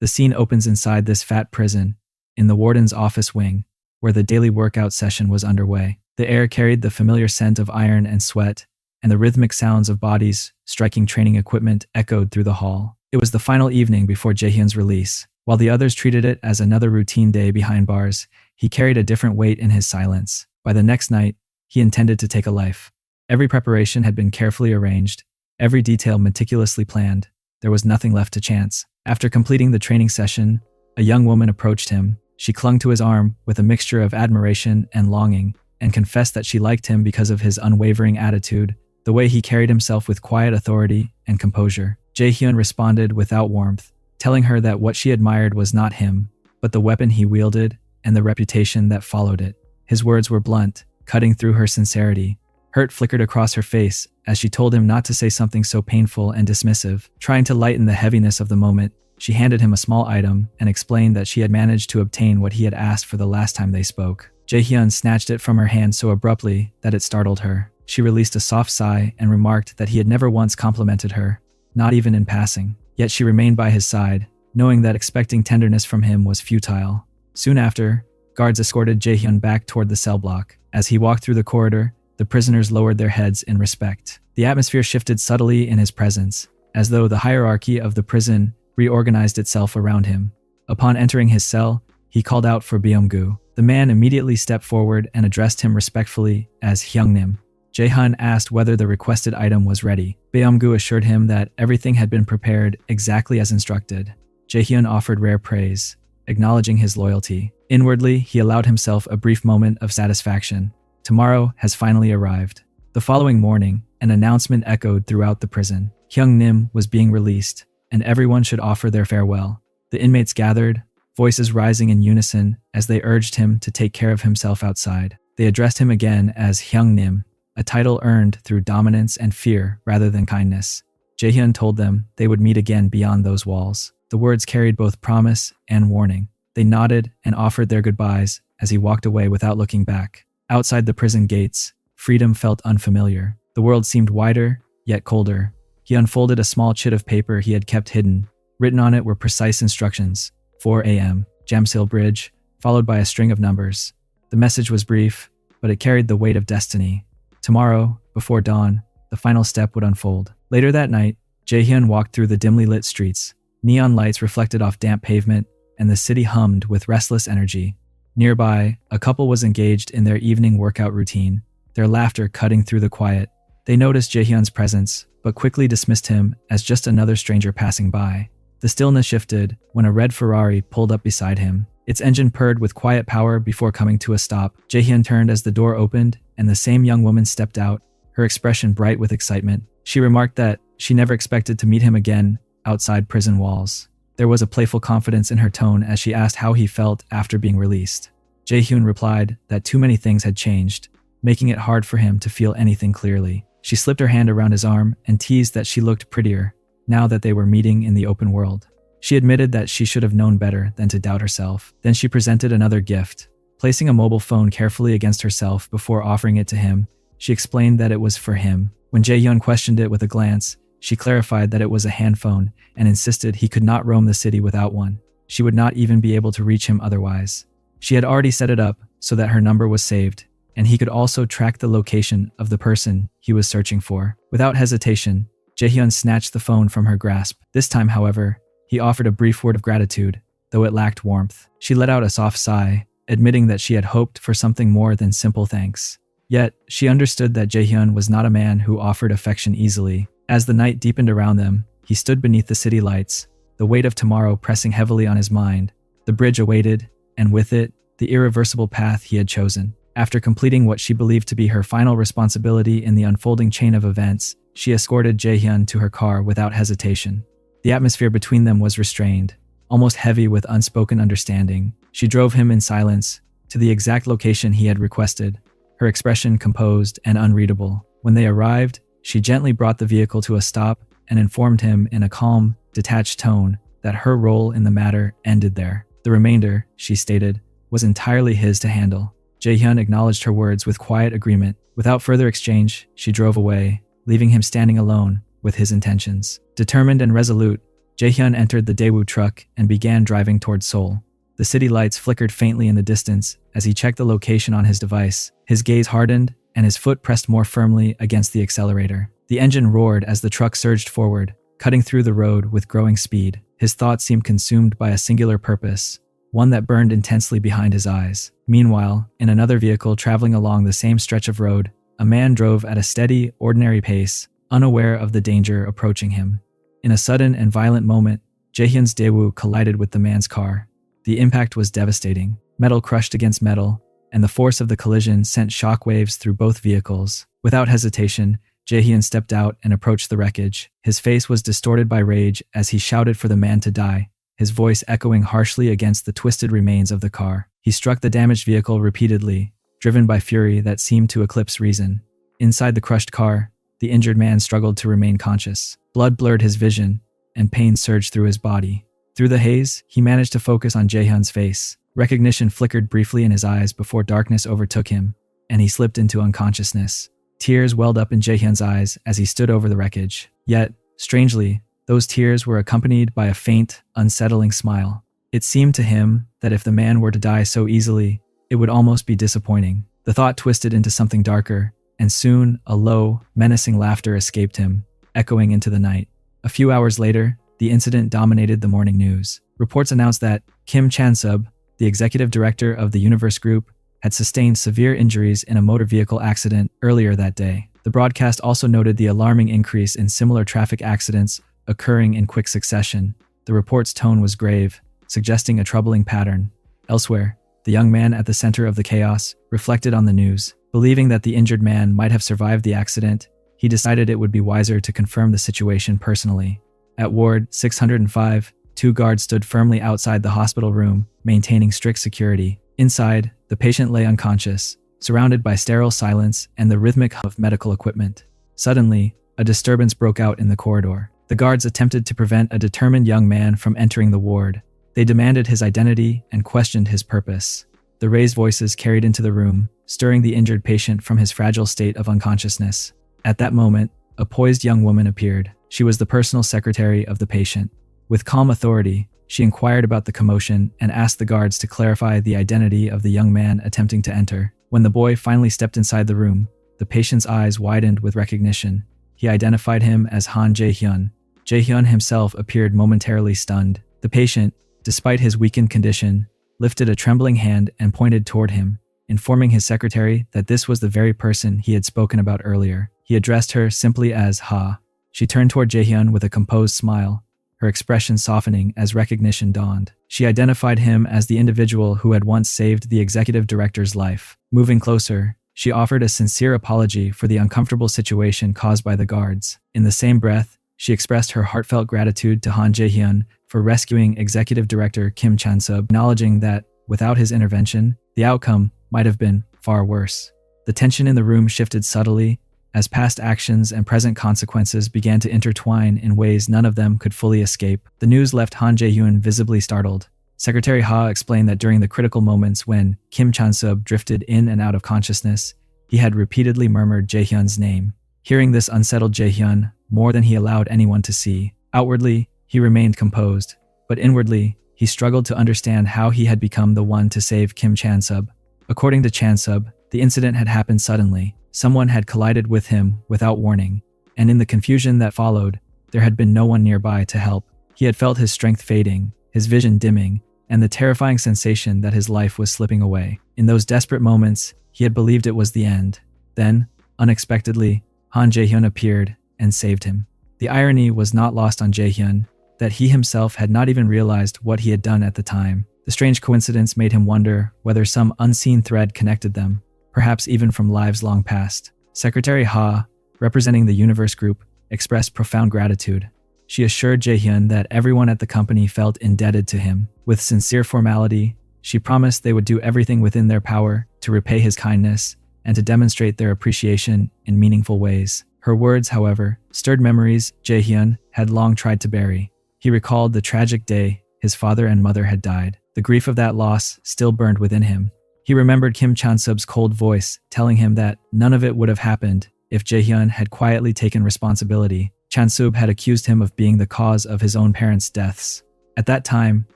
The scene opens inside this fat prison, in the warden's office wing, where the daily workout session was underway. The air carried the familiar scent of iron and sweat, and the rhythmic sounds of bodies striking training equipment echoed through the hall. It was the final evening before Jaehyun's release. While the others treated it as another routine day behind bars, he carried a different weight in his silence. By the next night, he intended to take a life. Every preparation had been carefully arranged, every detail meticulously planned. There was nothing left to chance. After completing the training session, a young woman approached him. She clung to his arm with a mixture of admiration and longing, and confessed that she liked him because of his unwavering attitude, the way he carried himself with quiet authority and composure. Jaehyun responded without warmth, telling her that what she admired was not him, but the weapon he wielded and the reputation that followed it. His words were blunt, cutting through her sincerity. Hurt flickered across her face as she told him not to say something so painful and dismissive. Trying to lighten the heaviness of the moment, she handed him a small item and explained that she had managed to obtain what he had asked for the last time they spoke. Jaehyun snatched it from her hand so abruptly that it startled her. She released a soft sigh and remarked that he had never once complimented her, not even in passing. Yet she remained by his side, knowing that expecting tenderness from him was futile. Soon after, guards escorted Jaehyun back toward the cell block. As he walked through the corridor, the prisoners lowered their heads in respect. The atmosphere shifted subtly in his presence, as though the hierarchy of the prison reorganized itself around him. Upon entering his cell, he called out for Byung-gu. The man immediately stepped forward and addressed him respectfully as Hyung-nim. Jaehyun asked whether the requested item was ready. Byung-gu assured him that everything had been prepared exactly as instructed. Jaehyun offered rare praise, acknowledging his loyalty. Inwardly, he allowed himself a brief moment of satisfaction. Tomorrow has finally arrived. The following morning, an announcement echoed throughout the prison. Hyung-nim was being released, and everyone should offer their farewell. The inmates gathered, voices rising in unison as they urged him to take care of himself outside. They addressed him again as Hyung-nim, a title earned through dominance and fear rather than kindness. Jaehyun told them they would meet again beyond those walls. The words carried both promise and warning. They nodded and offered their goodbyes as he walked away without looking back. Outside the prison gates, freedom felt unfamiliar. The world seemed wider, yet colder. He unfolded a small chit of paper he had kept hidden. Written on it were precise instructions. 4 a.m., Jamsil Bridge, followed by a string of numbers. The message was brief, but it carried the weight of destiny. Tomorrow, before dawn, the final step would unfold. Later that night, Jaehyun walked through the dimly lit streets. Neon lights reflected off damp pavement, and the city hummed with restless energy. Nearby, a couple was engaged in their evening workout routine, their laughter cutting through the quiet. They noticed Jaehyun's presence, but quickly dismissed him as just another stranger passing by. The stillness shifted when a red Ferrari pulled up beside him. Its engine purred with quiet power before coming to a stop. Jaehyun turned as the door opened, and the same young woman stepped out, her expression bright with excitement. She remarked that she never expected to meet him again outside prison walls. There was a playful confidence in her tone as she asked how he felt after being released. Jaehyun replied that too many things had changed, making it hard for him to feel anything clearly. She slipped her hand around his arm and teased that she looked prettier now that they were meeting in the open world. She admitted that she should have known better than to doubt herself. Then she presented another gift. Placing a mobile phone carefully against herself before offering it to him, she explained that it was for him. When Jaehyun questioned it with a glance, she clarified that it was a handphone and insisted he could not roam the city without one. She would not even be able to reach him otherwise. She had already set it up so that her number was saved, and he could also track the location of the person he was searching for. Without hesitation, Jaehyun snatched the phone from her grasp. This time, however, he offered a brief word of gratitude, though it lacked warmth. She let out a soft sigh, admitting that she had hoped for something more than simple thanks. Yet, she understood that Jaehyun was not a man who offered affection easily. As the night deepened around them, he stood beneath the city lights, the weight of tomorrow pressing heavily on his mind. The bridge awaited, and with it, the irreversible path he had chosen. After completing what she believed to be her final responsibility in the unfolding chain of events, she escorted Jaehyun to her car without hesitation. The atmosphere between them was restrained, almost heavy with unspoken understanding. She drove him in silence to the exact location he had requested, her expression composed and unreadable. When they arrived, she gently brought the vehicle to a stop and informed him in a calm, detached tone that her role in the matter ended there. The remainder, she stated, was entirely his to handle. Jaehyun acknowledged her words with quiet agreement. Without further exchange, she drove away, leaving him standing alone with his intentions. Determined and resolute, Jaehyun entered the Daewoo truck and began driving towards Seoul. The city lights flickered faintly in the distance as he checked the location on his device. His gaze hardened and his foot pressed more firmly against the accelerator. The engine roared as the truck surged forward, cutting through the road with growing speed. His thoughts seemed consumed by a singular purpose, one that burned intensely behind his eyes. Meanwhile, in another vehicle traveling along the same stretch of road, a man drove at a steady, ordinary pace, unaware of the danger approaching him. In a sudden and violent moment, Jaehyun's Daewoo collided with the man's car. The impact was devastating. Metal crushed against metal, and the force of the collision sent shockwaves through both vehicles. Without hesitation, Jaehyun stepped out and approached the wreckage. His face was distorted by rage as he shouted for the man to die, his voice echoing harshly against the twisted remains of the car. He struck the damaged vehicle repeatedly, driven by fury that seemed to eclipse reason. Inside the crushed car, the injured man struggled to remain conscious. Blood blurred his vision, and pain surged through his body. Through the haze, he managed to focus on Jaehyun's face. Recognition flickered briefly in his eyes before darkness overtook him, and he slipped into unconsciousness. Tears welled up in Jaehyun's eyes as he stood over the wreckage. Yet, strangely, those tears were accompanied by a faint, unsettling smile. It seemed to him that if the man were to die so easily, it would almost be disappointing. The thought twisted into something darker, and soon a low, menacing laughter escaped him, echoing into the night. A few hours later, the incident dominated the morning news. Reports announced that Kim Chan-sub, the executive director of the Universe Group, had sustained severe injuries in a motor vehicle accident earlier that day. The broadcast also noted the alarming increase in similar traffic accidents occurring in quick succession. The report's tone was grave, suggesting a troubling pattern. Elsewhere, the young man at the center of the chaos reflected on the news. Believing that the injured man might have survived the accident, he decided it would be wiser to confirm the situation personally. At Ward 605, 2 guards stood firmly outside the hospital room, maintaining strict security. Inside, the patient lay unconscious, surrounded by sterile silence and the rhythmic hum of medical equipment. Suddenly, a disturbance broke out in the corridor. The guards attempted to prevent a determined young man from entering the ward. They demanded his identity and questioned his purpose. The raised voices carried into the room, stirring the injured patient from his fragile state of unconsciousness. At that moment, a poised young woman appeared. She was the personal secretary of the patient. With calm authority, she inquired about the commotion and asked the guards to clarify the identity of the young man attempting to enter. When the boy finally stepped inside the room, the patient's eyes widened with recognition. He identified him as Han Jae-hyun. Jae-hyun himself appeared momentarily stunned. The patient, despite his weakened condition, lifted a trembling hand and pointed toward him, informing his secretary that this was the very person he had spoken about earlier. He addressed her simply as Ha. She turned toward Jae-hyun with a composed smile, her expression softening as recognition dawned. She identified him as the individual who had once saved the executive director's life. Moving closer, she offered a sincere apology for the uncomfortable situation caused by the guards. In the same breath, she expressed her heartfelt gratitude to Han Jae-hyun for rescuing executive director Kim Chan-sub, acknowledging that, without his intervention, the outcome might have been far worse. The tension in the room shifted subtly as past actions and present consequences began to intertwine in ways none of them could fully escape. The news left Han Jae-hyun visibly startled. Secretary Ha explained that during the critical moments when Kim Chan-sub drifted in and out of consciousness, he had repeatedly murmured Jae-hyun's name. Hearing this unsettled Jae-hyun more than he allowed anyone to see. Outwardly, he remained composed, but inwardly, he struggled to understand how he had become the one to save Kim Chan-sub. According to Chan-sub, the incident had happened suddenly. Someone had collided with him without warning, and in the confusion that followed, there had been no one nearby to help. He had felt his strength fading, his vision dimming, and the terrifying sensation that his life was slipping away. In those desperate moments, he had believed it was the end. Then, unexpectedly, Han Jae-hyun appeared and saved him. The irony was not lost on Jae-hyun, that he himself had not even realized what he had done at the time. The strange coincidence made him wonder whether some unseen thread connected them, perhaps even from lives long past. Secretary Ha, representing the Universe Group, expressed profound gratitude. She assured Jae-hyun that everyone at the company felt indebted to him. With sincere formality, she promised they would do everything within their power to repay his kindness and to demonstrate their appreciation in meaningful ways. Her words, however, stirred memories Jae-hyun had long tried to bury. He recalled the tragic day his father and mother had died. The grief of that loss still burned within him. He remembered Kim Chan-sub's cold voice telling him that none of it would have happened if Jae-hyun had quietly taken responsibility. Chansub had accused him of being the cause of his own parents' deaths. At that time,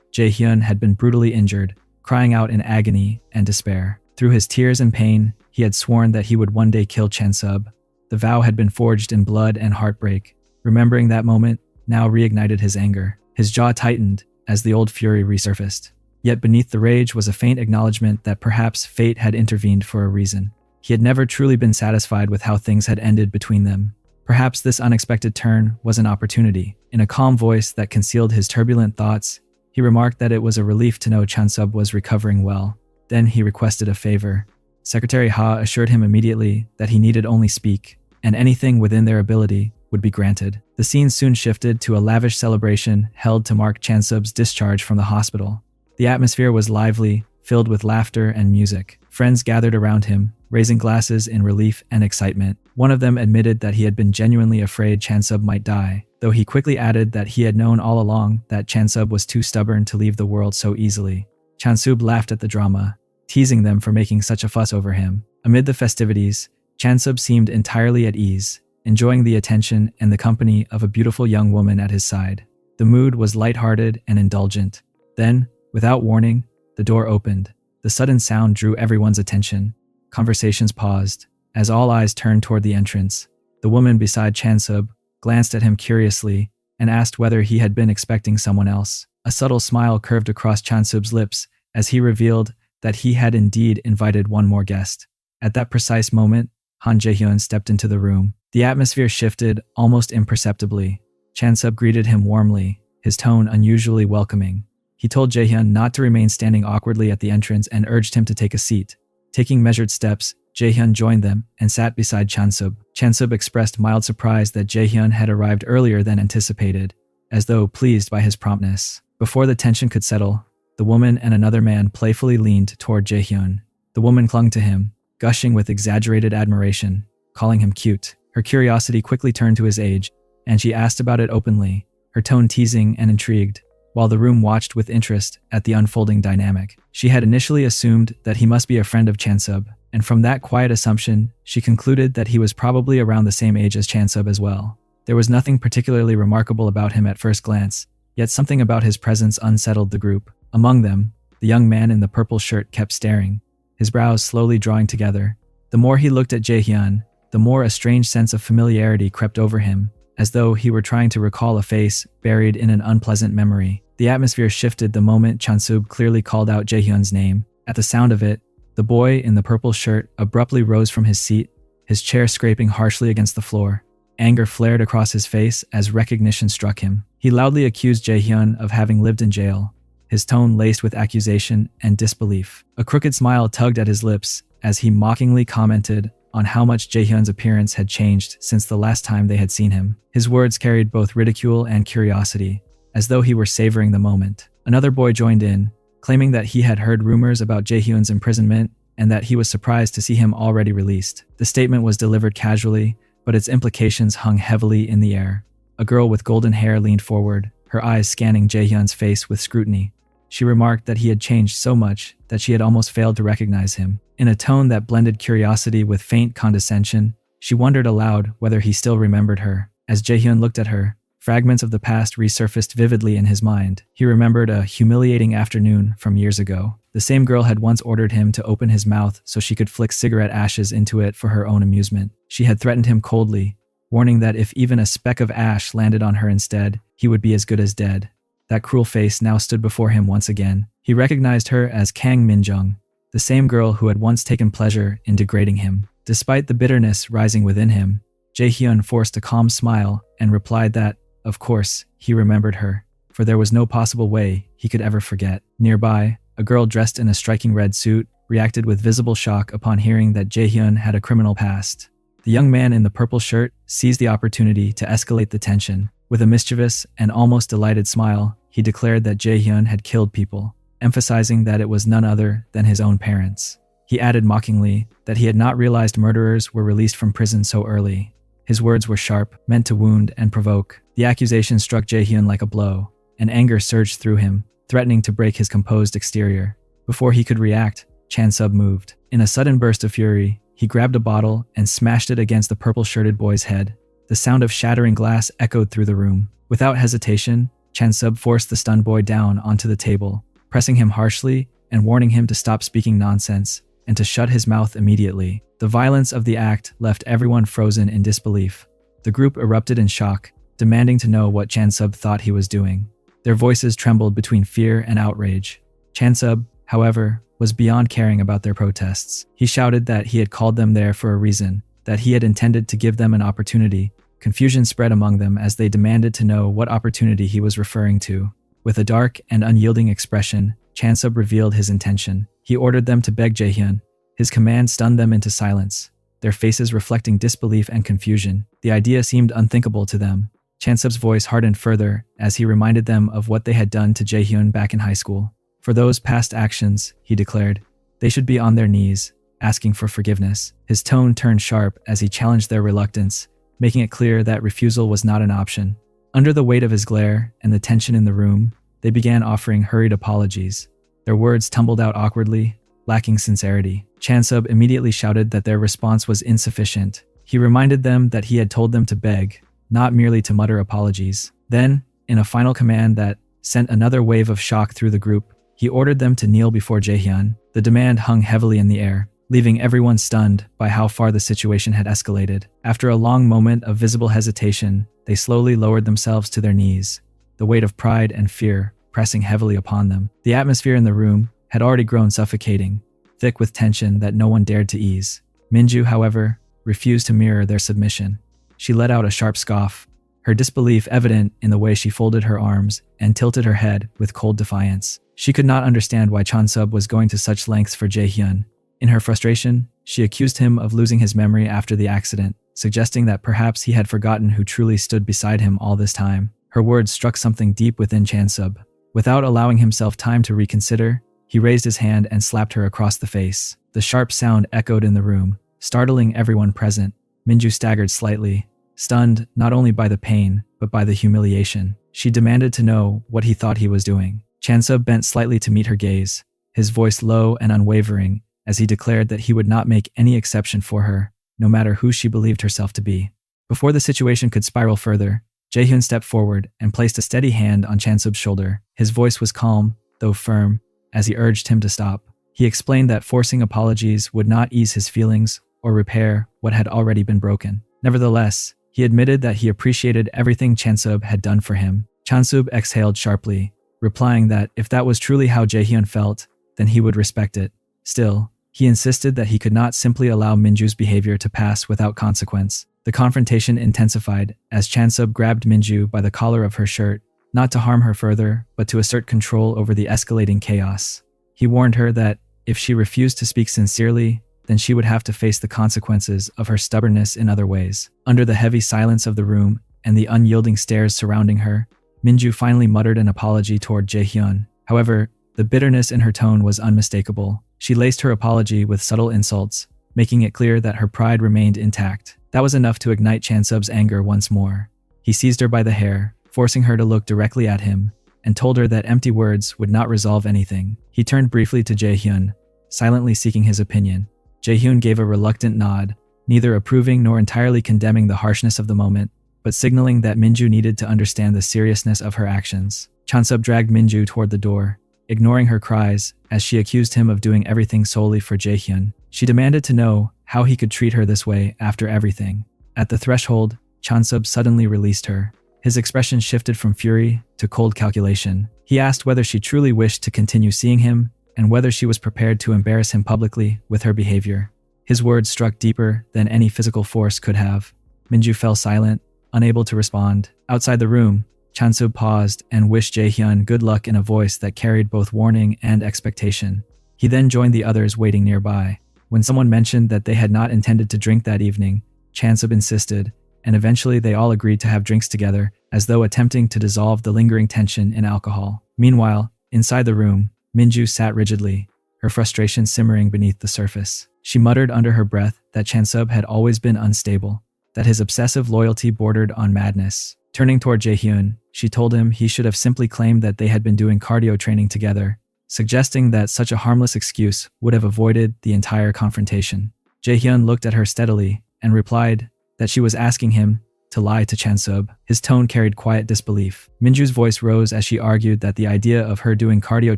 Jae-hyun had been brutally injured, crying out in agony and despair. Through his tears and pain, he had sworn that he would one day kill Chansub. The vow had been forged in blood and heartbreak. Remembering that moment now reignited his anger. His jaw tightened as the old fury resurfaced. Yet beneath the rage was a faint acknowledgement that perhaps fate had intervened for a reason. He had never truly been satisfied with how things had ended between them. Perhaps this unexpected turn was an opportunity. In a calm voice that concealed his turbulent thoughts, he remarked that it was a relief to know Chansub was recovering well. Then he requested a favor. Secretary Ha assured him immediately that he needed only speak, and anything within their ability would be granted. The scene soon shifted to a lavish celebration held to mark Chansub's discharge from the hospital. The atmosphere was lively, filled with laughter and music. Friends gathered around him, raising glasses in relief and excitement. One of them admitted that he had been genuinely afraid Chansub might die, though he quickly added that he had known all along that Chansub was too stubborn to leave the world so easily. Chansub laughed at the drama, teasing them for making such a fuss over him. Amid the festivities, Chansub seemed entirely at ease, enjoying the attention and the company of a beautiful young woman at his side. The mood was lighthearted and indulgent. Then, without warning, the door opened. The sudden sound drew everyone's attention. Conversations paused, as all eyes turned toward the entrance. The woman beside Chansub glanced at him curiously and asked whether he had been expecting someone else. A subtle smile curved across Chansub's lips as he revealed that he had indeed invited one more guest. At that precise moment, Han Jae-hyun stepped into the room. The atmosphere shifted almost imperceptibly. Chansub greeted him warmly, his tone unusually welcoming. He told Jae-hyun not to remain standing awkwardly at the entrance and urged him to take a seat. Taking measured steps, Jae-hyun joined them and sat beside Chansub. Chansub expressed mild surprise that Jae-hyun had arrived earlier than anticipated, as though pleased by his promptness. Before the tension could settle, the woman and another man playfully leaned toward Jae-hyun. The woman clung to him, gushing with exaggerated admiration, calling him cute. Her curiosity quickly turned to his age, and she asked about it openly, her tone teasing and intrigued, while the room watched with interest at the unfolding dynamic. She had initially assumed that he must be a friend of Chansub, and from that quiet assumption, she concluded that he was probably around the same age as Chansub as well. There was nothing particularly remarkable about him at first glance, yet something about his presence unsettled the group. Among them, the young man in the purple shirt kept staring, his brows slowly drawing together. The more he looked at Jae-hyun, the more a strange sense of familiarity crept over him, as though he were trying to recall a face buried in an unpleasant memory. The atmosphere shifted the moment Chansub clearly called out Jae-hyun's name. At the sound of it, the boy in the purple shirt abruptly rose from his seat, his chair scraping harshly against the floor. Anger flared across his face as recognition struck him. He loudly accused Jae-hyun of having lived in jail, his tone laced with accusation and disbelief. A crooked smile tugged at his lips as he mockingly commented on how much Jae-hyun's appearance had changed since the last time they had seen him. His words carried both ridicule and curiosity, as though he were savoring the moment. Another boy joined in, claiming that he had heard rumors about Jae-hyun's imprisonment and that he was surprised to see him already released. The statement was delivered casually, but its implications hung heavily in the air. A girl with golden hair leaned forward, her eyes scanning Jae-hyun's face with scrutiny. She remarked that he had changed so much that she had almost failed to recognize him. In a tone that blended curiosity with faint condescension, she wondered aloud whether he still remembered her. As Jae-hyun looked at her, fragments of the past resurfaced vividly in his mind. He remembered a humiliating afternoon from years ago. The same girl had once ordered him to open his mouth so she could flick cigarette ashes into it for her own amusement. She had threatened him coldly, warning that if even a speck of ash landed on her instead, he would be as good as dead. That cruel face now stood before him once again. He recognized her as Kang Min-jung, the same girl who had once taken pleasure in degrading him. Despite the bitterness rising within him, Jae-hyun forced a calm smile and replied that, of course, he remembered her, for there was no possible way he could ever forget. Nearby, a girl dressed in a striking red suit reacted with visible shock upon hearing that Jae-hyun had a criminal past. The young man in the purple shirt seized the opportunity to escalate the tension. With a mischievous and almost delighted smile, he declared that Jae-hyun had killed people, emphasizing that it was none other than his own parents. He added mockingly that he had not realized murderers were released from prison so early. His words were sharp, meant to wound and provoke. The accusation struck Jae-hyun like a blow, and anger surged through him, threatening to break his composed exterior. Before he could react, Chansub moved. In a sudden burst of fury, he grabbed a bottle and smashed it against the purple-shirted boy's head. The sound of shattering glass echoed through the room. Without hesitation, Chansub forced the stunned boy down onto the table, pressing him harshly and warning him to stop speaking nonsense and to shut his mouth immediately. The violence of the act left everyone frozen in disbelief. The group erupted in shock, demanding to know what Chansub thought he was doing. Their voices trembled between fear and outrage. Chansub, however, was beyond caring about their protests. He shouted that he had called them there for a reason, that he had intended to give them an opportunity. Confusion spread among them as they demanded to know what opportunity he was referring to. With a dark and unyielding expression, Chansub revealed his intention. He ordered them to beg Jaehyun. His command stunned them into silence, their faces reflecting disbelief and confusion. The idea seemed unthinkable to them. Chansub's voice hardened further as he reminded them of what they had done to Jaehyun back in high school. For those past actions, he declared, they should be on their knees, asking for forgiveness. His tone turned sharp as he challenged their reluctance, making it clear that refusal was not an option. Under the weight of his glare and the tension in the room, they began offering hurried apologies. Their words tumbled out awkwardly, lacking sincerity. Chansub immediately shouted that their response was insufficient. He reminded them that he had told them to beg, not merely to mutter apologies. Then, in a final command that sent another wave of shock through the group, he ordered them to kneel before Jaehyun. The demand hung heavily in the air, leaving everyone stunned by how far the situation had escalated. After a long moment of visible hesitation, they slowly lowered themselves to their knees, the weight of pride and fear pressing heavily upon them. The atmosphere in the room had already grown suffocating, thick with tension that no one dared to ease. Minju, however, refused to mirror their submission. She let out a sharp scoff, her disbelief evident in the way she folded her arms and tilted her head with cold defiance. She could not understand why Chansub was going to such lengths for Jaehyun. In her frustration, she accused him of losing his memory after the accident, suggesting that perhaps he had forgotten who truly stood beside him all this time. Her words struck something deep within Chansub. Without allowing himself time to reconsider, he raised his hand and slapped her across the face. The sharp sound echoed in the room, startling everyone present. Minju staggered slightly, stunned not only by the pain, but by the humiliation. She demanded to know what he thought he was doing. Chansub bent slightly to meet her gaze, his voice low and unwavering, as he declared that he would not make any exception for her, no matter who she believed herself to be. Before the situation could spiral further, Jaehyun stepped forward and placed a steady hand on Chansub's shoulder. His voice was calm, though firm, as he urged him to stop. He explained that forcing apologies would not ease his feelings or repair what had already been broken. Nevertheless, he admitted that he appreciated everything Chansub had done for him. Chansub exhaled sharply, replying that if that was truly how Jaehyun felt, then he would respect it. Still, he insisted that he could not simply allow Minju's behavior to pass without consequence. The confrontation intensified as Chansub grabbed Minju by the collar of her shirt, not to harm her further, but to assert control over the escalating chaos. He warned her that if she refused to speak sincerely, then she would have to face the consequences of her stubbornness in other ways. Under the heavy silence of the room and the unyielding stares surrounding her, Minju finally muttered an apology toward Jaehyun. However, the bitterness in her tone was unmistakable. She laced her apology with subtle insults, making it clear that her pride remained intact. That was enough to ignite Chansub's anger once more. He seized her by the hair, forcing her to look directly at him, and told her that empty words would not resolve anything. He turned briefly to Jaehyun, silently seeking his opinion. Jaehyun gave a reluctant nod, neither approving nor entirely condemning the harshness of the moment, but signaling that Minju needed to understand the seriousness of her actions. Chansub dragged Minju toward the door, ignoring her cries as she accused him of doing everything solely for Jaehyun. She demanded to know how he could treat her this way after everything. At the threshold, Chansub suddenly released her. His expression shifted from fury to cold calculation. He asked whether she truly wished to continue seeing him and whether she was prepared to embarrass him publicly with her behavior. His words struck deeper than any physical force could have. Minju fell silent, unable to respond. Outside the room, Chansub paused and wished Jaehyun good luck in a voice that carried both warning and expectation. He then joined the others waiting nearby. When someone mentioned that they had not intended to drink that evening, Chansub insisted, and eventually they all agreed to have drinks together, as though attempting to dissolve the lingering tension in alcohol. Meanwhile, inside the room, Minju sat rigidly, her frustration simmering beneath the surface. She muttered under her breath that Chansub had always been unstable, that his obsessive loyalty bordered on madness. Turning toward Jaehyun, she told him he should have simply claimed that they had been doing cardio training together, suggesting that such a harmless excuse would have avoided the entire confrontation. Jaehyun looked at her steadily and replied that she was asking him to lie to Chansub. His tone carried quiet disbelief. Minju's voice rose as she argued that the idea of her doing cardio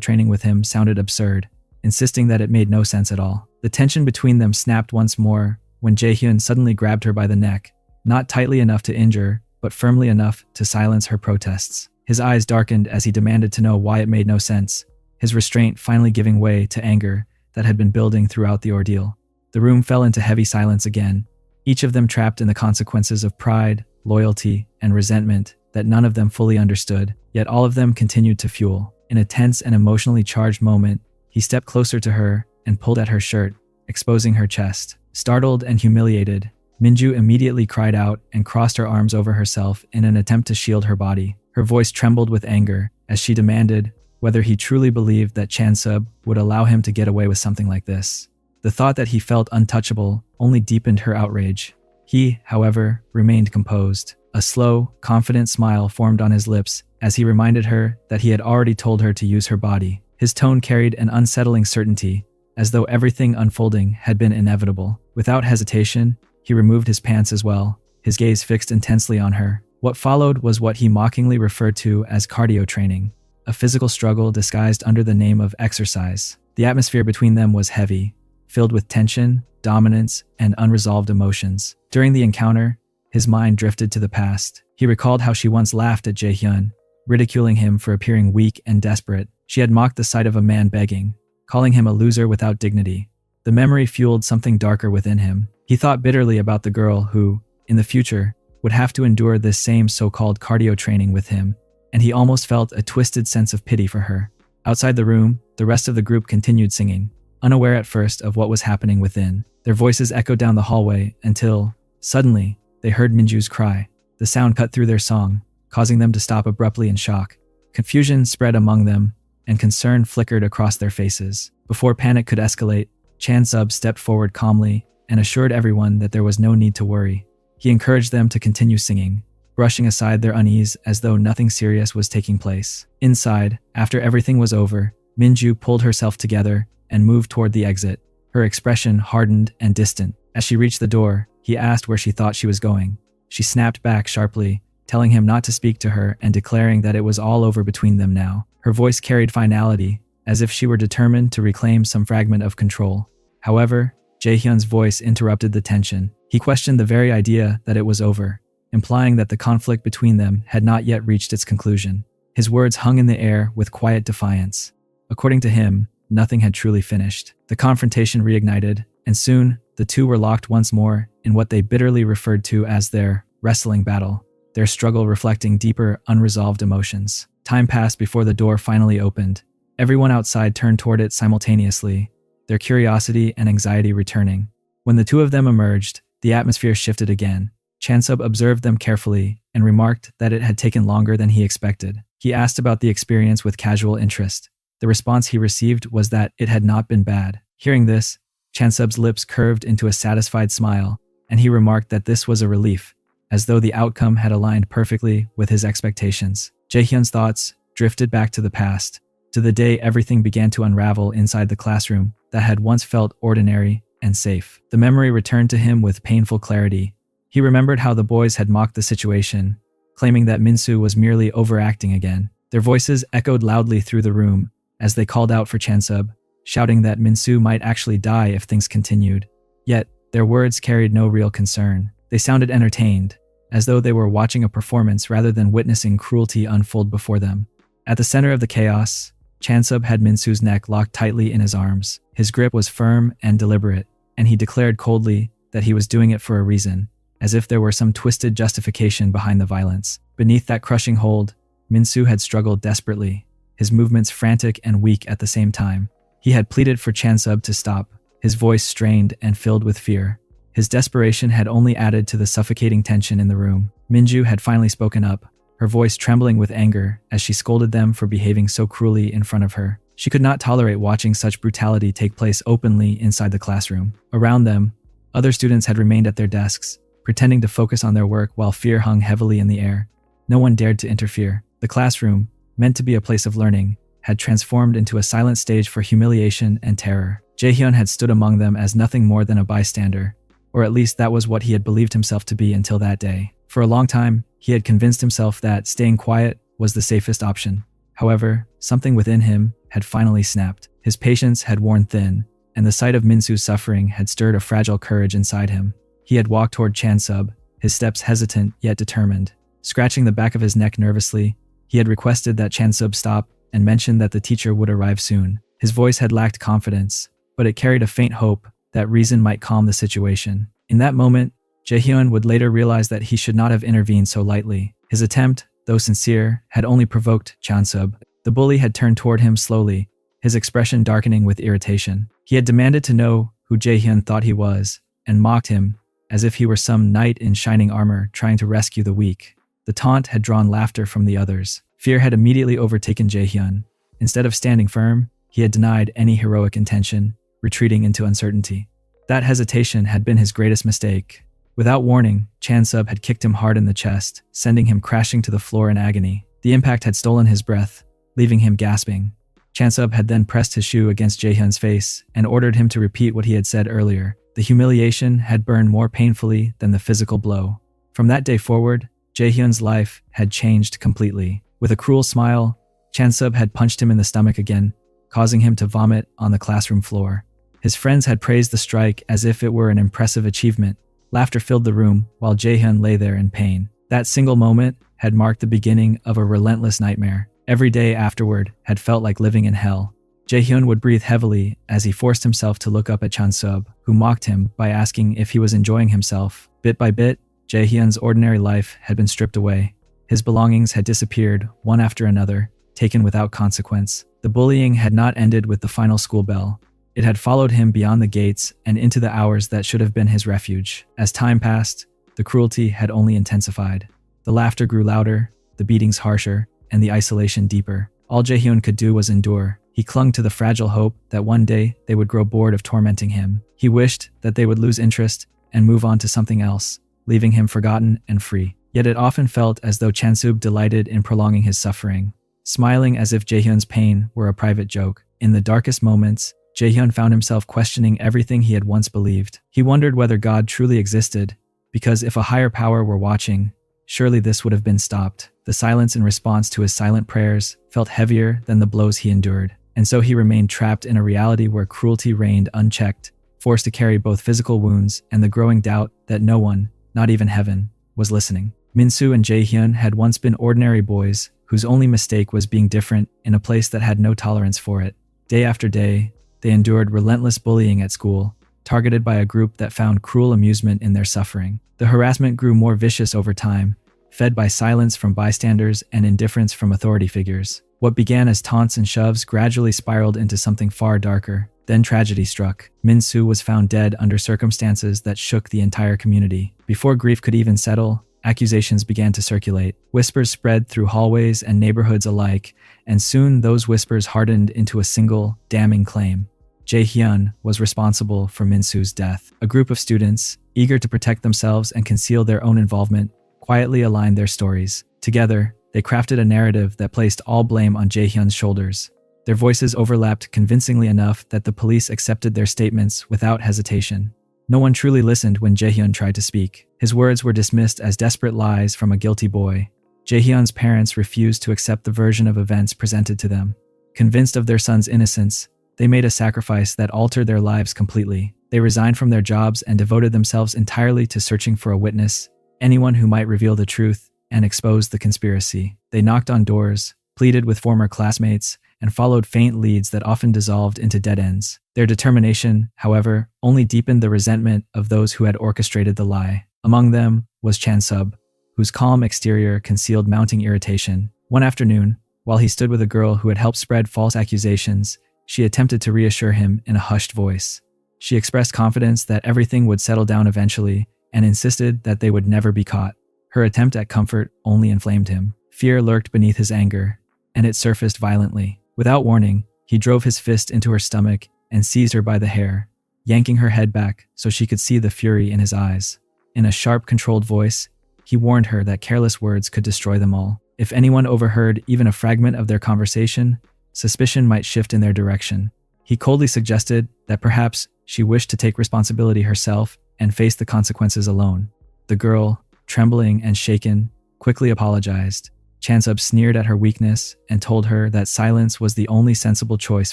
training with him sounded absurd, insisting that it made no sense at all. The tension between them snapped once more when Jaehyun suddenly grabbed her by the neck, not tightly enough to injure, but firmly enough to silence her protests. His eyes darkened as he demanded to know why it made no sense, his restraint finally giving way to anger that had been building throughout the ordeal. The room fell into heavy silence again, each of them trapped in the consequences of pride, loyalty, and resentment that none of them fully understood, yet all of them continued to fuel. In a tense and emotionally charged moment, he stepped closer to her and pulled at her shirt, exposing her chest. Startled and humiliated, Minju immediately cried out and crossed her arms over herself in an attempt to shield her body. Her voice trembled with anger as she demanded whether he truly believed that Chansub would allow him to get away with something like this. The thought that he felt untouchable only deepened her outrage. He, however, remained composed. A slow, confident smile formed on his lips as he reminded her that he had already told her to use her body. His tone carried an unsettling certainty, as though everything unfolding had been inevitable. Without hesitation, he removed his pants as well, his gaze fixed intensely on her. What followed was what he mockingly referred to as cardio training, a physical struggle disguised under the name of exercise. The atmosphere between them was heavy, filled with tension, dominance, and unresolved emotions. During the encounter, his mind drifted to the past. He recalled how she once laughed at Jaehyun, ridiculing him for appearing weak and desperate. She had mocked the sight of a man begging, calling him a loser without dignity. The memory fueled something darker within him. He thought bitterly about the girl who, in the future, would have to endure this same so-called cardio training with him, and he almost felt a twisted sense of pity for her. Outside the room, the rest of the group continued singing, unaware at first of what was happening within. Their voices echoed down the hallway until, suddenly, they heard Minju's cry. The sound cut through their song, causing them to stop abruptly in shock. Confusion spread among them, and concern flickered across their faces. Before panic could escalate, Chansub stepped forward calmly and assured everyone that there was no need to worry. He encouraged them to continue singing, brushing aside their unease as though nothing serious was taking place. Inside, after everything was over, Minju pulled herself together and moved toward the exit, her expression hardened and distant. As she reached the door, he asked where she thought she was going. She snapped back sharply, telling him not to speak to her and declaring that it was all over between them now. Her voice carried finality, as if she were determined to reclaim some fragment of control. However, Jaehyun's voice interrupted the tension. He questioned the very idea that it was over, implying that the conflict between them had not yet reached its conclusion. His words hung in the air with quiet defiance. According to him, nothing had truly finished. The confrontation reignited, and soon, the two were locked once more in what they bitterly referred to as their wrestling battle, their struggle reflecting deeper, unresolved emotions. Time passed before the door finally opened. Everyone outside turned toward it simultaneously, their curiosity and anxiety returning. When the two of them emerged, the atmosphere shifted again. Chansub observed them carefully and remarked that it had taken longer than he expected. He asked about the experience with casual interest. The response he received was that it had not been bad. Hearing this, Chansub's lips curved into a satisfied smile, and he remarked that this was a relief, as though the outcome had aligned perfectly with his expectations. Jaehyun's thoughts drifted back to the past, to the day everything began to unravel inside the classroom that had once felt ordinary and safe. The memory returned to him with painful clarity. He remembered how the boys had mocked the situation, claiming that Minsu was merely overacting again. Their voices echoed loudly through the room as they called out for Chansub, shouting that Minsu might actually die if things continued. Yet, their words carried no real concern. They sounded entertained, as though they were watching a performance rather than witnessing cruelty unfold before them. At the center of the chaos, Chansub had Minsu's neck locked tightly in his arms. His grip was firm and deliberate, and he declared coldly that he was doing it for a reason, as if there were some twisted justification behind the violence. Beneath that crushing hold, Minsu had struggled desperately, his movements frantic and weak at the same time. He had pleaded for Chansub to stop, his voice strained and filled with fear. His desperation had only added to the suffocating tension in the room. Minju had finally spoken up, her voice trembling with anger as she scolded them for behaving so cruelly in front of her. She could not tolerate watching such brutality take place openly inside the classroom. Around them, other students had remained at their desks, pretending to focus on their work while fear hung heavily in the air. No one dared to interfere. The classroom, meant to be a place of learning, had transformed into a silent stage for humiliation and terror. Jaehyun had stood among them as nothing more than a bystander, or at least that was what he had believed himself to be until that day. For a long time, he had convinced himself that staying quiet was the safest option. However, something within him had finally snapped. His patience had worn thin, and the sight of Minsu's suffering had stirred a fragile courage inside him. He had walked toward Chansub, his steps hesitant yet determined. Scratching the back of his neck nervously, he had requested that Chansub stop and mentioned that the teacher would arrive soon. His voice had lacked confidence, but it carried a faint hope that reason might calm the situation. In that moment, Jaehyun would later realize that he should not have intervened so lightly. His attempt, though sincere, had only provoked Chansub. The bully had turned toward him slowly, his expression darkening with irritation. He had demanded to know who Jaehyun thought he was, and mocked him, as if he were some knight in shining armor trying to rescue the weak. The taunt had drawn laughter from the others. Fear had immediately overtaken Jaehyun. Instead of standing firm, he had denied any heroic intention, retreating into uncertainty. That hesitation had been his greatest mistake. Without warning, Chansub had kicked him hard in the chest, sending him crashing to the floor in agony. The impact had stolen his breath, leaving him gasping. Chansub had then pressed his shoe against Jaehyun's face and ordered him to repeat what he had said earlier. The humiliation had burned more painfully than the physical blow. From that day forward, Jaehyun's life had changed completely. With a cruel smile, Chansub had punched him in the stomach again, causing him to vomit on the classroom floor. His friends had praised the strike as if it were an impressive achievement. Laughter filled the room while Jaehyun lay there in pain. That single moment had marked the beginning of a relentless nightmare. Every day afterward had felt like living in hell. Jaehyun would breathe heavily as he forced himself to look up at Chansub, who mocked him by asking if he was enjoying himself. Bit by bit, Jaehyun's ordinary life had been stripped away. His belongings had disappeared, one after another, taken without consequence. The bullying had not ended with the final school bell. It had followed him beyond the gates and into the hours that should have been his refuge. As time passed, the cruelty had only intensified. The laughter grew louder, the beatings harsher, and the isolation deeper. All Jaehyun could do was endure. He clung to the fragile hope that one day they would grow bored of tormenting him. He wished that they would lose interest and move on to something else, leaving him forgotten and free. Yet it often felt as though Chansub delighted in prolonging his suffering, smiling as if Jaehyun's pain were a private joke. In the darkest moments, Jaehyun found himself questioning everything he had once believed. He wondered whether God truly existed, because if a higher power were watching, surely this would have been stopped. The silence in response to his silent prayers felt heavier than the blows he endured, and so he remained trapped in a reality where cruelty reigned unchecked, forced to carry both physical wounds and the growing doubt that no one, not even heaven, was listening. Minsu and Jaehyun had once been ordinary boys whose only mistake was being different in a place that had no tolerance for it. Day after day, they endured relentless bullying at school, targeted by a group that found cruel amusement in their suffering. The harassment grew more vicious over time, fed by silence from bystanders and indifference from authority figures. What began as taunts and shoves gradually spiraled into something far darker. Then tragedy struck. Minsu was found dead under circumstances that shook the entire community. Before grief could even settle, accusations began to circulate. Whispers spread through hallways and neighborhoods alike, and soon those whispers hardened into a single, damning claim. Jaehyun was responsible for Minsu's death. A group of students, eager to protect themselves and conceal their own involvement, quietly aligned their stories. Together, they crafted a narrative that placed all blame on Jaehyun's shoulders. Their voices overlapped convincingly enough that the police accepted their statements without hesitation. No one truly listened when Jaehyun tried to speak. His words were dismissed as desperate lies from a guilty boy. Jaehyun's parents refused to accept the version of events presented to them. Convinced of their son's innocence, they made a sacrifice that altered their lives completely. They resigned from their jobs and devoted themselves entirely to searching for a witness, anyone who might reveal the truth and expose the conspiracy. They knocked on doors, pleaded with former classmates, and followed faint leads that often dissolved into dead ends. Their determination, however, only deepened the resentment of those who had orchestrated the lie. Among them was Chansub, whose calm exterior concealed mounting irritation. One afternoon, while he stood with a girl who had helped spread false accusations, she attempted to reassure him in a hushed voice. She expressed confidence that everything would settle down eventually and insisted that they would never be caught. Her attempt at comfort only inflamed him. Fear lurked beneath his anger, and it surfaced violently. Without warning, he drove his fist into her stomach and seized her by the hair, yanking her head back so she could see the fury in his eyes. In a sharp, controlled voice, he warned her that careless words could destroy them all. If anyone overheard even a fragment of their conversation, suspicion might shift in their direction. He coldly suggested that perhaps she wished to take responsibility herself and face the consequences alone. The girl, trembling and shaken, quickly apologized. Chansub sneered at her weakness and told her that silence was the only sensible choice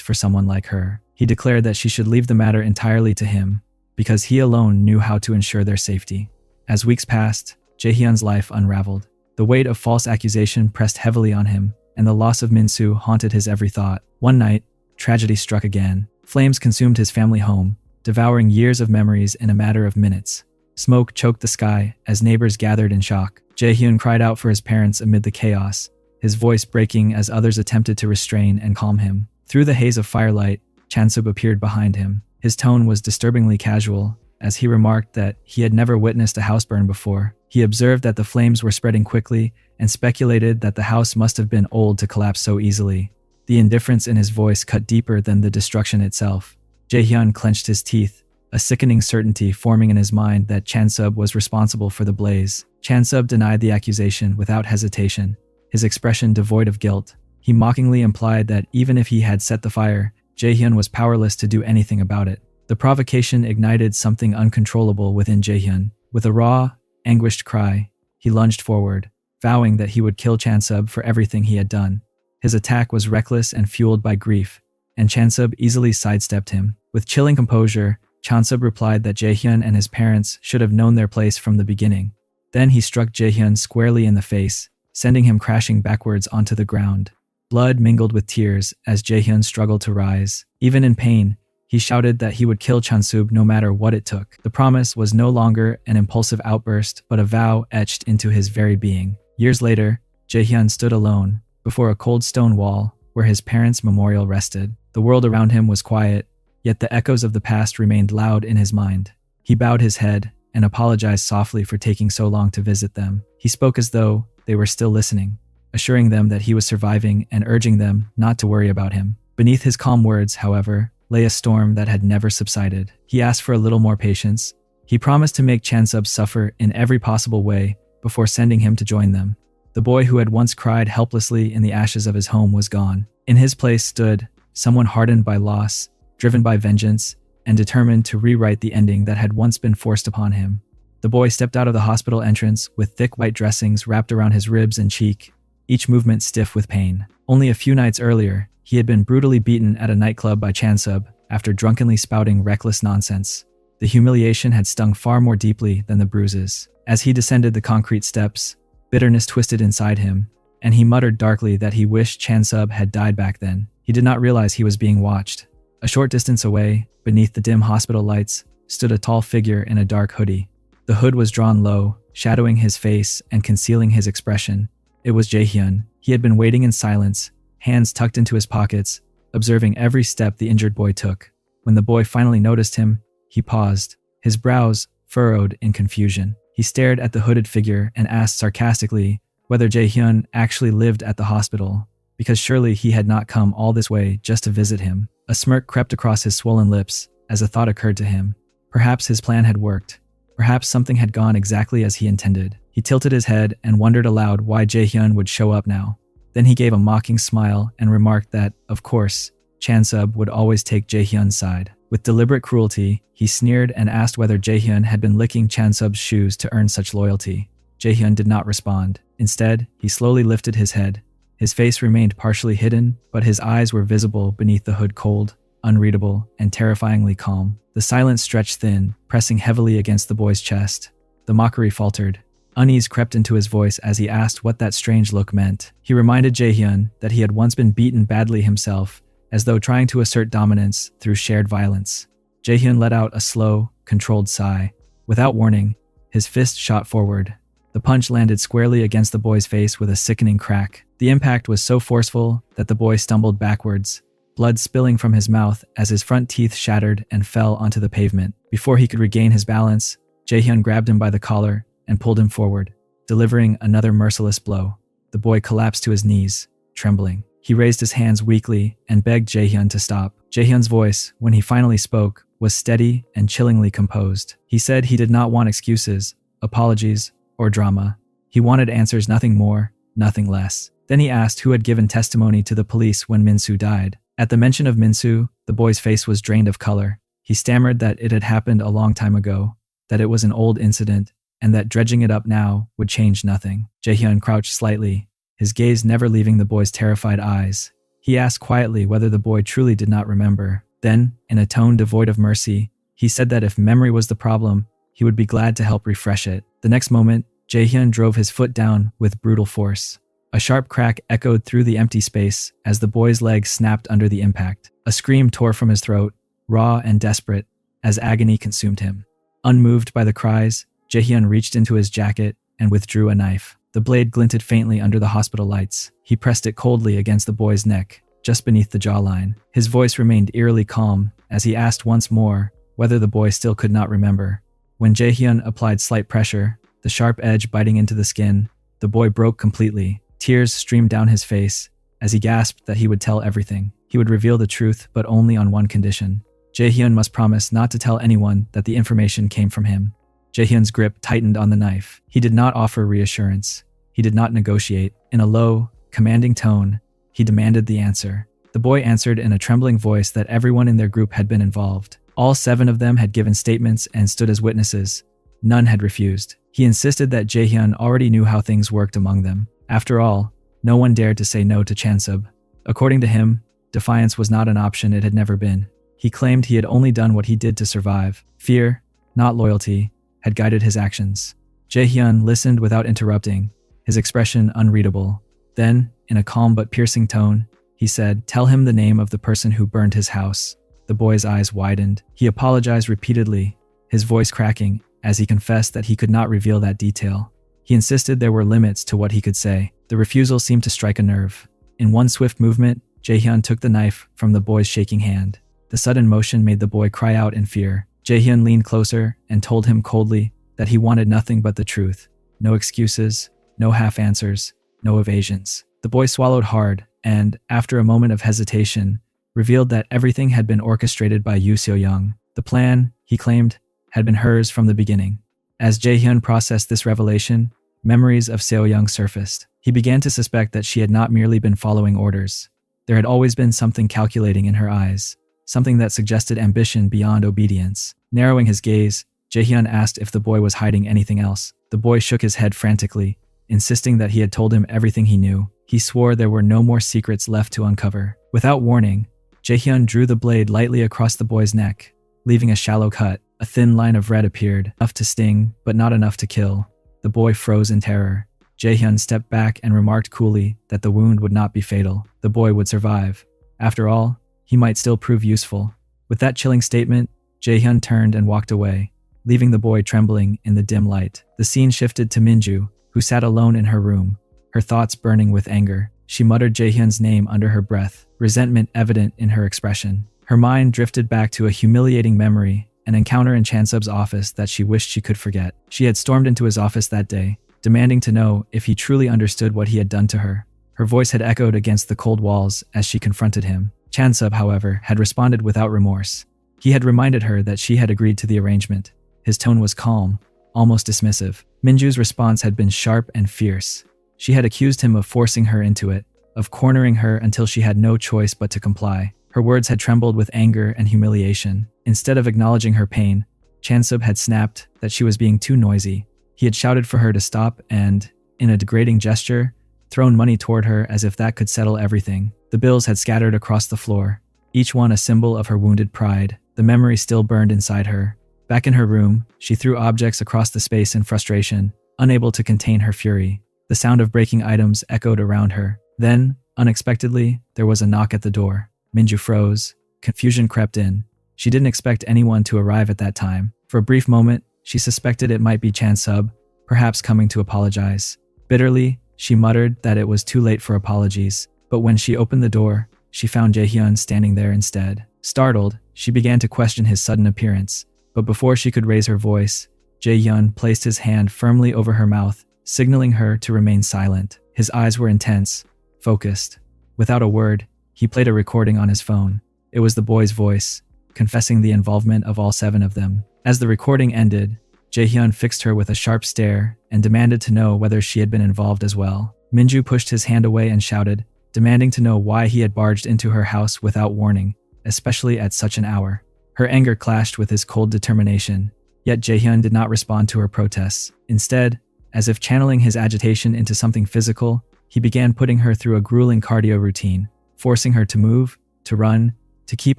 for someone like her. He declared that she should leave the matter entirely to him, because he alone knew how to ensure their safety. As weeks passed, Jaehyun's life unraveled. The weight of false accusation pressed heavily on him, and the loss of Minsu haunted his every thought. One night, tragedy struck again. Flames consumed his family home, devouring years of memories in a matter of minutes. Smoke choked the sky as neighbors gathered in shock. Jaehyun cried out for his parents amid the chaos, his voice breaking as others attempted to restrain and calm him. Through the haze of firelight, Chansub appeared behind him. His tone was disturbingly casual, as he remarked that he had never witnessed a house burn before. He observed that the flames were spreading quickly and speculated that the house must have been old to collapse so easily. The indifference in his voice cut deeper than the destruction itself. Jaehyun clenched his teeth, a sickening certainty forming in his mind that Chansub was responsible for the blaze. Chansub denied the accusation without hesitation, his expression devoid of guilt. He mockingly implied that even if he had set the fire, Jaehyun was powerless to do anything about it. The provocation ignited something uncontrollable within Jaehyun. With a raw, anguished cry, he lunged forward, vowing that he would kill Chansub for everything he had done. His attack was reckless and fueled by grief, and Chansub easily sidestepped him. With chilling composure, Chansub replied that Jaehyun and his parents should have known their place from the beginning. Then he struck Jaehyun squarely in the face, sending him crashing backwards onto the ground. Blood mingled with tears as Jaehyun struggled to rise. Even in pain, he shouted that he would kill Chansub no matter what it took. The promise was no longer an impulsive outburst, but a vow etched into his very being. Years later, Jaehyun stood alone before a cold stone wall where his parents' memorial rested. The world around him was quiet, yet the echoes of the past remained loud in his mind. He bowed his head and apologized softly for taking so long to visit them. He spoke as though they were still listening, assuring them that he was surviving and urging them not to worry about him. Beneath his calm words, however, lay a storm that had never subsided. He asked for a little more patience. He promised to make Chansub suffer in every possible way before sending him to join them. The boy who had once cried helplessly in the ashes of his home was gone. In his place stood someone hardened by loss, driven by vengeance, and determined to rewrite the ending that had once been forced upon him. The boy stepped out of the hospital entrance with thick white dressings wrapped around his ribs and cheek, each movement stiff with pain. Only a few nights earlier, he had been brutally beaten at a nightclub by Chansub after drunkenly spouting reckless nonsense. The humiliation had stung far more deeply than the bruises. As he descended the concrete steps, bitterness twisted inside him, and he muttered darkly that he wished Chansub had died back then. He did not realize he was being watched. A short distance away, beneath the dim hospital lights, stood a tall figure in a dark hoodie. The hood was drawn low, shadowing his face and concealing his expression. It was Jaehyun. He had been waiting in silence, hands tucked into his pockets, observing every step the injured boy took. When the boy finally noticed him, he paused, his brows furrowed in confusion. He stared at the hooded figure and asked sarcastically whether Jaehyun actually lived at the hospital, because surely he had not come all this way just to visit him. A smirk crept across his swollen lips as a thought occurred to him. Perhaps his plan had worked. Perhaps something had gone exactly as he intended. He tilted his head and wondered aloud why Jaehyun would show up now. Then he gave a mocking smile and remarked that, of course, Chansub would always take Jaehyun's side. With deliberate cruelty, he sneered and asked whether Jaehyun had been licking Chansub's shoes to earn such loyalty. Jaehyun did not respond. Instead, he slowly lifted his head. His face remained partially hidden, but his eyes were visible beneath the hood, cold, unreadable, and terrifyingly calm. The silence stretched thin, pressing heavily against the boy's chest. The mockery faltered. Unease crept into his voice as he asked what that strange look meant. He reminded Jaehyun that he had once been beaten badly himself, as though trying to assert dominance through shared violence. Jaehyun let out a slow, controlled sigh. Without warning, his fist shot forward. The punch landed squarely against the boy's face with a sickening crack. The impact was so forceful that the boy stumbled backwards, blood spilling from his mouth as his front teeth shattered and fell onto the pavement. Before he could regain his balance, Jaehyun grabbed him by the collar and pulled him forward, delivering another merciless blow. The boy collapsed to his knees, trembling. He raised his hands weakly and begged Jaehyun to stop. Jaehyun's voice, when he finally spoke, was steady and chillingly composed. He said he did not want excuses, apologies, or drama. He wanted answers, nothing more, nothing less. Then he asked who had given testimony to the police when Minsu died. At the mention of Minsu, the boy's face was drained of color. He stammered that it had happened a long time ago, that it was an old incident, and that dredging it up now would change nothing. Jaehyun crouched slightly, his gaze never leaving the boy's terrified eyes. He asked quietly whether the boy truly did not remember. Then, in a tone devoid of mercy, he said that if memory was the problem, he would be glad to help refresh it. The next moment, Jaehyun drove his foot down with brutal force. A sharp crack echoed through the empty space as the boy's leg snapped under the impact. A scream tore from his throat, raw and desperate, as agony consumed him. Unmoved by the cries, Jaehyun reached into his jacket and withdrew a knife. The blade glinted faintly under the hospital lights. He pressed it coldly against the boy's neck, just beneath the jawline. His voice remained eerily calm as he asked once more whether the boy still could not remember. When Jaehyun applied slight pressure, the sharp edge biting into the skin, the boy broke completely. Tears streamed down his face as he gasped that he would tell everything. He would reveal the truth, but only on one condition. Jaehyun must promise not to tell anyone that the information came from him. Jaehyun's grip tightened on the knife. He did not offer reassurance. He did not negotiate. In a low, commanding tone, he demanded the answer. The boy answered in a trembling voice that everyone in their group had been involved. All 7 of them had given statements and stood as witnesses. None had refused. He insisted that Jaehyun already knew how things worked among them. After all, no one dared to say no to Chansub. According to him, defiance was not an option, it had never been. He claimed he had only done what he did to survive. Fear, not loyalty, had guided his actions. Jaehyun listened without interrupting, his expression unreadable. Then, in a calm but piercing tone, he said, "Tell him the name of the person who burned his house." The boy's eyes widened. He apologized repeatedly, his voice cracking, as he confessed that he could not reveal that detail. He insisted there were limits to what he could say. The refusal seemed to strike a nerve. In one swift movement, Jaehyun took the knife from the boy's shaking hand. The sudden motion made the boy cry out in fear. Jaehyun leaned closer and told him coldly that he wanted nothing but the truth. No excuses, no half answers, no evasions. The boy swallowed hard and, after a moment of hesitation, revealed that everything had been orchestrated by Yoo Seo-young. The plan, he claimed, had been hers from the beginning. As Jaehyun processed this revelation, memories of Seo-young surfaced. He began to suspect that she had not merely been following orders. There had always been something calculating in her eyes, something that suggested ambition beyond obedience. Narrowing his gaze, Jaehyun asked if the boy was hiding anything else. The boy shook his head frantically, insisting that he had told him everything he knew. He swore there were no more secrets left to uncover. Without warning, Jaehyun drew the blade lightly across the boy's neck, leaving a shallow cut. A thin line of red appeared, enough to sting, but not enough to kill. The boy froze in terror. Jaehyun stepped back and remarked coolly that the wound would not be fatal. The boy would survive. After all, he might still prove useful. With that chilling statement, Jaehyun turned and walked away, leaving the boy trembling in the dim light. The scene shifted to Minju, who sat alone in her room, her thoughts burning with anger. She muttered Jaehyun's name under her breath, resentment evident in her expression. Her mind drifted back to a humiliating memory, an encounter in Chansub's office that she wished she could forget. She had stormed into his office that day, demanding to know if he truly understood what he had done to her. Her voice had echoed against the cold walls as she confronted him. Chansub, however, had responded without remorse. He had reminded her that she had agreed to the arrangement. His tone was calm, almost dismissive. Minju's response had been sharp and fierce. She had accused him of forcing her into it, of cornering her until she had no choice but to comply. Her words had trembled with anger and humiliation. Instead of acknowledging her pain, Chansub had snapped that she was being too noisy. He had shouted for her to stop and, in a degrading gesture, thrown money toward her as if that could settle everything. The bills had scattered across the floor, each one a symbol of her wounded pride. The memory still burned inside her. Back in her room, she threw objects across the space in frustration, unable to contain her fury. The sound of breaking items echoed around her. Then, unexpectedly, there was a knock at the door. Minju froze. Confusion crept in. She didn't expect anyone to arrive at that time. For a brief moment, she suspected it might be Chansub, perhaps coming to apologize. Bitterly, she muttered that it was too late for apologies. But when she opened the door, she found Jaehyun standing there instead. Startled, she began to question his sudden appearance. But before she could raise her voice, Jaehyun placed his hand firmly over her mouth, signaling her to remain silent. His eyes were intense, focused. Without a word, he played a recording on his phone. It was the boy's voice, confessing the involvement of all 7 of them. As the recording ended, Jaehyun fixed her with a sharp stare and demanded to know whether she had been involved as well. Minju pushed his hand away and shouted, demanding to know why he had barged into her house without warning, especially at such an hour. Her anger clashed with his cold determination. Yet Jaehyun did not respond to her protests. Instead, as if channeling his agitation into something physical, he began putting her through a grueling cardio routine, forcing her to move, to run, to keep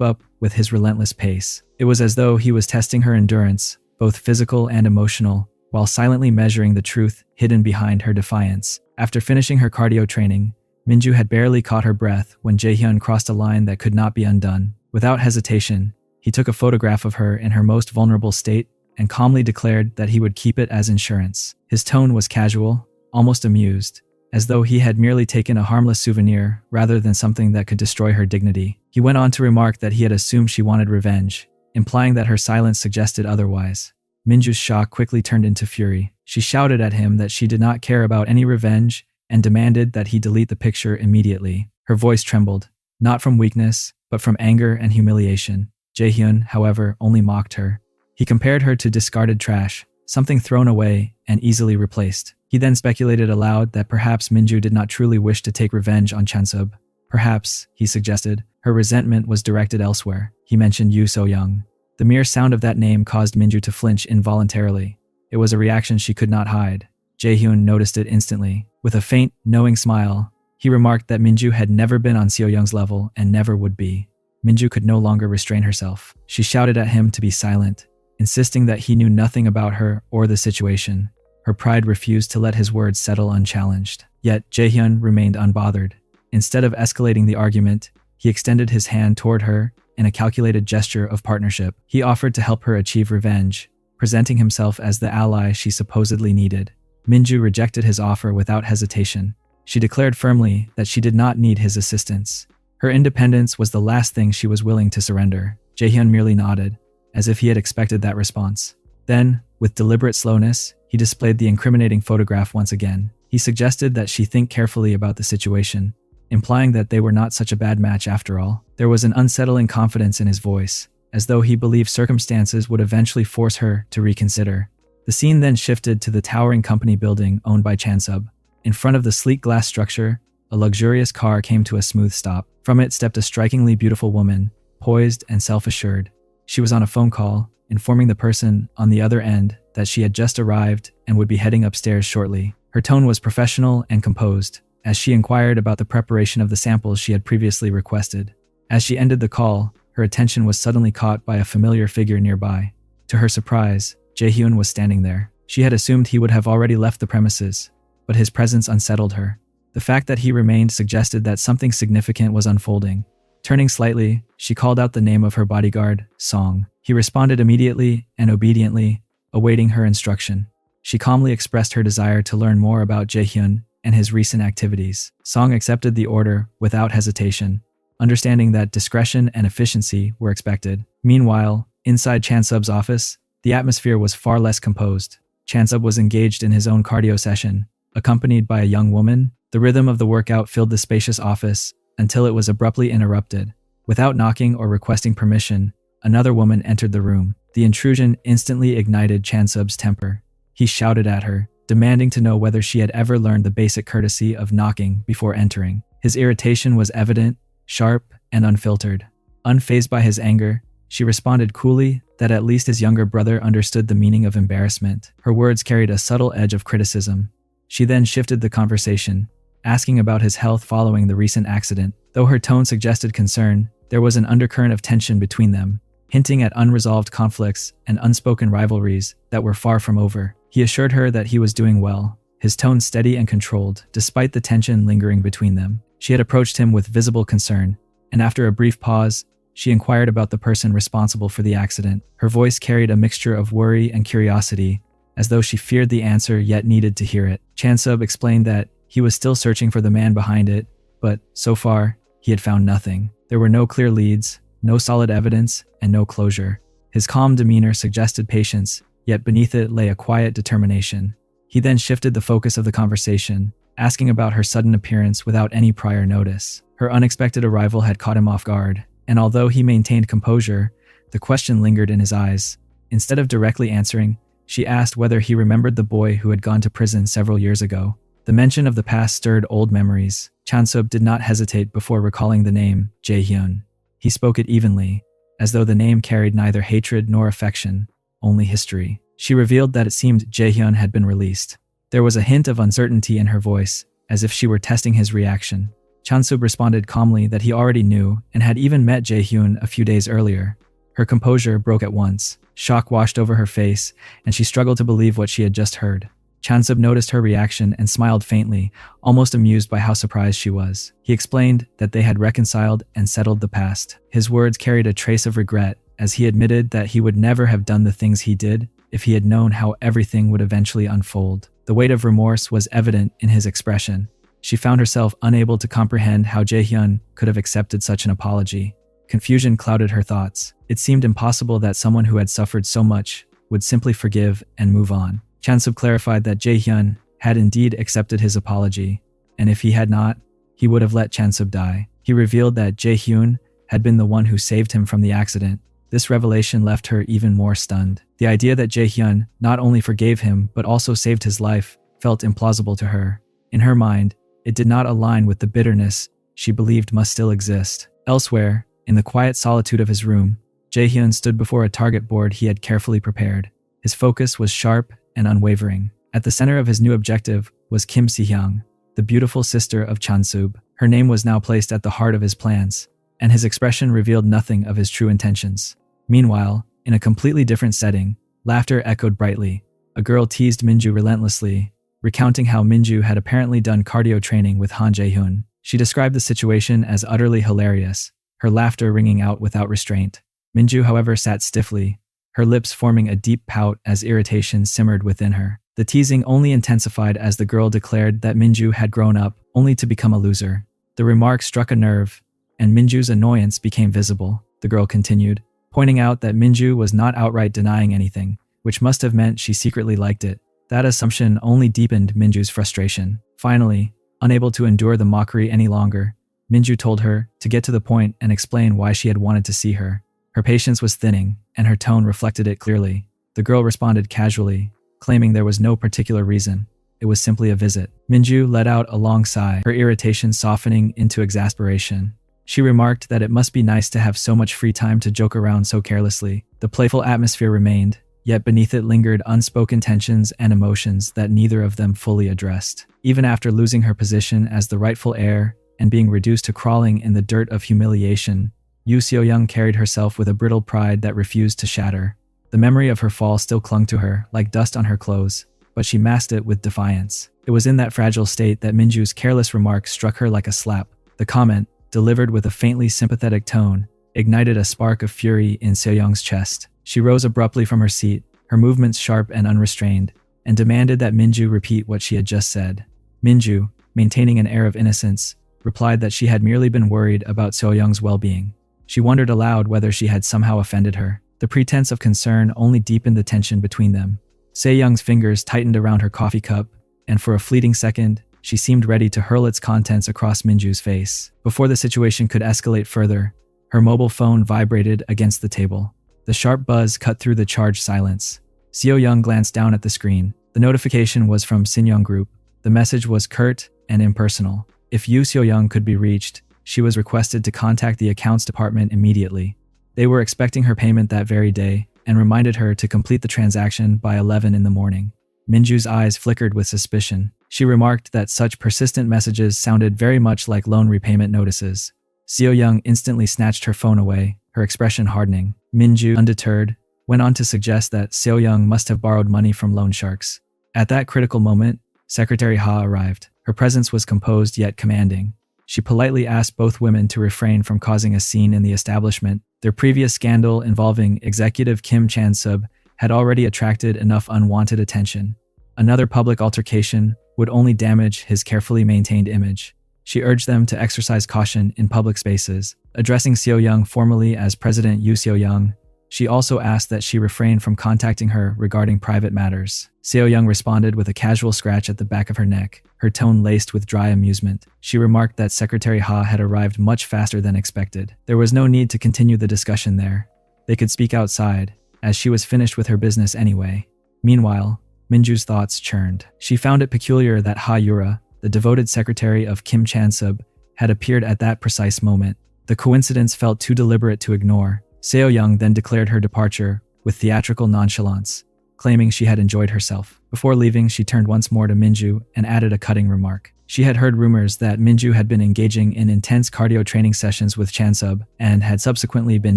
up with his relentless pace. It was as though he was testing her endurance, both physical and emotional, while silently measuring the truth hidden behind her defiance. After finishing her cardio training, Minju had barely caught her breath when Jaehyun crossed a line that could not be undone. Without hesitation, he took a photograph of her in her most vulnerable state and calmly declared that he would keep it as insurance. His tone was casual, almost amused, as though he had merely taken a harmless souvenir rather than something that could destroy her dignity. He went on to remark that he had assumed she wanted revenge, implying that her silence suggested otherwise. Minju's shock quickly turned into fury. She shouted at him that she did not care about any revenge and demanded that he delete the picture immediately. Her voice trembled, not from weakness, but from anger and humiliation. Jaehyun, however, only mocked her. He compared her to discarded trash, something thrown away and easily replaced. He then speculated aloud that perhaps Minju did not truly wish to take revenge on Chansub. Perhaps, he suggested, her resentment was directed elsewhere. He mentioned Yoo So-young. The mere sound of that name caused Minju to flinch involuntarily. It was a reaction she could not hide. Jaehyun noticed it instantly. With a faint, knowing smile, he remarked that Minju had never been on Seo-young's level and never would be. Minju could no longer restrain herself. She shouted at him to be silent, insisting that he knew nothing about her or the situation. Her pride refused to let his words settle unchallenged. Yet Jaehyun remained unbothered. Instead of escalating the argument, he extended his hand toward her in a calculated gesture of partnership. He offered to help her achieve revenge, presenting himself as the ally she supposedly needed. Minju rejected his offer without hesitation. She declared firmly that she did not need his assistance. Her independence was the last thing she was willing to surrender. Jaehyun merely nodded, as if he had expected that response. Then, with deliberate slowness, he displayed the incriminating photograph once again. He suggested that she think carefully about the situation, implying that they were not such a bad match after all. There was an unsettling confidence in his voice, as though he believed circumstances would eventually force her to reconsider. The scene then shifted to the towering company building owned by Chansub. In front of the sleek glass structure, a luxurious car came to a smooth stop. From it stepped a strikingly beautiful woman, poised and self-assured. She was on a phone call, informing the person on the other end that she had just arrived and would be heading upstairs shortly. Her tone was professional and composed, as she inquired about the preparation of the samples she had previously requested. As she ended the call, her attention was suddenly caught by a familiar figure nearby. To her surprise, Jaehyun was standing there. She had assumed he would have already left the premises, but his presence unsettled her. The fact that he remained suggested that something significant was unfolding. Turning slightly, she called out the name of her bodyguard, Song. He responded immediately and obediently, awaiting her instruction. She calmly expressed her desire to learn more about Jaehyun and his recent activities. Song accepted the order without hesitation, understanding that discretion and efficiency were expected. Meanwhile, inside Chansub's office, the atmosphere was far less composed. Chansub was engaged in his own cardio session, accompanied by a young woman. The rhythm of the workout filled the spacious office until it was abruptly interrupted. Without knocking or requesting permission, another woman entered the room. The intrusion instantly ignited Chansub's temper. He shouted at her, demanding to know whether she had ever learned the basic courtesy of knocking before entering. His irritation was evident, sharp, and unfiltered. Unfazed by his anger, she responded coolly that at least his younger brother understood the meaning of embarrassment. Her words carried a subtle edge of criticism. She then shifted the conversation, asking about his health following the recent accident. Though her tone suggested concern, there was an undercurrent of tension between them, hinting at unresolved conflicts and unspoken rivalries that were far from over. He assured her that he was doing well, his tone steady and controlled, despite the tension lingering between them. She had approached him with visible concern, and after a brief pause, she inquired about the person responsible for the accident. Her voice carried a mixture of worry and curiosity, as though she feared the answer yet needed to hear it. Chansub explained that he was still searching for the man behind it, but, so far, he had found nothing. There were no clear leads, no solid evidence, and no closure. His calm demeanor suggested patience, yet beneath it lay a quiet determination. He then shifted the focus of the conversation, asking about her sudden appearance without any prior notice. Her unexpected arrival had caught him off guard, and although he maintained composure, the question lingered in his eyes. Instead of directly answering, she asked whether he remembered the boy who had gone to prison several years ago. The mention of the past stirred old memories. Chansub did not hesitate before recalling the name, Jaehyun. He spoke it evenly, as though the name carried neither hatred nor affection, only history. She revealed that it seemed Jaehyun had been released. There was a hint of uncertainty in her voice, as if she were testing his reaction. Chansub responded calmly that he already knew and had even met Jaehyun a few days earlier. Her composure broke at once. Shock washed over her face, and she struggled to believe what she had just heard. Chansub noticed her reaction and smiled faintly, almost amused by how surprised she was. He explained that they had reconciled and settled the past. His words carried a trace of regret, as he admitted that he would never have done the things he did if he had known how everything would eventually unfold. The weight of remorse was evident in his expression. She found herself unable to comprehend how Jaehyun could have accepted such an apology. Confusion clouded her thoughts. It seemed impossible that someone who had suffered so much would simply forgive and move on. Chansub clarified that Jaehyun had indeed accepted his apology, and if he had not, he would have let Chansub die. He revealed that Jaehyun had been the one who saved him from the accident. This revelation left her even more stunned. The idea that Jaehyun not only forgave him but also saved his life felt implausible to her. In her mind, it did not align with the bitterness she believed must still exist. Elsewhere, in the quiet solitude of his room, Jaehyun stood before a target board he had carefully prepared. His focus was sharp and unwavering. At the center of his new objective was Kim Si-hyung, the beautiful sister of Chansub. Her name was now placed at the heart of his plans, and his expression revealed nothing of his true intentions. Meanwhile, in a completely different setting, laughter echoed brightly. A girl teased Minju relentlessly, recounting how Minju had apparently done cardio training with Han Jae-hyun. She described the situation as utterly hilarious, her laughter ringing out without restraint. Minju, however, sat stiffly, her lips forming a deep pout as irritation simmered within her. The teasing only intensified as the girl declared that Minju had grown up only to become a loser. The remark struck a nerve, and Minju's annoyance became visible. The girl continued, pointing out that Minju was not outright denying anything, which must have meant she secretly liked it. That assumption only deepened Minju's frustration. Finally, unable to endure the mockery any longer, Minju told her to get to the point and explain why she had wanted to see her. Her patience was thinning, and her tone reflected it clearly. The girl responded casually, claiming there was no particular reason. It was simply a visit. Minju let out a long sigh, her irritation softening into exasperation. She remarked that it must be nice to have so much free time to joke around so carelessly. The playful atmosphere remained, yet beneath it lingered unspoken tensions and emotions that neither of them fully addressed. Even after losing her position as the rightful heir and being reduced to crawling in the dirt of humiliation, Yoo Seo-young carried herself with a brittle pride that refused to shatter. The memory of her fall still clung to her, like dust on her clothes, but she masked it with defiance. It was in that fragile state that Minju's careless remark struck her like a slap. The comment, delivered with a faintly sympathetic tone, ignited a spark of fury in Seo-young's chest. She rose abruptly from her seat, her movements sharp and unrestrained, and demanded that Minju repeat what she had just said. Minju, maintaining an air of innocence, replied that she had merely been worried about Seo-young's well-being. She wondered aloud whether she had somehow offended her. The pretense of concern only deepened the tension between them. Seo-young's fingers tightened around her coffee cup, and for a fleeting second, she seemed ready to hurl its contents across Minju's face. Before the situation could escalate further, her mobile phone vibrated against the table. The sharp buzz cut through the charged silence. Seo-young glanced down at the screen. The notification was from Sinyoung Group. The message was curt and impersonal. If Yoo Seo-young could be reached, she was requested to contact the accounts department immediately. They were expecting her payment that very day and reminded her to complete the transaction by 11 in the morning. Minju's eyes flickered with suspicion. She remarked that such persistent messages sounded very much like loan repayment notices. Seo-young instantly snatched her phone away, her expression hardening. Minju, undeterred, went on to suggest that Seo-young must have borrowed money from loan sharks. At that critical moment, Secretary Ha arrived. Her presence was composed yet commanding. She politely asked both women to refrain from causing a scene in the establishment. Their previous scandal involving executive Kim Chan-sub had already attracted enough unwanted attention. Another public altercation would only damage his carefully maintained image. She urged them to exercise caution in public spaces. Addressing Seo-young formally as President Yoo Seo-young, she also asked that she refrain from contacting her regarding private matters. Seo-young responded with a casual scratch at the back of her neck, her tone laced with dry amusement. She remarked that Secretary Ha had arrived much faster than expected. There was no need to continue the discussion there. They could speak outside, as she was finished with her business anyway. Meanwhile, Minju's thoughts churned. She found it peculiar that Ha Yura, the devoted secretary of Kim Chan-sub, had appeared at that precise moment. The coincidence felt too deliberate to ignore. Seo-young then declared her departure, with theatrical nonchalance, claiming she had enjoyed herself. Before leaving, she turned once more to Minju and added a cutting remark. She had heard rumors that Minju had been engaging in intense cardio training sessions with Chansub and had subsequently been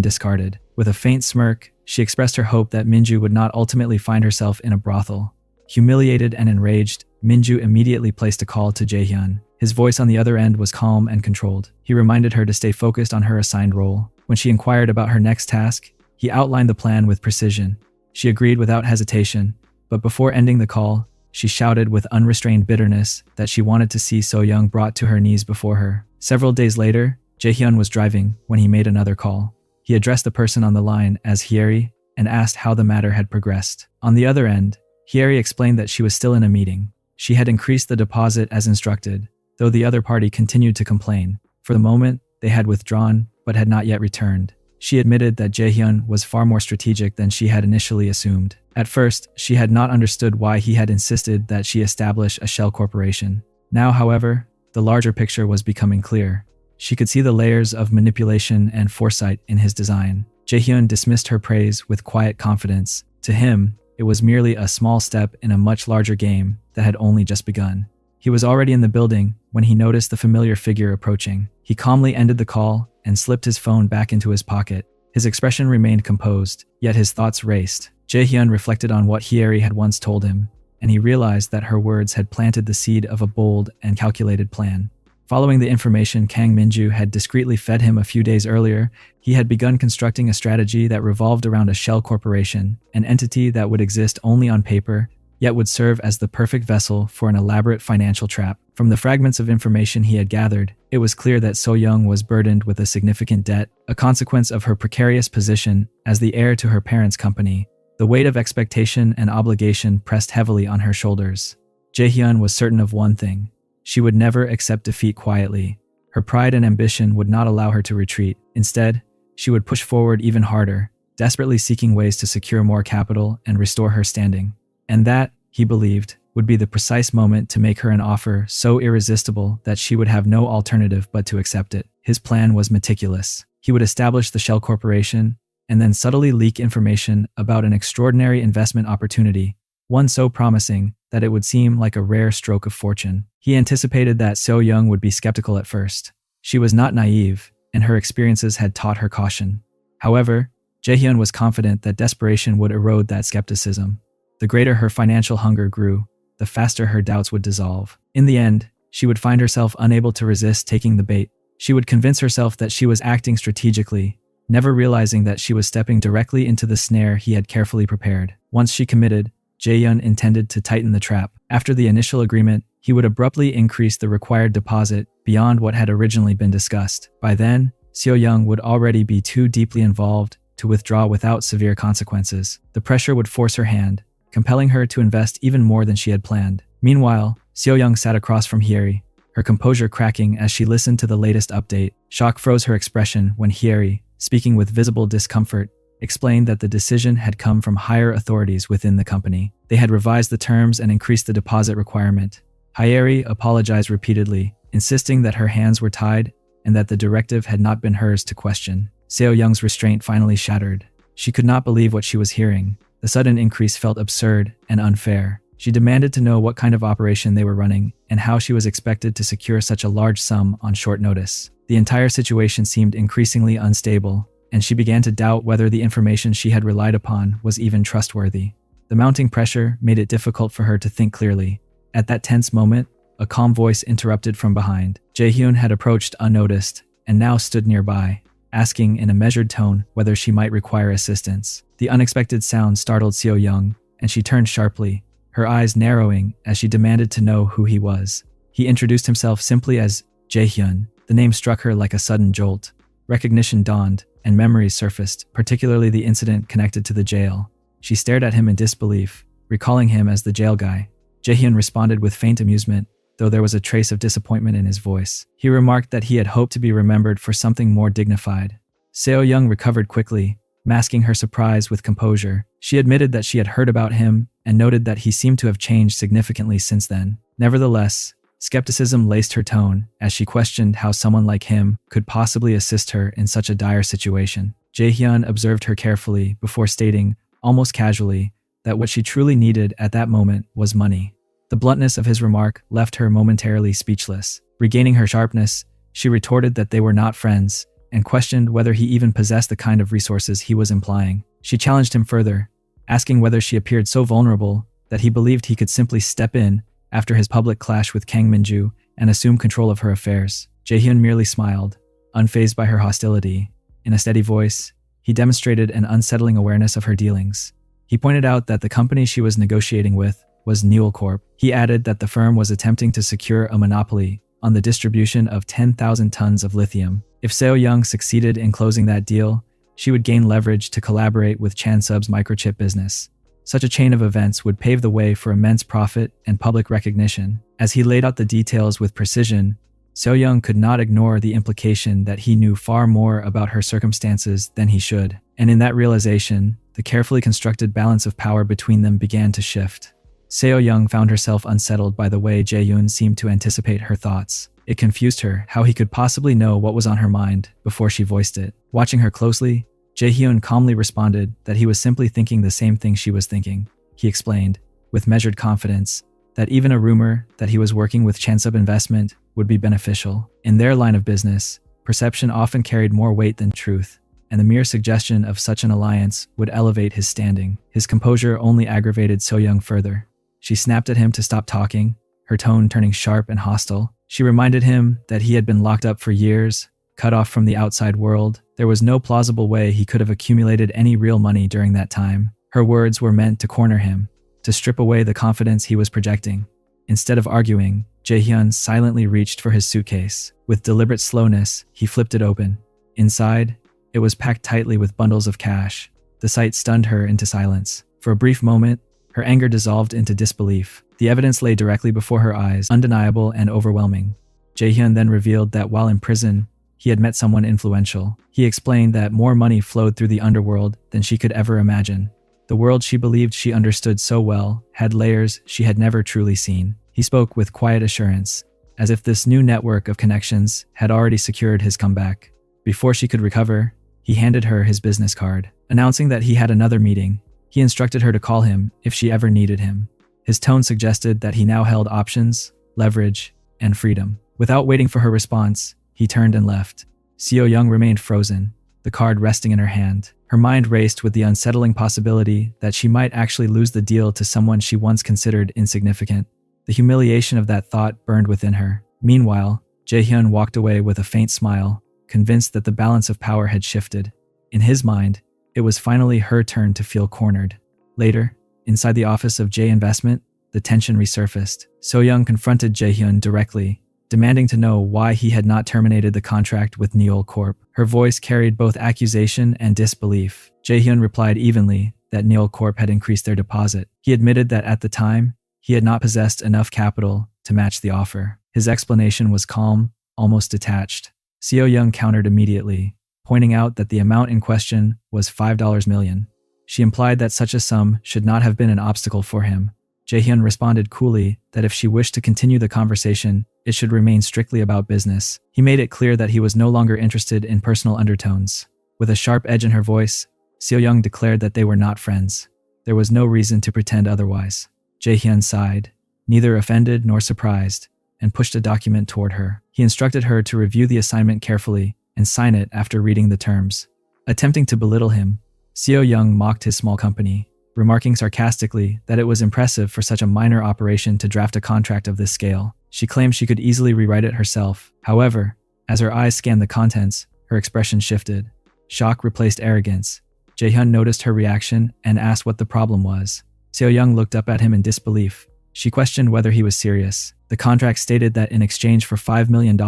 discarded. With a faint smirk, she expressed her hope that Minju would not ultimately find herself in a brothel. Humiliated and enraged, Minju immediately placed a call to Jaehyun. His voice on the other end was calm and controlled. He reminded her to stay focused on her assigned role. When she inquired about her next task, he outlined the plan with precision. She agreed without hesitation, but before ending the call, she shouted with unrestrained bitterness that she wanted to see So-young brought to her knees before her. Several days later, Jaehyun was driving when he made another call. He addressed the person on the line as Hyeri and asked how the matter had progressed. On the other end, Hyeri explained that she was still in a meeting. She had increased the deposit as instructed, though the other party continued to complain. For the moment, they had withdrawn but had not yet returned. She admitted that Jaehyun was far more strategic than she had initially assumed. At first, she had not understood why he had insisted that she establish a shell corporation. Now, however, the larger picture was becoming clear. She could see the layers of manipulation and foresight in his design. Jaehyun dismissed her praise with quiet confidence. To him, it was merely a small step in a much larger game that had only just begun. He was already in the building when he noticed the familiar figure approaching. He calmly ended the call and slipped his phone back into his pocket. His expression remained composed, yet his thoughts raced. Jaehyun reflected on what Hyeri had once told him, and he realized that her words had planted the seed of a bold and calculated plan. Following the information Kang Minju had discreetly fed him a few days earlier, he had begun constructing a strategy that revolved around a shell corporation, an entity that would exist only on paper, yet would serve as the perfect vessel for an elaborate financial trap. From the fragments of information he had gathered, it was clear that So-young was burdened with a significant debt, a consequence of her precarious position as the heir to her parents' company. The weight of expectation and obligation pressed heavily on her shoulders. Jaehyun was certain of one thing. She would never accept defeat quietly. Her pride and ambition would not allow her to retreat. Instead, she would push forward even harder, desperately seeking ways to secure more capital and restore her standing. And that, he believed, would be the precise moment to make her an offer so irresistible that she would have no alternative but to accept it. His plan was meticulous. He would establish the Shell Corporation and then subtly leak information about an extraordinary investment opportunity, one so promising that it would seem like a rare stroke of fortune. He anticipated that So-young would be skeptical at first. She was not naive, and her experiences had taught her caution. However, Jaehyun was confident that desperation would erode that skepticism. The greater her financial hunger grew, the faster her doubts would dissolve. In the end, she would find herself unable to resist taking the bait. She would convince herself that she was acting strategically, never realizing that she was stepping directly into the snare he had carefully prepared. Once she committed, Jaehyun intended to tighten the trap. After the initial agreement, he would abruptly increase the required deposit beyond what had originally been discussed. By then, So-young would already be too deeply involved to withdraw without severe consequences. The pressure would force her hand, compelling her to invest even more than she had planned. Meanwhile, So-young sat across from Hyeri, her composure cracking as she listened to the latest update. Shock froze her expression when Hyeri, speaking with visible discomfort, explained that the decision had come from higher authorities within the company. They had revised the terms and increased the deposit requirement. Hyeri apologized repeatedly, insisting that her hands were tied and that the directive had not been hers to question. So-young's restraint finally shattered. She could not believe what she was hearing. The sudden increase felt absurd and unfair. She demanded to know what kind of operation they were running and how she was expected to secure such a large sum on short notice. The entire situation seemed increasingly unstable, and she began to doubt whether the information she had relied upon was even trustworthy. The mounting pressure made it difficult for her to think clearly. At that tense moment, a calm voice interrupted from behind. Jaehyun had approached unnoticed and now stood nearby, asking in a measured tone whether she might require assistance. The unexpected sound startled So-young, and she turned sharply, her eyes narrowing as she demanded to know who he was. He introduced himself simply as Jaehyun. The name struck her like a sudden jolt. Recognition dawned, and memories surfaced, particularly the incident connected to the jail. She stared at him in disbelief, recalling him as the jail guy. Jaehyun responded with faint amusement, though there was a trace of disappointment in his voice. He remarked that he had hoped to be remembered for something more dignified. So-young recovered quickly, masking her surprise with composure. She admitted that she had heard about him and noted that he seemed to have changed significantly since then. Nevertheless, skepticism laced her tone as she questioned how someone like him could possibly assist her in such a dire situation. Jaehyun observed her carefully before stating, almost casually, that what she truly needed at that moment was money. The bluntness of his remark left her momentarily speechless. Regaining her sharpness, she retorted that they were not friends, and questioned whether he even possessed the kind of resources he was implying. She challenged him further, asking whether she appeared so vulnerable that he believed he could simply step in after his public clash with Kang Minju and assume control of her affairs. Jaehyun merely smiled, unfazed by her hostility. In a steady voice, he demonstrated an unsettling awareness of her dealings. He pointed out that the company she was negotiating with was Newell Corp. He added that the firm was attempting to secure a monopoly on the distribution of 10,000 tons of lithium. If Seo Young succeeded in closing that deal, she would gain leverage to collaborate with Chansub's microchip business. Such a chain of events would pave the way for immense profit and public recognition. As he laid out the details with precision, Seo Young could not ignore the implication that he knew far more about her circumstances than he should. And in that realization, the carefully constructed balance of power between them began to shift. Seo Young found herself unsettled by the way Jaehyun seemed to anticipate her thoughts. It confused her how he could possibly know what was on her mind before she voiced it. Watching her closely, Jaehyun calmly responded that he was simply thinking the same thing she was thinking. He explained, with measured confidence, that even a rumor that he was working with Chansub Investment would be beneficial. In their line of business, perception often carried more weight than truth, and the mere suggestion of such an alliance would elevate his standing. His composure only aggravated Seo Young further. She snapped at him to stop talking, her tone turning sharp and hostile. She reminded him that he had been locked up for years, cut off from the outside world. There was no plausible way he could have accumulated any real money during that time. Her words were meant to corner him, to strip away the confidence he was projecting. Instead of arguing, Jaehyun silently reached for his suitcase. With deliberate slowness, he flipped it open. Inside, it was packed tightly with bundles of cash. The sight stunned her into silence. For a brief moment, her anger dissolved into disbelief. The evidence lay directly before her eyes, undeniable and overwhelming. Jaehyun then revealed that while in prison, he had met someone influential. He explained that more money flowed through the underworld than she could ever imagine. The world she believed she understood so well had layers she had never truly seen. He spoke with quiet assurance, as if this new network of connections had already secured his comeback. Before she could recover, he handed her his business card. Announcing that he had another meeting, he instructed her to call him if she ever needed him. His tone suggested that he now held options, leverage, and freedom. Without waiting for her response, he turned and left. Seo Young remained frozen, the card resting in her hand. Her mind raced with the unsettling possibility that she might actually lose the deal to someone she once considered insignificant. The humiliation of that thought burned within her. Meanwhile, Jaehyun walked away with a faint smile, convinced that the balance of power had shifted. In his mind, it was finally her turn to feel cornered. Later, inside the office of J Investment, the tension resurfaced. So Young confronted Jaehyun directly, demanding to know why he had not terminated the contract with Newell Corp. Her voice carried both accusation and disbelief. Jaehyun replied evenly that Newell Corp had increased their deposit. He admitted that at the time, he had not possessed enough capital to match the offer. His explanation was calm, almost detached. Seo Young countered immediately, pointing out that the amount in question was $5 million. She implied that such a sum should not have been an obstacle for him. Jaehyun responded coolly that if she wished to continue the conversation, it should remain strictly about business. He made it clear that he was no longer interested in personal undertones. With a sharp edge in her voice, Seo Young declared that they were not friends. There was no reason to pretend otherwise. Jaehyun sighed, neither offended nor surprised, and pushed a document toward her. He instructed her to review the assignment carefully and sign it after reading the terms. Attempting to belittle him, Seo Young mocked his small company, remarking sarcastically that it was impressive for such a minor operation to draft a contract of this scale. She claimed she could easily rewrite it herself. However, as her eyes scanned the contents, her expression shifted. Shock replaced arrogance. Jaehyun noticed her reaction and asked what the problem was. Seo Young looked up at him in disbelief. She questioned whether he was serious. The contract stated that in exchange for $5 million,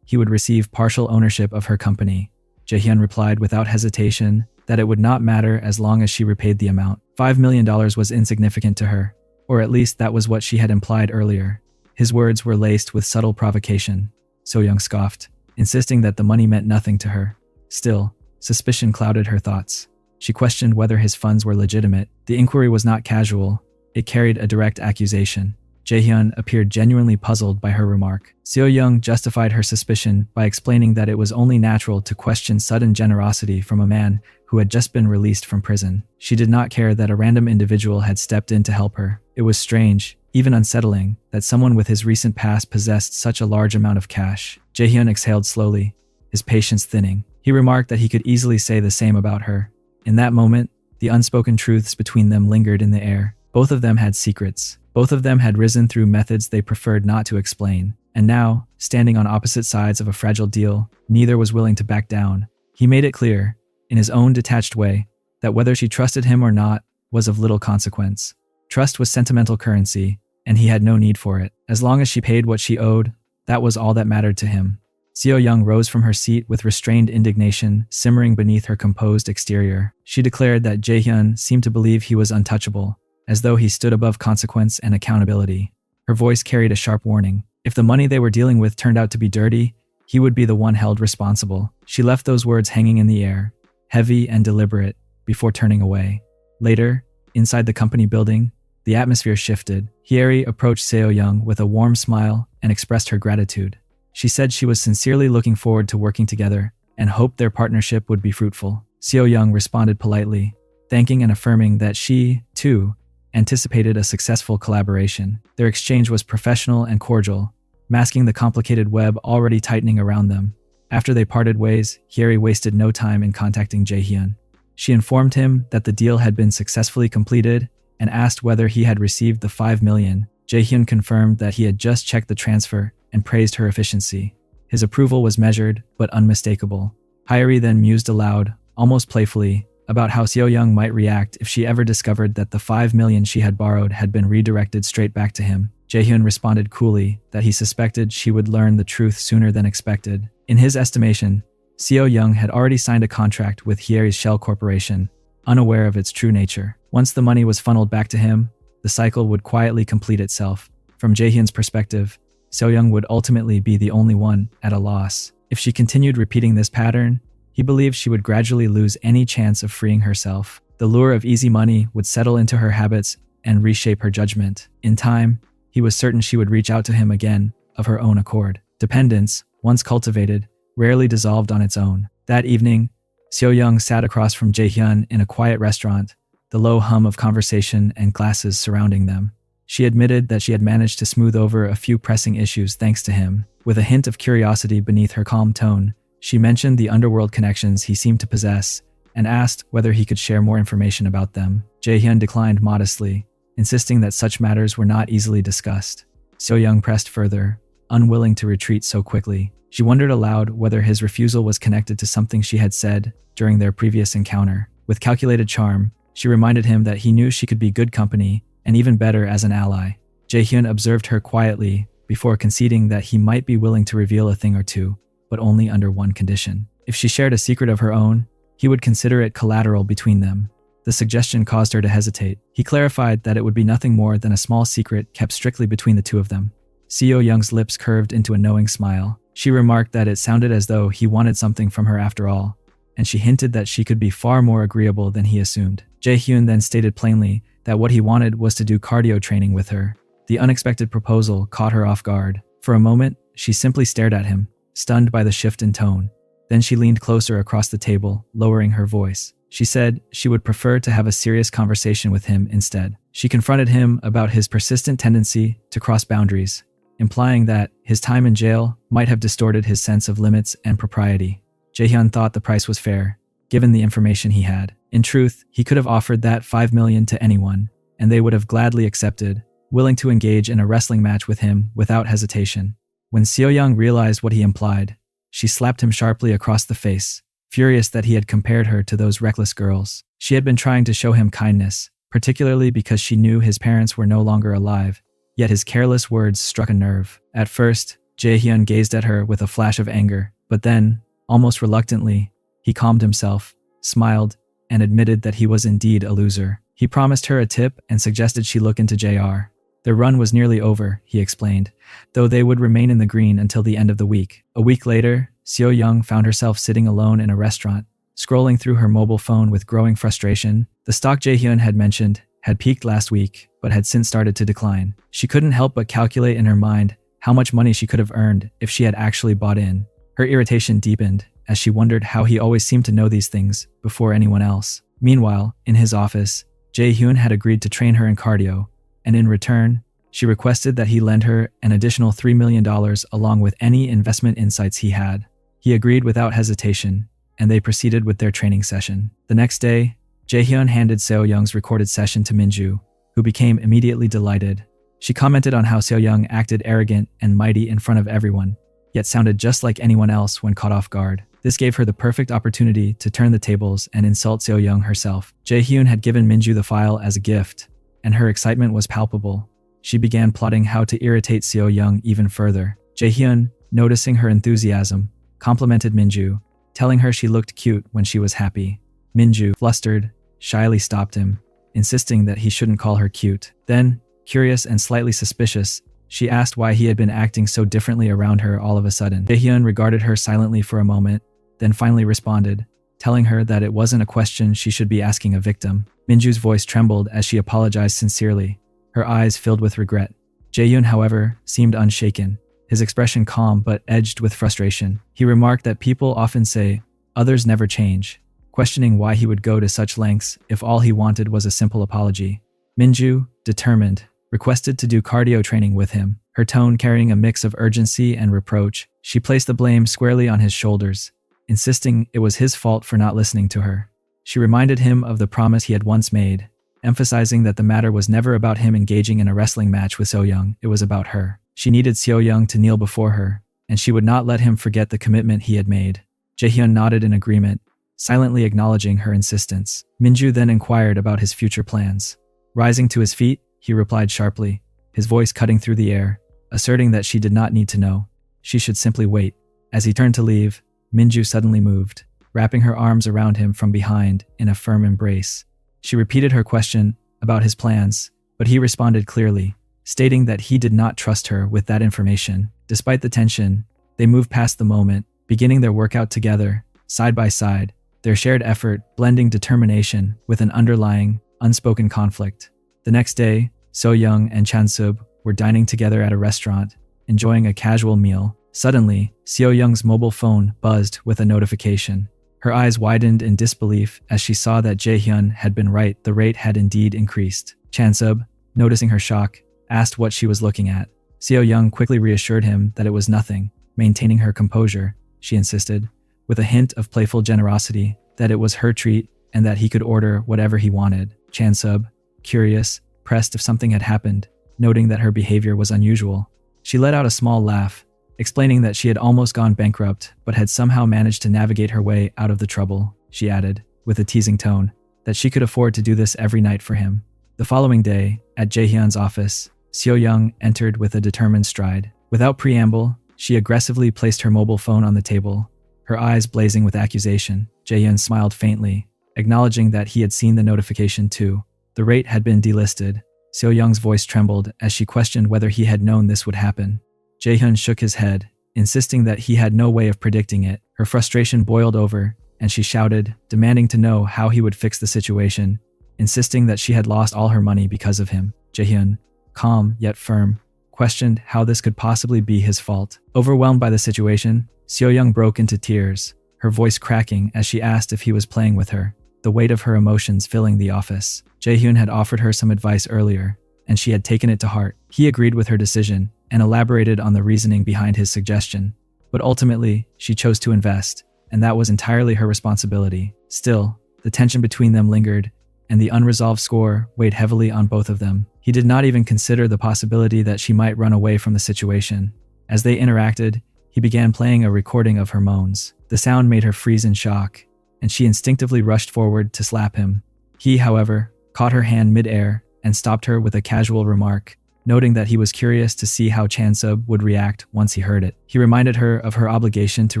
he would receive partial ownership of her company. Jaehyun replied without hesitation that it would not matter as long as she repaid the amount. $5 million was insignificant to her, or at least that was what she had implied earlier. His words were laced with subtle provocation. Seo Young scoffed, insisting that the money meant nothing to her. Still, suspicion clouded her thoughts. She questioned whether his funds were legitimate. The inquiry was not casual. It carried a direct accusation. Jaehyun appeared genuinely puzzled by her remark. Seo Young justified her suspicion by explaining that it was only natural to question sudden generosity from a man who who had just been released from prison. She did not care that a random individual had stepped in to help her. It was strange, even unsettling, that someone with his recent past possessed such a large amount of cash. Jaehyun exhaled slowly, his patience thinning. He remarked that he could easily say the same about her. In that moment, the unspoken truths between them lingered in the air. Both of them had secrets. Both of them had risen through methods they preferred not to explain. And now, standing on opposite sides of a fragile deal, neither was willing to back down. He made it clear, in his own detached way, that whether she trusted him or not was of little consequence. Trust was sentimental currency, and he had no need for it. As long as she paid what she owed, that was all that mattered to him. Seo Young rose from her seat with restrained indignation simmering beneath her composed exterior. She declared that Jaehyun seemed to believe he was untouchable, as though he stood above consequence and accountability. Her voice carried a sharp warning. If the money they were dealing with turned out to be dirty, he would be the one held responsible. She left those words hanging in the air, heavy and deliberate, before turning away. Later, inside the company building, the atmosphere shifted. Hyeri approached Seo Young with a warm smile and expressed her gratitude. She said she was sincerely looking forward to working together and hoped their partnership would be fruitful. Seo Young responded politely, thanking and affirming that she, too, anticipated a successful collaboration. Their exchange was professional and cordial, masking the complicated web already tightening around them. After they parted ways, Hyeri wasted no time in contacting Jaehyun. She informed him that the deal had been successfully completed and asked whether he had received the 5 million. Jaehyun confirmed that he had just checked the transfer and praised her efficiency. His approval was measured, but unmistakable. Hyeri then mused aloud, almost playfully, about how Seo Young might react if she ever discovered that the 5 million she had borrowed had been redirected straight back to him. Jaehyun responded coolly that he suspected she would learn the truth sooner than expected. In his estimation, Seo Young had already signed a contract with Hyeri's shell corporation, unaware of its true nature. Once the money was funneled back to him, the cycle would quietly complete itself. From Jaehyun's perspective, Seo Young would ultimately be the only one at a loss. If she continued repeating this pattern, he believed she would gradually lose any chance of freeing herself. The lure of easy money would settle into her habits and reshape her judgment. In time, he was certain she would reach out to him again, of her own accord. Dependence, once cultivated, rarely dissolved on its own. That evening, Seo Young sat across from Jaehyun in a quiet restaurant, the low hum of conversation and glasses surrounding them. She admitted that she had managed to smooth over a few pressing issues thanks to him. With a hint of curiosity beneath her calm tone, she mentioned the underworld connections he seemed to possess and asked whether he could share more information about them. Jaehyun declined modestly, insisting that such matters were not easily discussed. Seo Young pressed further, unwilling to retreat so quickly. She wondered aloud whether his refusal was connected to something she had said during their previous encounter. With calculated charm, she reminded him that he knew she could be good company and even better as an ally. Jaehyun observed her quietly before conceding that he might be willing to reveal a thing or two, but only under one condition. If she shared a secret of her own, he would consider it collateral between them. The suggestion caused her to hesitate. He clarified that it would be nothing more than a small secret kept strictly between the two of them. Seo Young's lips curved into a knowing smile. She remarked that it sounded as though he wanted something from her after all, and she hinted that she could be far more agreeable than he assumed. Jaehyun then stated plainly that what he wanted was to do cardio training with her. The unexpected proposal caught her off guard. For a moment, she simply stared at him, stunned by the shift in tone. Then she leaned closer across the table, lowering her voice. She said she would prefer to have a serious conversation with him instead. She confronted him about his persistent tendency to cross boundaries, implying that his time in jail might have distorted his sense of limits and propriety. Jaehyun thought the price was fair, given the information he had. In truth, he could have offered that 5 million to anyone, and they would have gladly accepted, willing to engage in a wrestling match with him without hesitation. When Seo Young realized what he implied, she slapped him sharply across the face, furious that he had compared her to those reckless girls. She had been trying to show him kindness, particularly because she knew his parents were no longer alive, yet his careless words struck a nerve. At first, Jaehyun gazed at her with a flash of anger, but then, almost reluctantly, he calmed himself, smiled, and admitted that he was indeed a loser. He promised her a tip and suggested she look into JR. Their run was nearly over, he explained, though they would remain in the green until the end of the week. A week later, Seo Young found herself sitting alone in a restaurant, scrolling through her mobile phone with growing frustration. The stock Jaehyun had mentioned had peaked last week, but had since started to decline. She couldn't help but calculate in her mind how much money she could have earned if she had actually bought in. Her irritation deepened, as she wondered how he always seemed to know these things before anyone else. Meanwhile, in his office, Jae-hyun had agreed to train her in cardio, and in return, she requested that he lend her an additional $3 million along with any investment insights he had. He agreed without hesitation, and they proceeded with their training session. The next day, Jae-hyun handed Seo-young's recorded session to Minju, who became immediately delighted. She commented on how Seo-young acted arrogant and mighty in front of everyone, yet sounded just like anyone else when caught off guard. This gave her the perfect opportunity to turn the tables and insult Seo-young herself. Jae-hyun had given Minju the file as a gift, and her excitement was palpable. She began plotting how to irritate Seo-young even further. Jae-hyun, noticing her enthusiasm, complimented Minju, telling her she looked cute when she was happy. Minju, flustered, shyly stopped him, insisting that he shouldn't call her cute. Then, curious and slightly suspicious, she asked why he had been acting so differently around her all of a sudden. Jae-hyun regarded her silently for a moment, then finally responded, telling her that it wasn't a question she should be asking a victim. Minju's voice trembled as she apologized sincerely, her eyes filled with regret. Jae-hyun, however, seemed unshaken, his expression calm but edged with frustration. He remarked that people often say, "Others never change," questioning why he would go to such lengths if all he wanted was a simple apology. Minju, determined, requested to do cardio training with him, her tone carrying a mix of urgency and reproach. She placed the blame squarely on his shoulders, insisting it was his fault for not listening to her. She reminded him of the promise he had once made, emphasizing that the matter was never about him engaging in a wrestling match with Seo-young, it was about her. She needed Seo-young to kneel before her, and she would not let him forget the commitment he had made. Jae-hyun nodded in agreement, silently acknowledging her insistence. Minju then inquired about his future plans. Rising to his feet, he replied sharply, his voice cutting through the air, asserting that she did not need to know. She should simply wait. As he turned to leave, Minju suddenly moved, wrapping her arms around him from behind in a firm embrace. She repeated her question about his plans, but he responded clearly, stating that he did not trust her with that information. Despite the tension, they moved past the moment, beginning their workout together, side by side, their shared effort blending determination with an underlying, unspoken conflict. The next day, So-young and Chan-sub were dining together at a restaurant, enjoying a casual meal. Suddenly, Seo-young's mobile phone buzzed with a notification. Her eyes widened in disbelief as she saw that Jae-hyun had been right, the rate had indeed increased. Chan-sub, noticing her shock, asked what she was looking at. Seo-young quickly reassured him that it was nothing. Maintaining her composure, she insisted, with a hint of playful generosity, that it was her treat and that he could order whatever he wanted. Chan-sub, curious, pressed if something had happened, noting that her behavior was unusual. She let out a small laugh, explaining that she had almost gone bankrupt but had somehow managed to navigate her way out of the trouble. She added, with a teasing tone, that she could afford to do this every night for him. The following day, at Jae-hyun's office, Seo-young entered with a determined stride. Without preamble, she aggressively placed her mobile phone on the table, her eyes blazing with accusation. Jae-hyun smiled faintly, acknowledging that he had seen the notification too. The rate had been delisted. Seo-young's voice trembled as she questioned whether he had known this would happen. Jae-hyun shook his head, insisting that he had no way of predicting it. Her frustration boiled over, and she shouted, demanding to know how he would fix the situation, insisting that she had lost all her money because of him. Jae-hyun, calm yet firm, questioned how this could possibly be his fault. Overwhelmed by the situation, Seo-young broke into tears, her voice cracking as she asked if he was playing with her, the weight of her emotions filling the office. Jae-hyun had offered her some advice earlier, and she had taken it to heart. He agreed with her decision and elaborated on the reasoning behind his suggestion, but ultimately, she chose to invest, and that was entirely her responsibility. Still, the tension between them lingered, and the unresolved score weighed heavily on both of them. He did not even consider the possibility that she might run away from the situation. As they interacted, he began playing a recording of her moans. The sound made her freeze in shock, and she instinctively rushed forward to slap him. He, however, caught her hand mid-air and stopped her with a casual remark, noting that he was curious to see how Chan-sub would react once he heard it. He reminded her of her obligation to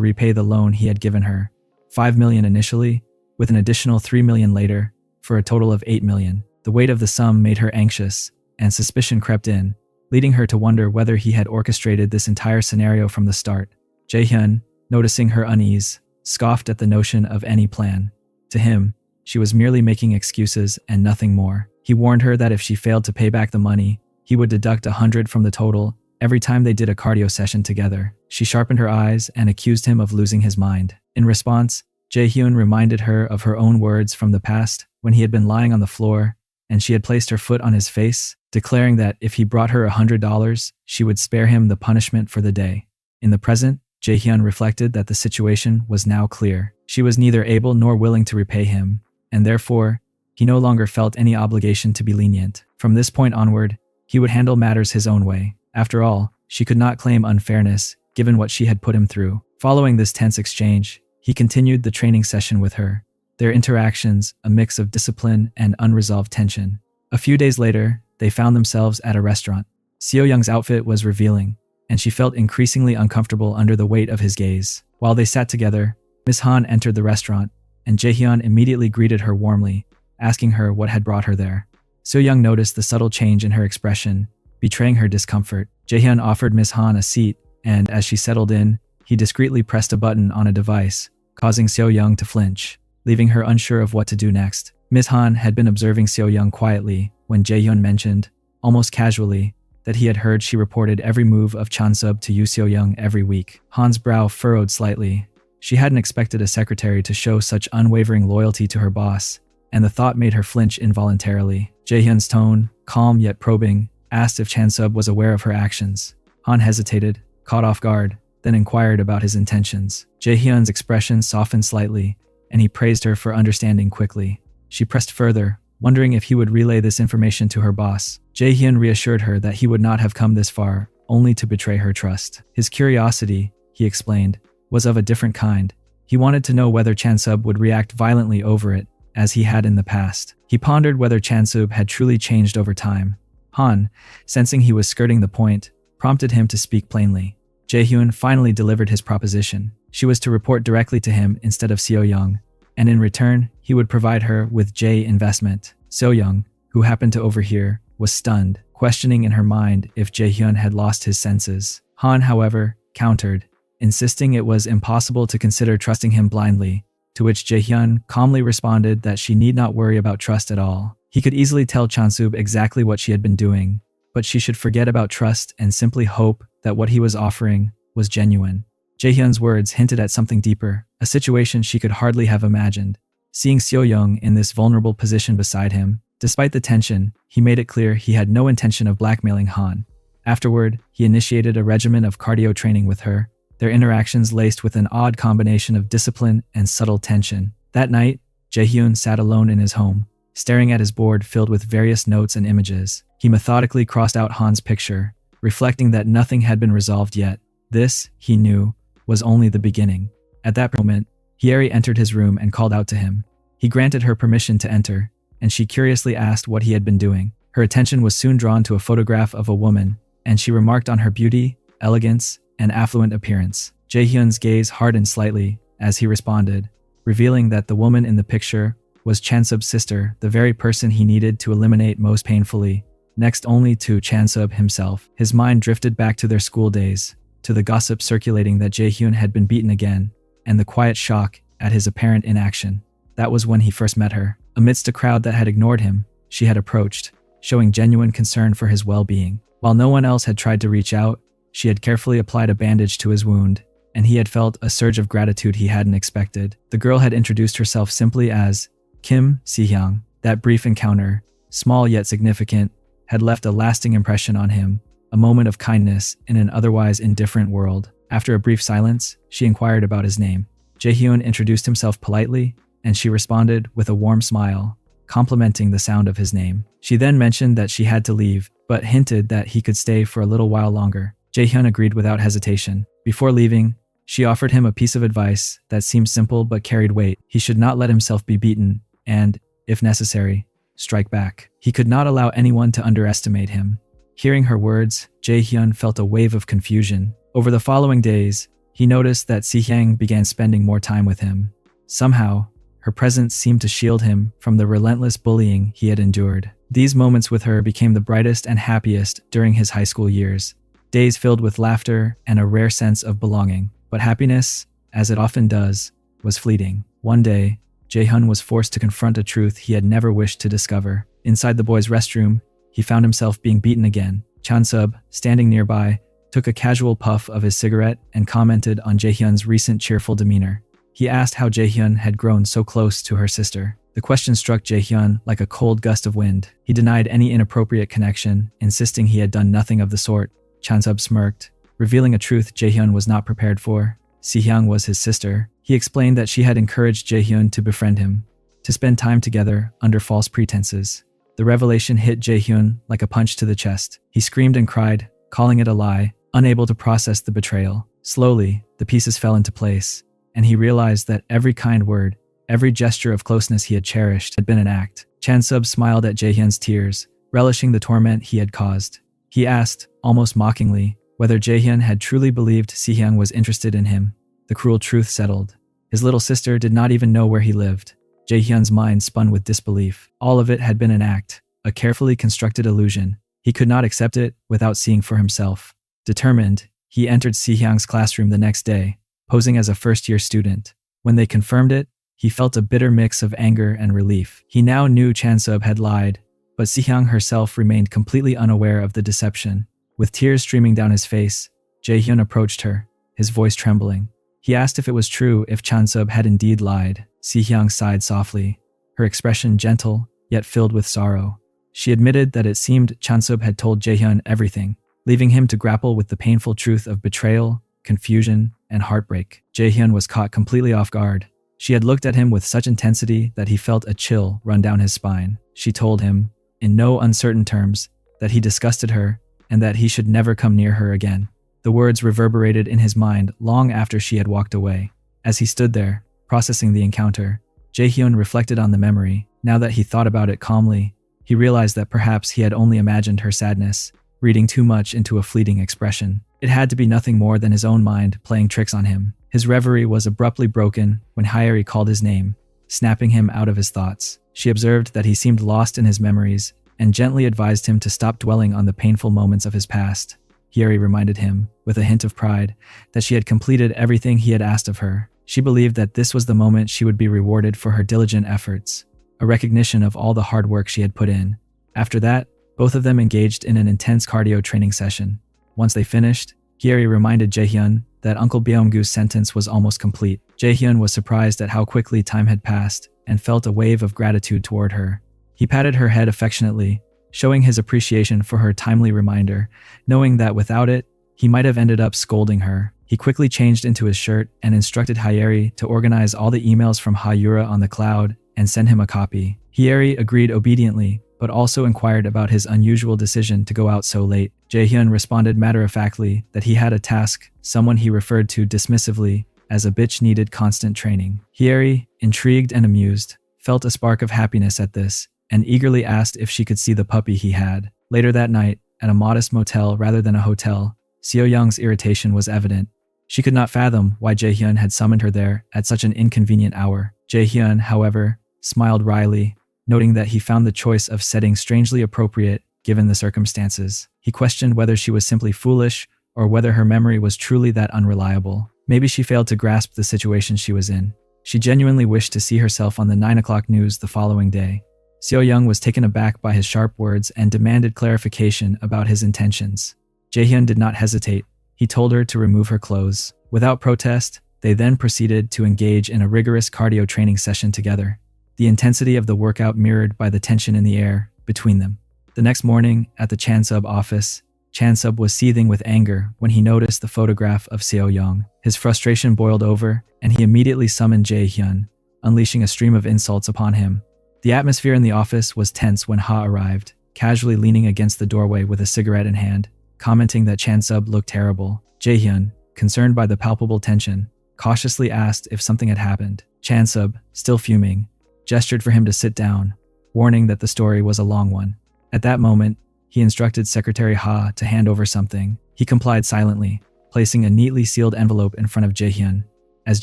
repay the loan he had given her, $5 million initially, with an additional $3 million later, for a total of $8 million. The weight of the sum made her anxious, and suspicion crept in, leading her to wonder whether he had orchestrated this entire scenario from the start. Jae-hyun, noticing her unease, scoffed at the notion of any plan. To him, she was merely making excuses and nothing more. He warned her that if she failed to pay back the money, he would deduct 100 from the total every time they did a cardio session together. She sharpened her eyes and accused him of losing his mind. In response, Jae-hyun reminded her of her own words from the past when he had been lying on the floor and she had placed her foot on his face, declaring that if he brought her $100, she would spare him the punishment for the day. In the present, Jae-hyun reflected that the situation was now clear. She was neither able nor willing to repay him, and therefore, he no longer felt any obligation to be lenient. From this point onward, he would handle matters his own way. After all, she could not claim unfairness, given what she had put him through. Following this tense exchange, he continued the training session with her, their interactions a mix of discipline and unresolved tension. A few days later, they found themselves at a restaurant. Seo-young's outfit was revealing, and she felt increasingly uncomfortable under the weight of his gaze. While they sat together, Miss Han entered the restaurant, and Jae-hyun immediately greeted her warmly, asking her what had brought her there. Seo-young noticed the subtle change in her expression, betraying her discomfort. Jae-hyun offered Miss Han a seat, and as she settled in, he discreetly pressed a button on a device, causing Seo-young to flinch, leaving her unsure of what to do next. Miss Han had been observing Seo-young quietly when Jae-hyun mentioned, almost casually, that he had heard she reported every move of Chan-sub to Yoo Seo-young every week. Han's brow furrowed slightly. She hadn't expected a secretary to show such unwavering loyalty to her boss, and the thought made her flinch involuntarily. Jae-hyun's tone, calm yet probing, asked if Chan-sub was aware of her actions. Han hesitated, caught off guard, then inquired about his intentions. Jae-hyun's expression softened slightly, and he praised her for understanding quickly. She pressed further, wondering if he would relay this information to her boss. Jae-hyun reassured her that he would not have come this far, only to betray her trust. His curiosity, he explained, was of a different kind. He wanted to know whether Chan-sub would react violently over it, as he had in the past. He pondered whether Chan-sub had truly changed over time. Han, sensing he was skirting the point, prompted him to speak plainly. Jae-hyun finally delivered his proposition. She was to report directly to him instead of Seo-young, and in return, he would provide her with J investment. Seo-young, who happened to overhear, was stunned, questioning in her mind if Jae-hyun had lost his senses. Han, however, countered, insisting it was impossible to consider trusting him blindly, to which Jae-hyun calmly responded that she need not worry about trust at all. He could easily tell Chan-sub exactly what she had been doing, but she should forget about trust and simply hope that what he was offering was genuine. Jae-hyun's words hinted at something deeper, a situation she could hardly have imagined. Seeing Seo-young in this vulnerable position beside him, despite the tension, he made it clear he had no intention of blackmailing Han. Afterward, he initiated a regimen of cardio training with her, their interactions laced with an odd combination of discipline and subtle tension. That night, Jae-hyun sat alone in his home, staring at his board filled with various notes and images. He methodically crossed out Han's picture, reflecting that nothing had been resolved yet. This, he knew, was only the beginning. At that moment, Hyeri entered his room and called out to him. He granted her permission to enter, and she curiously asked what he had been doing. Her attention was soon drawn to a photograph of a woman, and she remarked on her beauty, elegance, and affluent appearance. Jae-hyun's gaze hardened slightly as he responded, revealing that the woman in the picture was Chan-sub's sister, the very person he needed to eliminate most painfully, next only to Chan-sub himself. His mind drifted back to their school days, to the gossip circulating that Jae-hyun had been beaten again, and the quiet shock at his apparent inaction. That was when he first met her. Amidst a crowd that had ignored him, she had approached, showing genuine concern for his well-being. While no one else had tried to reach out, she had carefully applied a bandage to his wound, and he had felt a surge of gratitude he hadn't expected. The girl had introduced herself simply as Kim Si-hyung. That brief encounter, small yet significant, had left a lasting impression on him, a moment of kindness in an otherwise indifferent world. After a brief silence, she inquired about his name. Jae-hyun introduced himself politely, and she responded with a warm smile, complimenting the sound of his name. She then mentioned that she had to leave, but hinted that he could stay for a little while longer. Jae-hyun agreed without hesitation. Before leaving, she offered him a piece of advice that seemed simple but carried weight. He should not let himself be beaten, and, if necessary, strike back. He could not allow anyone to underestimate him. Hearing her words, Jae-hyun felt a wave of confusion. Over the following days, he noticed that Si-hyung began spending more time with him. Somehow, her presence seemed to shield him from the relentless bullying he had endured. These moments with her became the brightest and happiest during his high school years, days filled with laughter and a rare sense of belonging. But happiness, as it often does, was fleeting. One day, Jae-hyun was forced to confront a truth he had never wished to discover. Inside the boys' restroom, he found himself being beaten again. Chan-sub, standing nearby, took a casual puff of his cigarette, and commented on Jaehyun's recent cheerful demeanor. He asked how Jaehyun had grown so close to her sister. The question struck Jaehyun like a cold gust of wind. He denied any inappropriate connection, insisting he had done nothing of the sort. Chansub smirked, revealing a truth Jaehyun was not prepared for. Sihyung was his sister. He explained that she had encouraged Jaehyun to befriend him, to spend time together under false pretenses. The revelation hit Jaehyun like a punch to the chest. He screamed and cried, calling it a lie, unable to process the betrayal. Slowly, the pieces fell into place, and he realized that every kind word, every gesture of closeness he had cherished had been an act. Chansub smiled at Jaehyun's tears, relishing the torment he had caused. He asked, almost mockingly, whether Jaehyun had truly believed Sihyung was interested in him. The cruel truth settled. His little sister did not even know where he lived. Jaehyun's mind spun with disbelief. All of it had been an act, a carefully constructed illusion. He could not accept it without seeing for himself. Determined, he entered Sihyung's classroom the next day, posing as a first-year student. When they confirmed it, he felt a bitter mix of anger and relief. He now knew Chansub had lied, but Sihyung herself remained completely unaware of the deception. With tears streaming down his face, Jaehyun approached her, his voice trembling. He asked if it was true if Chansub had indeed lied. Sihyung sighed softly, her expression gentle, yet filled with sorrow. She admitted that it seemed Chansub had told Jaehyun everything, leaving him to grapple with the painful truth of betrayal, confusion, and heartbreak. Jaehyun was caught completely off guard. She had looked at him with such intensity that he felt a chill run down his spine. She told him, in no uncertain terms, that he disgusted her and that he should never come near her again. The words reverberated in his mind long after she had walked away. As he stood there, processing the encounter, Jaehyun reflected on the memory. Now that he thought about it calmly, he realized that perhaps he had only imagined her sadness, reading too much into a fleeting expression. It had to be nothing more than his own mind playing tricks on him. His reverie was abruptly broken when Hyeri called his name, snapping him out of his thoughts. She observed that he seemed lost in his memories and gently advised him to stop dwelling on the painful moments of his past. Hyeri reminded him, with a hint of pride, that she had completed everything he had asked of her. She believed that this was the moment she would be rewarded for her diligent efforts, a recognition of all the hard work she had put in. After that, both of them engaged in an intense cardio training session. Once they finished, Hyeri reminded Jaehyun that Uncle Byung-gu's sentence was almost complete. Jaehyun was surprised at how quickly time had passed and felt a wave of gratitude toward her. He patted her head affectionately, showing his appreciation for her timely reminder, knowing that without it, he might have ended up scolding her. He quickly changed into his shirt and instructed Hyeri to organize all the emails from Ha-Yura on the cloud and send him a copy. Hyeri agreed obediently, but also inquired about his unusual decision to go out so late. Jaehyun responded matter-of-factly that he had a task, someone he referred to dismissively as a bitch needed constant training. Hyeri, intrigued and amused, felt a spark of happiness at this, and eagerly asked if she could see the puppy he had. Later that night, at a modest motel rather than a hotel, Seo Young's irritation was evident. She could not fathom why Jaehyun had summoned her there at such an inconvenient hour. Jaehyun, however, smiled wryly, noting that he found the choice of setting strangely appropriate given the circumstances. He questioned whether she was simply foolish or whether her memory was truly that unreliable. Maybe she failed to grasp the situation she was in. She genuinely wished to see herself on the 9 o'clock news the following day. Seo Young was taken aback by his sharp words and demanded clarification about his intentions. Jaehyun did not hesitate. He told her to remove her clothes. Without protest, they then proceeded to engage in a rigorous cardio training session together, the intensity of the workout mirrored by the tension in the air between them. The next morning, at the Chansub office, Chansub was seething with anger when he noticed the photograph of Seo Young. His frustration boiled over, and he immediately summoned Jaehyun, unleashing a stream of insults upon him. The atmosphere in the office was tense when Ha arrived, casually leaning against the doorway with a cigarette in hand, commenting that Chansub looked terrible. Jaehyun, concerned by the palpable tension, cautiously asked if something had happened. Chansub, still fuming, gestured for him to sit down, warning that the story was a long one. At that moment, he instructed Secretary Ha to hand over something. He complied silently, placing a neatly sealed envelope in front of Jaehyun. As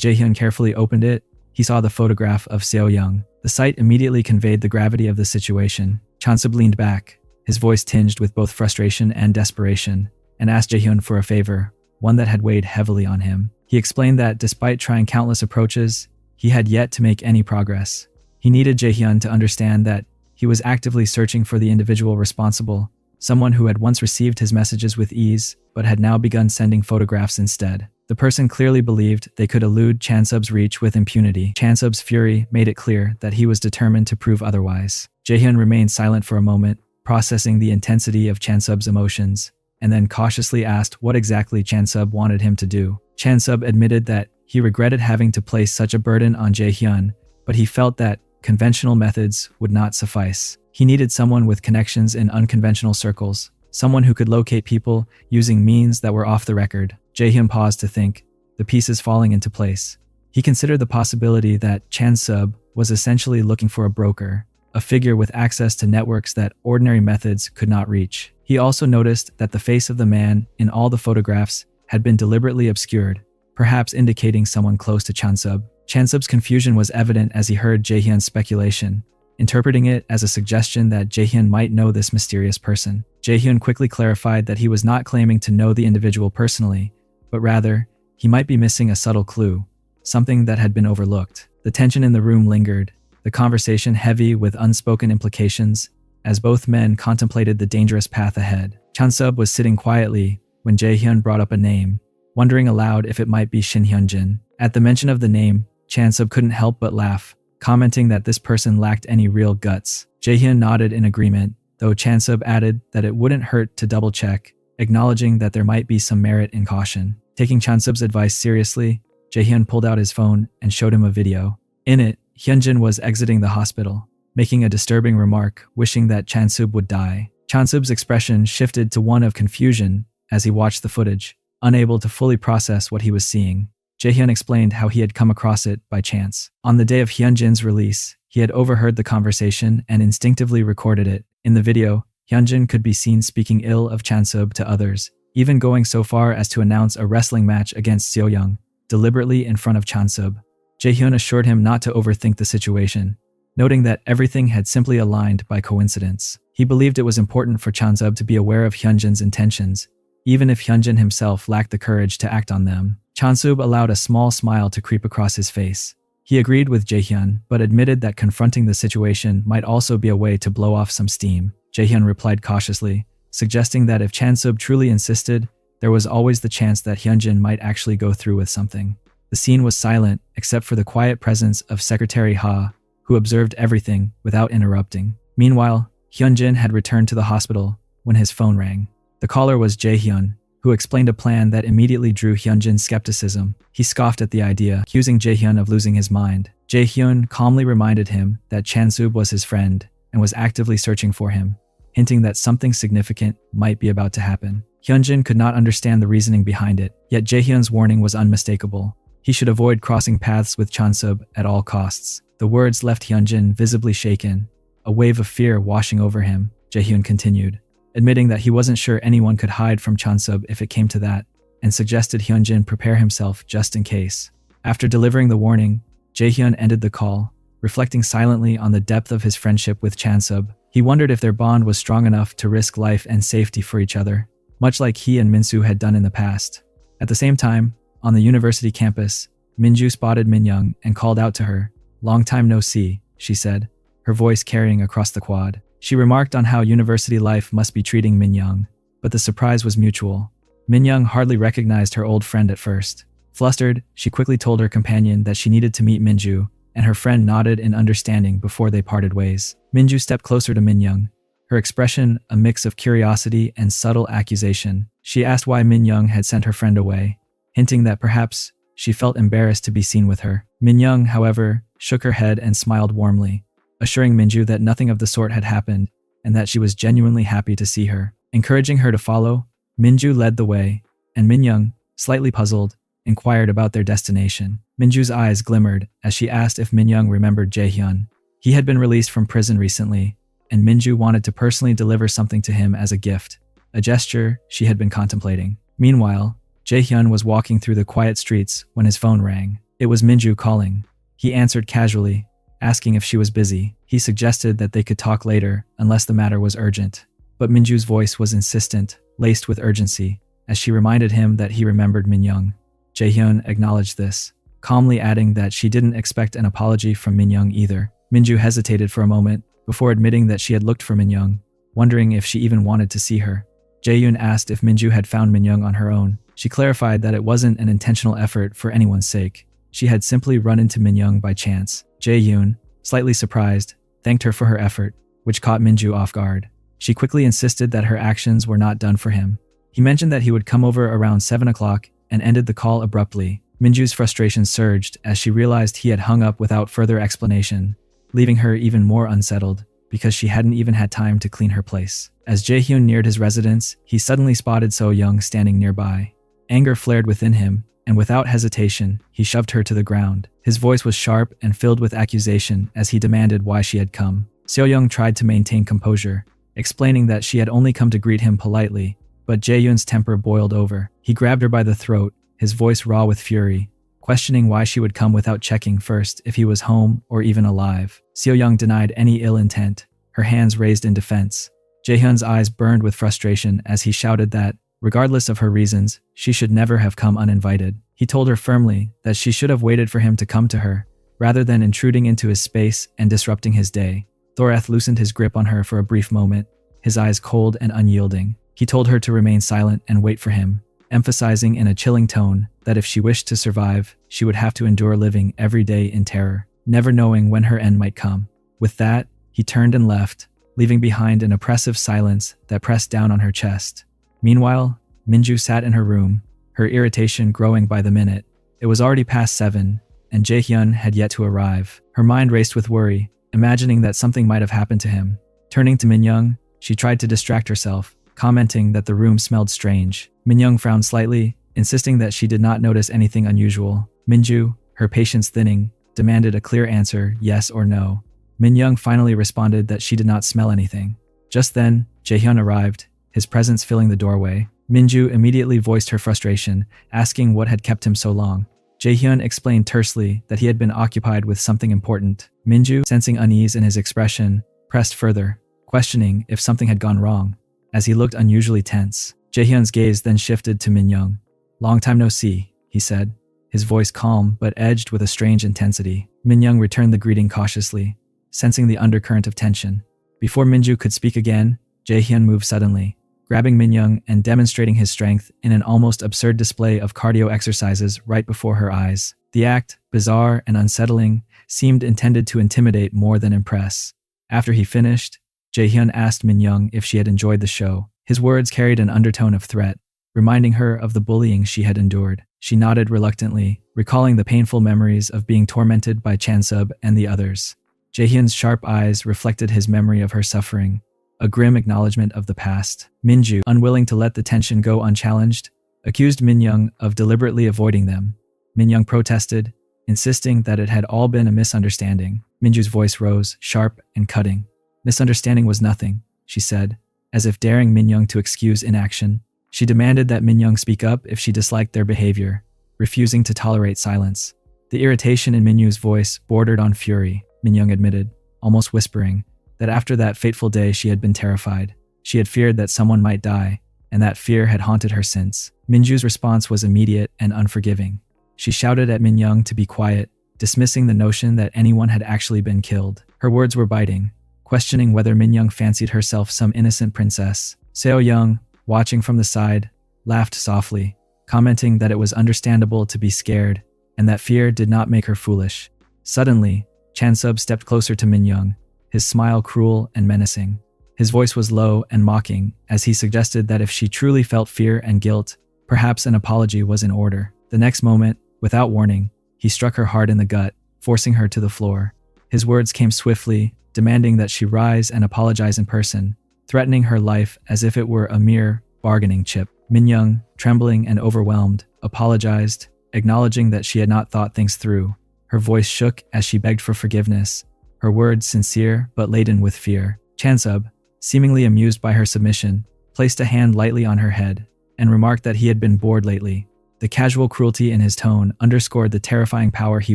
Jaehyun carefully opened it, he saw the photograph of Seo Young. The sight immediately conveyed the gravity of the situation. Chansub leaned back, his voice tinged with both frustration and desperation, and asked Jaehyun for a favor, one that had weighed heavily on him. He explained that despite trying countless approaches, he had yet to make any progress. He needed Jaehyun to understand that he was actively searching for the individual responsible, someone who had once received his messages with ease, but had now begun sending photographs instead. The person clearly believed they could elude Chansub's reach with impunity. Chansub's fury made it clear that he was determined to prove otherwise. Jaehyun remained silent for a moment, processing the intensity of Chansub's emotions, and then cautiously asked what exactly Chansub wanted him to do. Chansub admitted that he regretted having to place such a burden on Jaehyun, but he felt that conventional methods would not suffice. He needed someone with connections in unconventional circles, someone who could locate people using means that were off the record. Jaehyun paused to think, the pieces falling into place. He considered the possibility that Chansub was essentially looking for a broker, a figure with access to networks that ordinary methods could not reach. He also noticed that the face of the man in all the photographs had been deliberately obscured, perhaps indicating someone close to Chansub. Chansub's confusion was evident as he heard Jaehyun's speculation, interpreting it as a suggestion that Jaehyun might know this mysterious person. Jaehyun quickly clarified that he was not claiming to know the individual personally, but rather, he might be missing a subtle clue, something that had been overlooked. The tension in the room lingered, the conversation heavy with unspoken implications, as both men contemplated the dangerous path ahead. Chansub was sitting quietly when Jaehyun brought up a name, wondering aloud if it might be Shin Hyunjin. At the mention of the name, Chansub couldn't help but laugh, commenting that this person lacked any real guts. Jaehyun nodded in agreement, though Chansub added that it wouldn't hurt to double-check, acknowledging that there might be some merit in caution. Taking Chansub's advice seriously, Jaehyun pulled out his phone and showed him a video. In it, Hyunjin was exiting the hospital, making a disturbing remark, wishing that Chansub would die. Chansub's expression shifted to one of confusion as he watched the footage, unable to fully process what he was seeing. Jaehyun explained how he had come across it by chance. On the day of Hyunjin's release, he had overheard the conversation and instinctively recorded it. In the video, Hyunjin could be seen speaking ill of Chansub to others, even going so far as to announce a wrestling match against Seoyoung, deliberately in front of Chansub. Jaehyun assured him not to overthink the situation, noting that everything had simply aligned by coincidence. He believed it was important for Chansub to be aware of Hyunjin's intentions, even if Hyunjin himself lacked the courage to act on them. Chansub allowed a small smile to creep across his face. He agreed with Jaehyun, but admitted that confronting the situation might also be a way to blow off some steam. Jaehyun replied cautiously, suggesting that if Chansub truly insisted, there was always the chance that Hyunjin might actually go through with something. The scene was silent, except for the quiet presence of Secretary Ha, who observed everything without interrupting. Meanwhile, Hyunjin had returned to the hospital when his phone rang. The caller was Jaehyun, who explained a plan that immediately drew Hyunjin's skepticism. He scoffed at the idea, accusing Jaehyun of losing his mind. Jaehyun calmly reminded him that Chansub was his friend and was actively searching for him, hinting that something significant might be about to happen. Hyunjin could not understand the reasoning behind it, yet Jaehyun's warning was unmistakable. He should avoid crossing paths with Chansub at all costs. The words left Hyunjin visibly shaken, a wave of fear washing over him. Jaehyun continued, admitting that he wasn't sure anyone could hide from Chansub if it came to that, and suggested Hyunjin prepare himself just in case. After delivering the warning, Jaehyun ended the call, reflecting silently on the depth of his friendship with Chansub. He wondered if their bond was strong enough to risk life and safety for each other, much like he and Minsu had done in the past. At the same time, on the university campus, Minju spotted Minyoung and called out to her. "Long time no see," she said, her voice carrying across the quad. She remarked on how university life must be treating Minyoung, but the surprise was mutual. Minyoung hardly recognized her old friend at first. Flustered, she quickly told her companion that she needed to meet Minju, and her friend nodded in understanding before they parted ways. Minju stepped closer to Minyoung, her expression a mix of curiosity and subtle accusation. She asked why Minyoung had sent her friend away, hinting that perhaps she felt embarrassed to be seen with her. Minyoung, however, shook her head and smiled warmly, assuring Minju that nothing of the sort had happened and that she was genuinely happy to see her. Encouraging her to follow, Minju led the way, and Minyoung, slightly puzzled, inquired about their destination. Minju's eyes glimmered as she asked if Minyoung remembered Jaehyun. He had been released from prison recently, and Minju wanted to personally deliver something to him as a gift, a gesture she had been contemplating. Meanwhile, Jaehyun was walking through the quiet streets when his phone rang. It was Minju calling. He answered casually, asking if she was busy. He suggested that they could talk later unless the matter was urgent. But Minju's voice was insistent, laced with urgency, as she reminded him that he remembered Minyoung. Jaehyun acknowledged this, calmly adding that she didn't expect an apology from Minyoung either. Minju hesitated for a moment before admitting that she had looked for Minyoung, wondering if she even wanted to see her. Jae-yoon asked if Minju had found Minyoung on her own. She clarified that it wasn't an intentional effort for anyone's sake. She had simply run into Minyoung by chance. Jae-yoon, slightly surprised, thanked her for her effort, which caught Minju off guard. She quickly insisted that her actions were not done for him. He mentioned that he would come over around 7 o'clock and ended the call abruptly. Minju's frustration surged as she realized he had hung up without further explanation, leaving her even more unsettled because she hadn't even had time to clean her place. As Jae-hyun neared his residence, he suddenly spotted So-young standing nearby. Anger flared within him, and without hesitation, he shoved her to the ground. His voice was sharp and filled with accusation as he demanded why she had come. So-young tried to maintain composure, explaining that she had only come to greet him politely, but Jae-yoon's temper boiled over. He grabbed her by the throat, his voice raw with fury, questioning why she would come without checking first if he was home or even alive. So-young denied any ill intent, her hands raised in defense. Jae-hyun's eyes burned with frustration as he shouted that, regardless of her reasons, she should never have come uninvited. He told her firmly that she should have waited for him to come to her, rather than intruding into his space and disrupting his day. Thoreth loosened his grip on her for a brief moment, his eyes cold and unyielding. He told her to remain silent and wait for him, emphasizing in a chilling tone that if she wished to survive, she would have to endure living every day in terror, never knowing when her end might come. With that, he turned and left, leaving behind an oppressive silence that pressed down on her chest. Meanwhile, Minju sat in her room, her irritation growing by the minute. It was already past 7, and Jae-hyun had yet to arrive. Her mind raced with worry, imagining that something might have happened to him. Turning to Minyoung, she tried to distract herself, commenting that the room smelled strange. Minyoung frowned slightly, insisting that she did not notice anything unusual. Minju, her patience thinning, demanded a clear answer, yes or no. Minyoung finally responded that she did not smell anything. Just then, Jae-hyun arrived, his presence filling the doorway. Minju immediately voiced her frustration, asking what had kept him so long. Jae-hyun explained tersely that he had been occupied with something important. Minju, sensing unease in his expression, pressed further, questioning if something had gone wrong, as he looked unusually tense. Jae-hyun's gaze then shifted to Minyoung. "Long time no see," he said, his voice calm but edged with a strange intensity. Minyoung returned the greeting cautiously, sensing the undercurrent of tension. Before Minju could speak again, Jae-hyun moved suddenly, grabbing Minyoung and demonstrating his strength in an almost absurd display of cardio exercises right before her eyes. The act, bizarre and unsettling, seemed intended to intimidate more than impress. After he finished, Jae-hyun asked Minyoung if she had enjoyed the show. His words carried an undertone of threat, reminding her of the bullying she had endured. She nodded reluctantly, recalling the painful memories of being tormented by Chansub and the others. Jae-hyun's sharp eyes reflected his memory of her suffering, a grim acknowledgement of the past. Minju, unwilling to let the tension go unchallenged, accused Minyoung of deliberately avoiding them. Minyoung protested, insisting that it had all been a misunderstanding. Minju's voice rose, sharp and cutting. "Misunderstanding was nothing," she said, as if daring Minyoung to excuse inaction. She demanded that Minyoung speak up if she disliked their behavior, refusing to tolerate silence. The irritation in Minju's voice bordered on fury. Minyoung admitted, almost whispering, that after that fateful day she had been terrified. She had feared that someone might die, and that fear had haunted her since. Minju's response was immediate and unforgiving. She shouted at Minyoung to be quiet, dismissing the notion that anyone had actually been killed. Her words were biting, questioning whether Minyoung fancied herself some innocent princess. Seo-young, watching from the side, laughed softly, commenting that it was understandable to be scared, and that fear did not make her foolish. Suddenly, Chansub stepped closer to Minyoung, his smile cruel and menacing. His voice was low and mocking as he suggested that if she truly felt fear and guilt, perhaps an apology was in order. The next moment, without warning, he struck her hard in the gut, forcing her to the floor. His words came swiftly, demanding that she rise and apologize in person, threatening her life as if it were a mere bargaining chip. Minyoung, trembling and overwhelmed, apologized, acknowledging that she had not thought things through. Her voice shook as she begged for forgiveness, her words sincere but laden with fear. Chansub, seemingly amused by her submission, placed a hand lightly on her head and remarked that he had been bored lately. The casual cruelty in his tone underscored the terrifying power he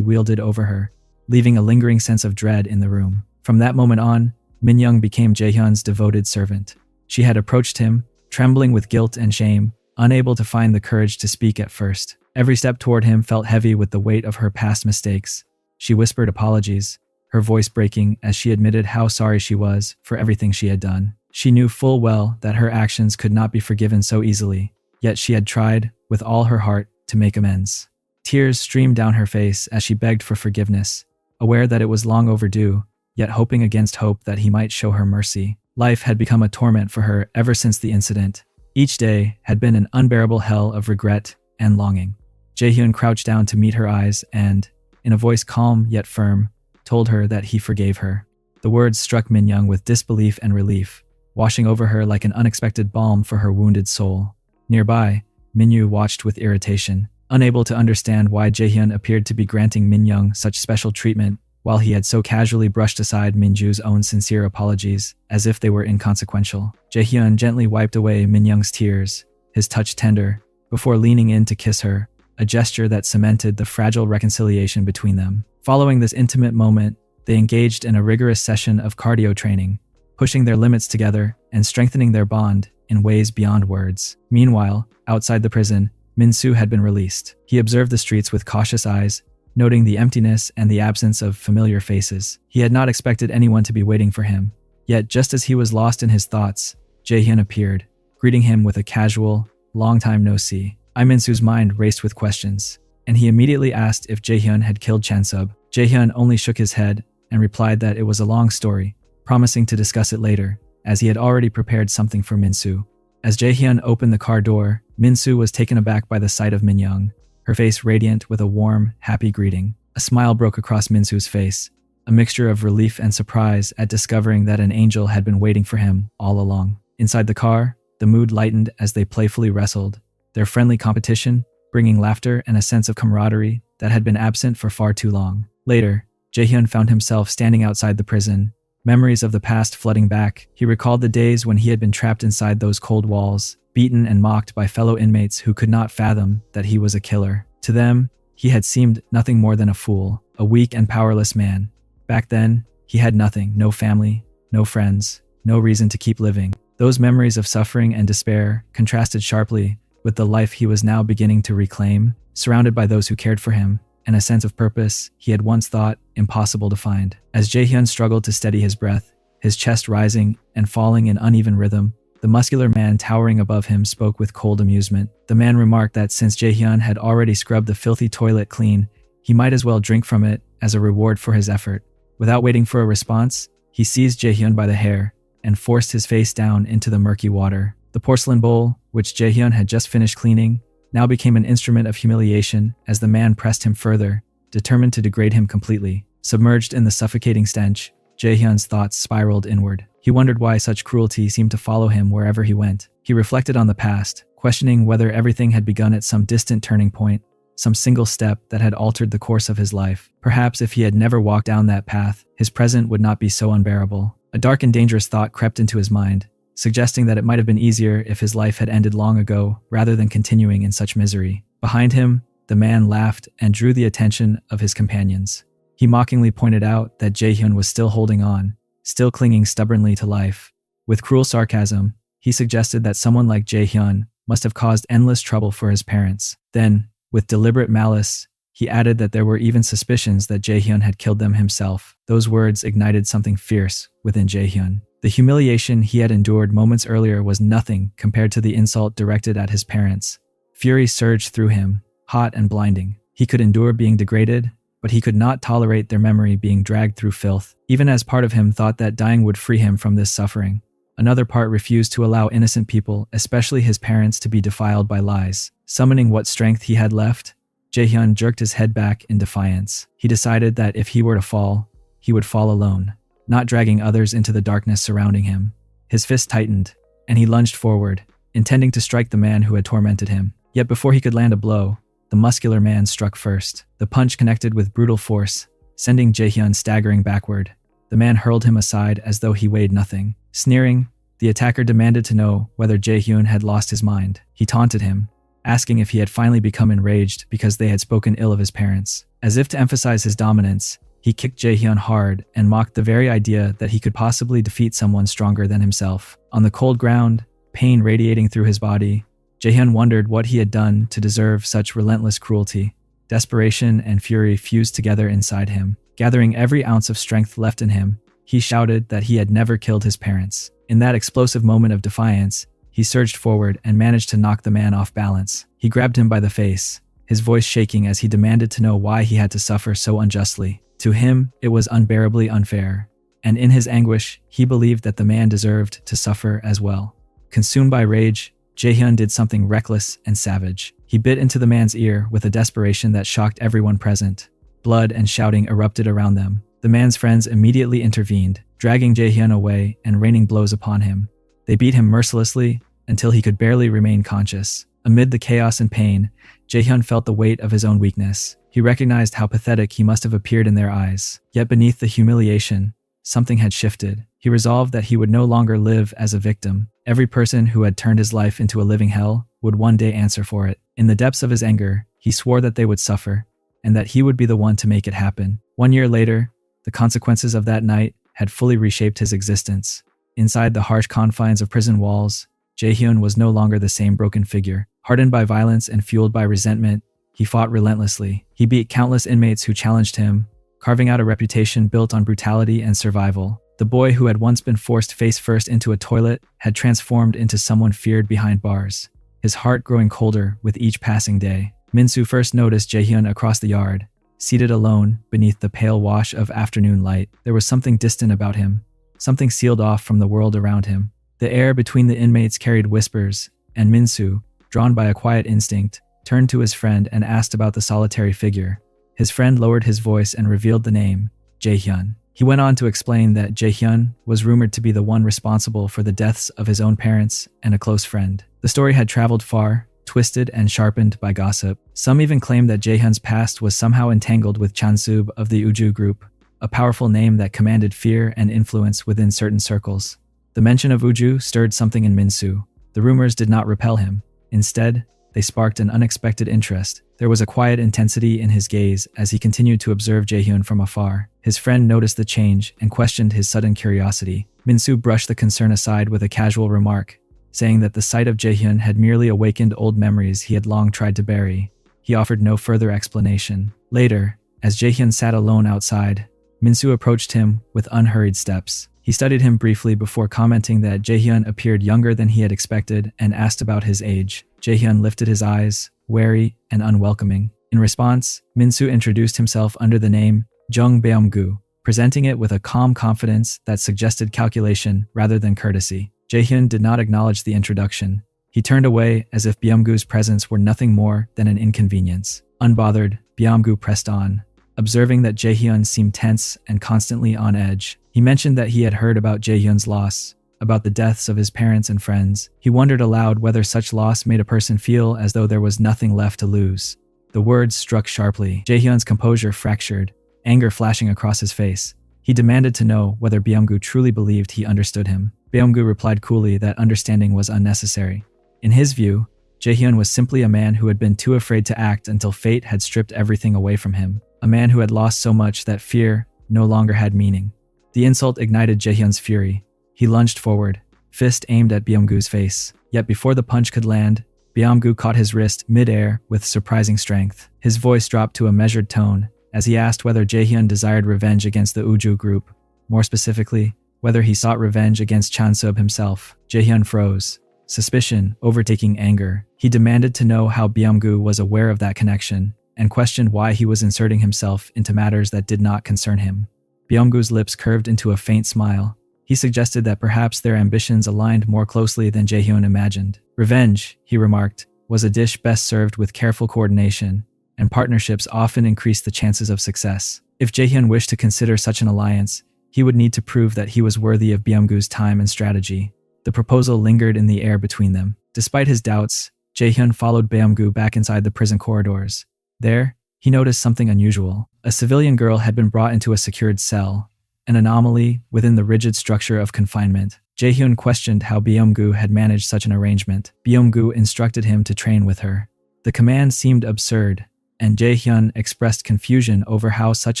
wielded over her, leaving a lingering sense of dread in the room. From that moment on, Minyoung became Jaehyun's devoted servant. She had approached him, trembling with guilt and shame, unable to find the courage to speak at first. Every step toward him felt heavy with the weight of her past mistakes. She whispered apologies, her voice breaking as she admitted how sorry she was for everything she had done. She knew full well that her actions could not be forgiven so easily, yet she had tried, with all her heart, to make amends. Tears streamed down her face as she begged for forgiveness, aware that it was long overdue, yet hoping against hope that he might show her mercy. Life had become a torment for her ever since the incident. Each day had been an unbearable hell of regret and longing. Jaehyun crouched down to meet her eyes and, in a voice calm yet firm, told her that he forgave her. The words struck Minyoung with disbelief and relief, washing over her like an unexpected balm for her wounded soul. Nearby, Minyu watched with irritation, unable to understand why Jaehyun appeared to be granting Minyoung such special treatment while he had so casually brushed aside Minju's own sincere apologies as if they were inconsequential. Jaehyun gently wiped away Minyoung's tears, his touch tender, before leaning in to kiss her, a gesture that cemented the fragile reconciliation between them. Following this intimate moment, they engaged in a rigorous session of cardio training, pushing their limits together and strengthening their bond in ways beyond words. Meanwhile, outside the prison, Min-soo had been released. He observed the streets with cautious eyes, noting the emptiness and the absence of familiar faces. He had not expected anyone to be waiting for him. Yet just as he was lost in his thoughts, Jaehyun appeared, greeting him with a casual, "Long time no see." Min-soo's mind raced with questions, and he immediately asked if Jaehyun had killed Chansub. Jaehyun only shook his head and replied that it was a long story, promising to discuss it later, as he had already prepared something for Min-soo. As Jaehyun opened the car door, Min-soo was taken aback by the sight of Minyoung, her face radiant with a warm, happy greeting. A smile broke across Min-soo's face, a mixture of relief and surprise at discovering that an angel had been waiting for him all along. Inside the car, the mood lightened as they playfully wrestled, their friendly competition bringing laughter and a sense of camaraderie that had been absent for far too long. Later, Jaehyun found himself standing outside the prison, memories of the past flooding back. He recalled the days when he had been trapped inside those cold walls, beaten and mocked by fellow inmates who could not fathom that he was a killer. To them, he had seemed nothing more than a fool, a weak and powerless man. Back then, he had nothing, no family, no friends, no reason to keep living. Those memories of suffering and despair contrasted sharply with the life he was now beginning to reclaim, surrounded by those who cared for him, and a sense of purpose he had once thought impossible to find. As Jaehyun struggled to steady his breath, his chest rising and falling in uneven rhythm, the muscular man towering above him spoke with cold amusement. The man remarked that since Jaehyun had already scrubbed the filthy toilet clean, he might as well drink from it as a reward for his effort. Without waiting for a response, he seized Jaehyun by the hair and forced his face down into the murky water. The porcelain bowl, which Jaehyun had just finished cleaning, now became an instrument of humiliation as the man pressed him further, determined to degrade him completely. Submerged in the suffocating stench, Jaehyun's thoughts spiraled inward. He wondered why such cruelty seemed to follow him wherever he went. He reflected on the past, questioning whether everything had begun at some distant turning point, some single step that had altered the course of his life. Perhaps if he had never walked down that path, his present would not be so unbearable. A dark and dangerous thought crept into his mind, suggesting that it might have been easier if his life had ended long ago rather than continuing in such misery. Behind him, the man laughed and drew the attention of his companions. He mockingly pointed out that Jaehyun was still holding on, still clinging stubbornly to life. With cruel sarcasm, he suggested that someone like Jaehyun must have caused endless trouble for his parents. Then, with deliberate malice, he added that there were even suspicions that Jaehyun had killed them himself. Those words ignited something fierce within Jaehyun. The humiliation he had endured moments earlier was nothing compared to the insult directed at his parents. Fury surged through him, hot and blinding. He could endure being degraded, but he could not tolerate their memory being dragged through filth. Even as part of him thought that dying would free him from this suffering, another part refused to allow innocent people, especially his parents, to be defiled by lies. Summoning what strength he had left, Jaehyun jerked his head back in defiance. He decided that if he were to fall, he would fall alone, not dragging others into the darkness surrounding him. His fist tightened, and he lunged forward, intending to strike the man who had tormented him. Yet before he could land a blow, the muscular man struck first. The punch connected with brutal force, sending Jaehyun staggering backward. The man hurled him aside as though he weighed nothing. Sneering, the attacker demanded to know whether Jaehyun had lost his mind. He taunted him, asking if he had finally become enraged because they had spoken ill of his parents. As if to emphasize his dominance, he kicked Jaehyun hard and mocked the very idea that he could possibly defeat someone stronger than himself. On the cold ground, pain radiating through his body, Jaehyun wondered what he had done to deserve such relentless cruelty. Desperation and fury fused together inside him. Gathering every ounce of strength left in him, he shouted that he had never killed his parents. In that explosive moment of defiance, he surged forward and managed to knock the man off balance. He grabbed him by the face, his voice shaking as he demanded to know why he had to suffer so unjustly. To him, it was unbearably unfair, and in his anguish, he believed that the man deserved to suffer as well. Consumed by rage, Jaehyun did something reckless and savage. He bit into the man's ear with a desperation that shocked everyone present. Blood and shouting erupted around them. The man's friends immediately intervened, dragging Jaehyun away and raining blows upon him. They beat him mercilessly until he could barely remain conscious. Amid the chaos and pain, Jaehyun felt the weight of his own weakness. He recognized how pathetic he must have appeared in their eyes. Yet beneath the humiliation, something had shifted. He resolved that he would no longer live as a victim. Every person who had turned his life into a living hell would one day answer for it. In the depths of his anger, he swore that they would suffer, and that he would be the one to make it happen. 1 year later, the consequences of that night had fully reshaped his existence. Inside the harsh confines of prison walls, Jaehyun was no longer the same broken figure. Hardened by violence and fueled by resentment, he fought relentlessly. He beat countless inmates who challenged him, carving out a reputation built on brutality and survival. The boy who had once been forced face first into a toilet had transformed into someone feared behind bars, his heart growing colder with each passing day. Minsu first noticed Jaehyun across the yard, seated alone beneath the pale wash of afternoon light. There was something distant about him, something sealed off from the world around him. The air between the inmates carried whispers, and Minsu, drawn by a quiet instinct, turned to his friend and asked about the solitary figure. His friend lowered his voice and revealed the name, Jaehyun. He went on to explain that Jaehyun was rumored to be the one responsible for the deaths of his own parents and a close friend. The story had traveled far, twisted and sharpened by gossip. Some even claimed that Jaehyun's past was somehow entangled with Chansub of the Uju group, a powerful name that commanded fear and influence within certain circles. The mention of Uju stirred something in Minsu. The rumors did not repel him. Instead, they sparked an unexpected interest. There was a quiet intensity in his gaze as he continued to observe Jaehyun from afar. His friend noticed the change and questioned his sudden curiosity. Minsu brushed the concern aside with a casual remark, saying that the sight of Jaehyun had merely awakened old memories he had long tried to bury. He offered no further explanation. Later, as Jaehyun sat alone outside, Minsu approached him with unhurried steps. He studied him briefly before commenting that Jaehyun appeared younger than he had expected and asked about his age. Jaehyun lifted his eyes, wary and unwelcoming. In response, Minsu introduced himself under the name Jung Beomgu, presenting it with a calm confidence that suggested calculation rather than courtesy. Jaehyun did not acknowledge the introduction. He turned away as if Beomgu's presence were nothing more than an inconvenience. Unbothered, Beomgu pressed on, observing that Jaehyun seemed tense and constantly on edge. He mentioned that he had heard about Jaehyun's loss, about the deaths of his parents and friends. He wondered aloud whether such loss made a person feel as though there was nothing left to lose. The words struck sharply. Jaehyun's composure fractured, anger flashing across his face. He demanded to know whether Beomgu truly believed he understood him. Beomgu replied coolly that understanding was unnecessary. In his view, Jaehyun was simply a man who had been too afraid to act until fate had stripped everything away from him. A man who had lost so much that fear no longer had meaning. The insult ignited Jaehyun's fury. He lunged forward, fist aimed at Beomgu's face. Yet before the punch could land, Beomgu caught his wrist mid-air with surprising strength. His voice dropped to a measured tone as he asked whether Jaehyun desired revenge against the Uju group. More specifically, whether he sought revenge against Chansub himself. Jaehyun froze, suspicion overtaking anger. He demanded to know how Beomgu was aware of that connection and questioned why he was inserting himself into matters that did not concern him. Beomgu's lips curved into a faint smile. He suggested that perhaps their ambitions aligned more closely than Jaehyun imagined. Revenge, he remarked, was a dish best served with careful coordination, and partnerships often increased the chances of success. If Jaehyun wished to consider such an alliance, he would need to prove that he was worthy of Beomgu's time and strategy. The proposal lingered in the air between them. Despite his doubts, Jaehyun followed Beomgu back inside the prison corridors. There, he noticed something unusual. A civilian girl had been brought into a secured cell, an anomaly within the rigid structure of confinement. Jaehyun questioned how Beomgu had managed such an arrangement. Beomgu instructed him to train with her. The command seemed absurd, and Jaehyun expressed confusion over how such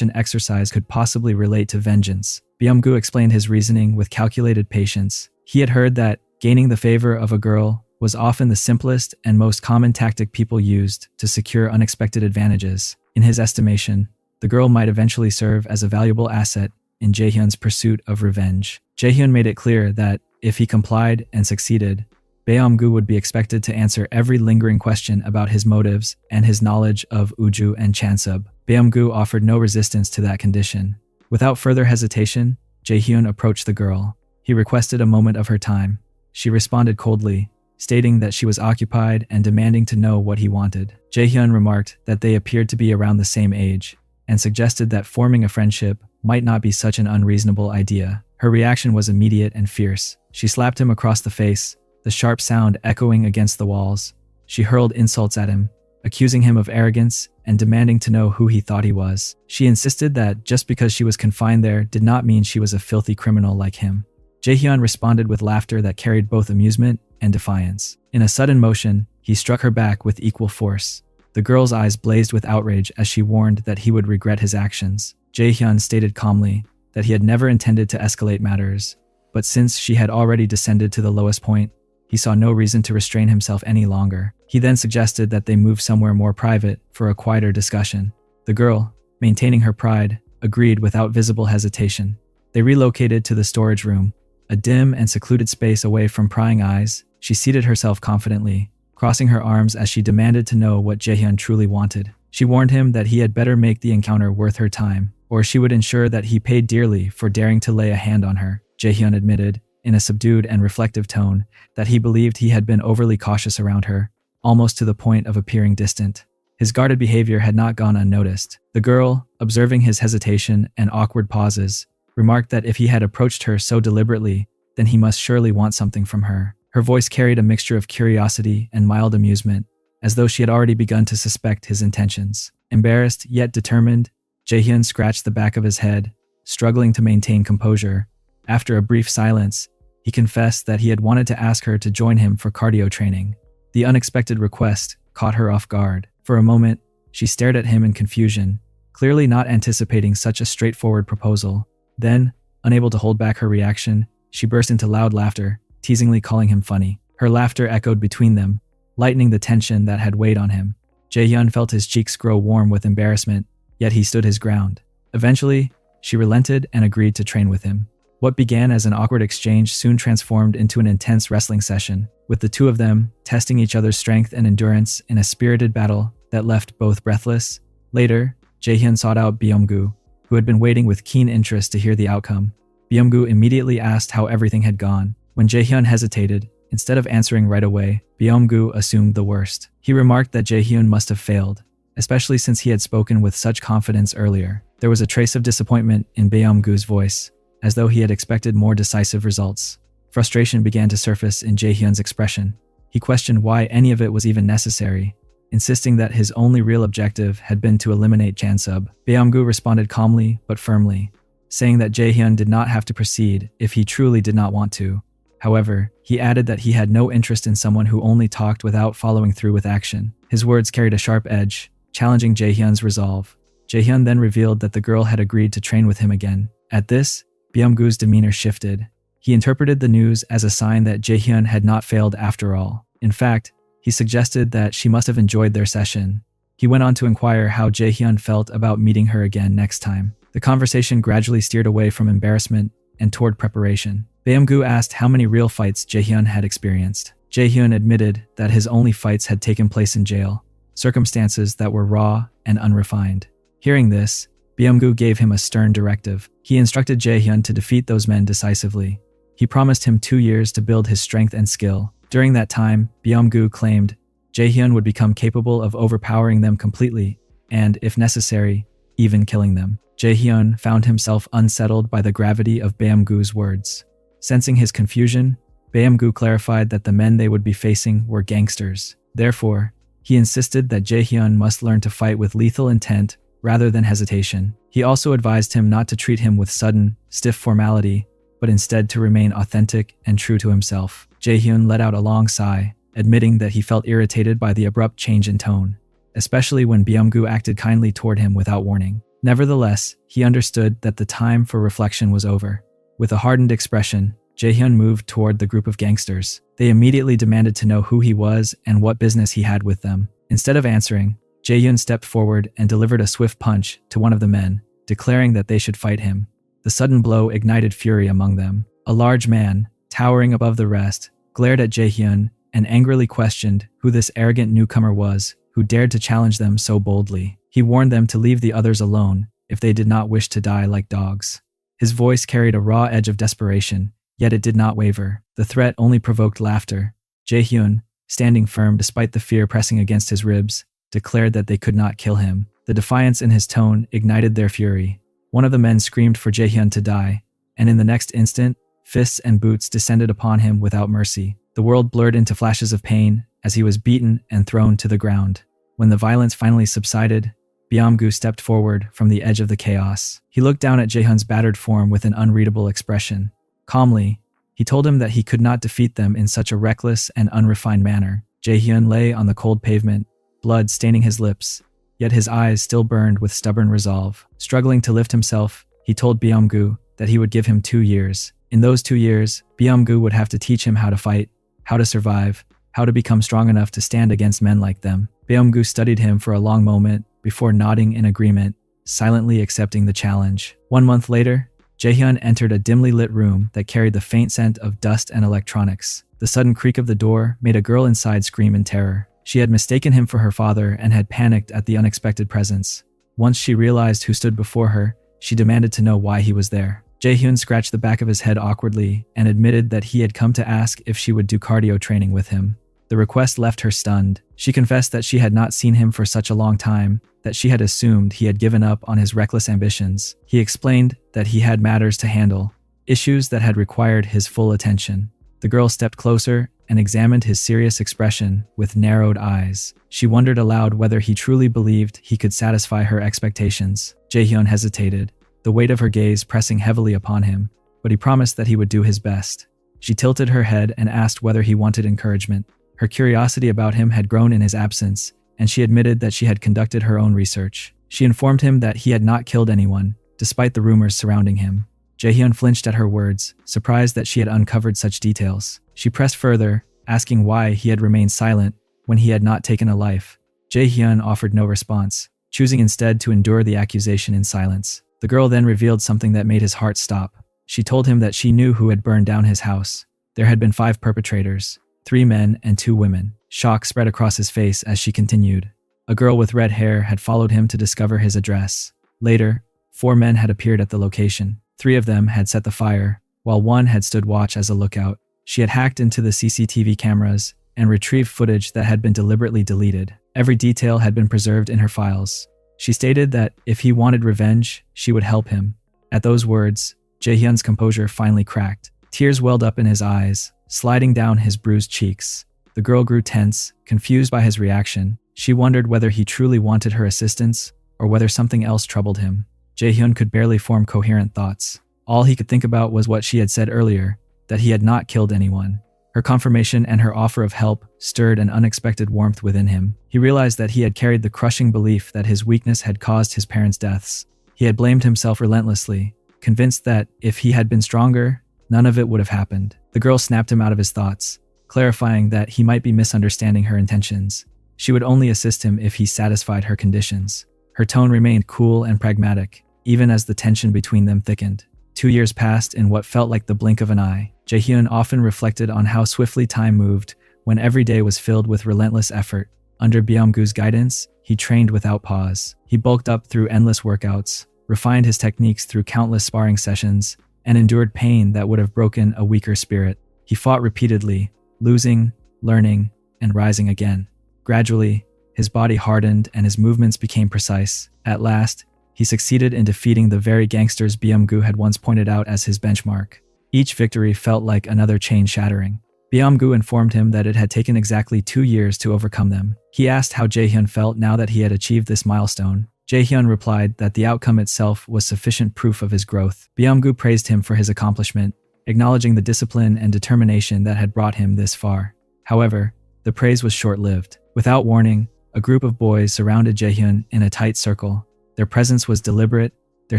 an exercise could possibly relate to vengeance. Beomgu explained his reasoning with calculated patience. He had heard that gaining the favor of a girl was often the simplest and most common tactic people used to secure unexpected advantages. In his estimation, the girl might eventually serve as a valuable asset in Jaehyun's pursuit of revenge. Jaehyun made it clear that If he complied and succeeded, Beomgu would be expected to answer every lingering question about his motives and his knowledge of Uju and Chansub. Beomgu offered no resistance to that condition. Without further hesitation, Jaehyun approached the girl. He requested a moment of her time. She responded coldly, stating that she was occupied and demanding to know what he wanted. Jaehyun remarked that they appeared to be around the same age and suggested that forming a friendship might not be such an unreasonable idea. Her reaction was immediate and fierce. She slapped him across the face, the sharp sound echoing against the walls. She hurled insults at him, accusing him of arrogance and demanding to know who he thought he was. She insisted that just because she was confined there did not mean she was a filthy criminal like him. Jaehyun responded with laughter that carried both amusement and defiance. In a sudden motion, he struck her back with equal force. The girl's eyes blazed with outrage as she warned that he would regret his actions. Jaehyun stated calmly that he had never intended to escalate matters, but since she had already descended to the lowest point, he saw no reason to restrain himself any longer. He then suggested that they move somewhere more private for a quieter discussion. The girl, maintaining her pride, agreed without visible hesitation. They relocated to the storage room, a dim and secluded space away from prying eyes. She seated herself confidently, crossing her arms as she demanded to know what Jaehyun truly wanted. She warned him that he had better make the encounter worth her time, or she would ensure that he paid dearly for daring to lay a hand on her. Jaehyun admitted, in a subdued and reflective tone, that he believed he had been overly cautious around her, almost to the point of appearing distant. His guarded behavior had not gone unnoticed. The girl, observing his hesitation and awkward pauses, remarked that if he had approached her so deliberately, then he must surely want something from her. Her voice carried a mixture of curiosity and mild amusement, as though she had already begun to suspect his intentions. Embarrassed yet determined, Jaehyun scratched the back of his head, struggling to maintain composure. After a brief silence, he confessed that he had wanted to ask her to join him for cardio training. The unexpected request caught her off guard. For a moment, she stared at him in confusion, clearly not anticipating such a straightforward proposal. Then, unable to hold back her reaction, she burst into loud laughter, teasingly calling him funny. Her laughter echoed between them, lightening the tension that had weighed on him. Jaehyun felt his cheeks grow warm with embarrassment, yet he stood his ground. Eventually, she relented and agreed to train with him. What began as an awkward exchange soon transformed into an intense wrestling session, with the two of them testing each other's strength and endurance in a spirited battle that left both breathless. Later, Jaehyun sought out Beomgu, who had been waiting with keen interest to hear the outcome. Beomgu immediately asked how everything had gone. When Jaehyun hesitated, instead of answering right away, Beomgu assumed the worst. He remarked that Jaehyun must have failed, especially since he had spoken with such confidence earlier. There was a trace of disappointment in Beomgu's voice, as though he had expected more decisive results. Frustration began to surface in Jaehyun's expression. He questioned why any of it was even necessary, insisting that his only real objective had been to eliminate Chansub. Beomgu responded calmly but firmly, saying that Jaehyun did not have to proceed if he truly did not want to. However, he added that he had no interest in someone who only talked without following through with action. His words carried a sharp edge, challenging Jaehyun's resolve. Jaehyun then revealed that the girl had agreed to train with him again. At this, Beomgu's demeanor shifted. He interpreted the news as a sign that Jaehyun had not failed after all. In fact, he suggested that she must have enjoyed their session. He went on to inquire how Jaehyun felt about meeting her again next time. The conversation gradually steered away from embarrassment and toward preparation. Beomgu asked how many real fights Jaehyun had experienced. Jaehyun admitted that his only fights had taken place in jail, circumstances that were raw and unrefined. Hearing this, Beomgu gave him a stern directive. He instructed Jaehyun to defeat those men decisively. He promised him 2 years to build his strength and skill. During that time, Beomgu claimed Jaehyun would become capable of overpowering them completely and, if necessary, even killing them. Jaehyun found himself unsettled by the gravity of Beomgu's words. Sensing his confusion, Beomgu clarified that the men they would be facing were gangsters. Therefore, he insisted that Jaehyun must learn to fight with lethal intent rather than hesitation. He also advised him not to treat him with sudden, stiff formality, but instead to remain authentic and true to himself. Jaehyun let out a long sigh, admitting that he felt irritated by the abrupt change in tone, especially when Beomgu acted kindly toward him without warning. Nevertheless, he understood that the time for reflection was over. With a hardened expression, Jaehyun moved toward the group of gangsters. They immediately demanded to know who he was and what business he had with them. Instead of answering, Jaehyun stepped forward and delivered a swift punch to one of the men, declaring that they should fight him. The sudden blow ignited fury among them. A large man, towering above the rest, glared at Jaehyun and angrily questioned who this arrogant newcomer was who dared to challenge them so boldly. He warned them to leave the others alone if they did not wish to die like dogs. His voice carried a raw edge of desperation, yet it did not waver. The threat only provoked laughter. Jaehyun, standing firm despite the fear pressing against his ribs, declared that they could not kill him. The defiance in his tone ignited their fury. One of the men screamed for Jaehyun to die, and in the next instant, fists and boots descended upon him without mercy. The world blurred into flashes of pain as he was beaten and thrown to the ground. When the violence finally subsided, Byung-gu stepped forward from the edge of the chaos. He looked down at Jaehyun's battered form with an unreadable expression. Calmly, he told him that he could not defeat them in such a reckless and unrefined manner. Jaehyun lay on the cold pavement, blood staining his lips, yet his eyes still burned with stubborn resolve. Struggling to lift himself, he told Byung-gu that he would give him 2 years. In those 2 years, Byung-gu would have to teach him how to fight, how to survive, how to become strong enough to stand against men like them. Byung-gu studied him for a long moment before nodding in agreement, silently accepting the challenge. 1 month later, Jaehyun entered a dimly lit room that carried the faint scent of dust and electronics. The sudden creak of the door made a girl inside scream in terror. She had mistaken him for her father and had panicked at the unexpected presence. Once she realized who stood before her, she demanded to know why he was there. Jaehyun scratched the back of his head awkwardly and admitted that he had come to ask if she would do cardio training with him. The request left her stunned. She confessed that she had not seen him for such a long time, that she had assumed he had given up on his reckless ambitions. He explained that he had matters to handle, issues that had required his full attention. The girl stepped closer and examined his serious expression with narrowed eyes. She wondered aloud whether he truly believed he could satisfy her expectations. Jaehyun hesitated, the weight of her gaze pressing heavily upon him, but he promised that he would do his best. She tilted her head and asked whether he wanted encouragement. Her curiosity about him had grown in his absence, and she admitted that she had conducted her own research. She informed him that he had not killed anyone, despite the rumors surrounding him. Jaehyun flinched at her words, surprised that she had uncovered such details. She pressed further, asking why he had remained silent when he had not taken a life. Jaehyun offered no response, choosing instead to endure the accusation in silence. The girl then revealed something that made his heart stop. She told him that she knew who had burned down his house. There had been 5 perpetrators, 3 men and 2 women. Shock spread across his face as she continued. A girl with red hair had followed him to discover his address. Later, 4 men had appeared at the location. 3 of them had set the fire, while 1 had stood watch as a lookout. She had hacked into the CCTV cameras and retrieved footage that had been deliberately deleted. Every detail had been preserved in her files. She stated that if he wanted revenge, she would help him. At those words, Jaehyun's composure finally cracked. Tears welled up in his eyes, sliding down his bruised cheeks. The girl grew tense, confused by his reaction. She wondered whether he truly wanted her assistance or whether something else troubled him. Jaehyun could barely form coherent thoughts. All he could think about was what she had said earlier, that he had not killed anyone. Her confirmation and her offer of help stirred an unexpected warmth within him. He realized that he had carried the crushing belief that his weakness had caused his parents' deaths. He had blamed himself relentlessly, convinced that if he had been stronger, none of it would have happened. The girl snapped him out of his thoughts, clarifying that he might be misunderstanding her intentions. She would only assist him if he satisfied her conditions. Her tone remained cool and pragmatic, even as the tension between them thickened. 2 years passed in what felt like the blink of an eye. Jaehyun often reflected on how swiftly time moved when every day was filled with relentless effort. Under Byung-gu's guidance, he trained without pause. He bulked up through endless workouts, refined his techniques through countless sparring sessions, and endured pain that would have broken a weaker spirit. He fought repeatedly, losing, learning, and rising again. Gradually, his body hardened and his movements became precise. At last, he succeeded in defeating the very gangsters Byung-gu had once pointed out as his benchmark. Each victory felt like another chain shattering. Byung-gu informed him that it had taken exactly 2 years to overcome them. He asked how Jaehyun felt now that he had achieved this milestone. Jaehyun replied that the outcome itself was sufficient proof of his growth. Byung-gu praised him for his accomplishment, acknowledging the discipline and determination that had brought him this far. However, the praise was short-lived. Without warning, a group of boys surrounded Jaehyun in a tight circle. Their presence was deliberate, their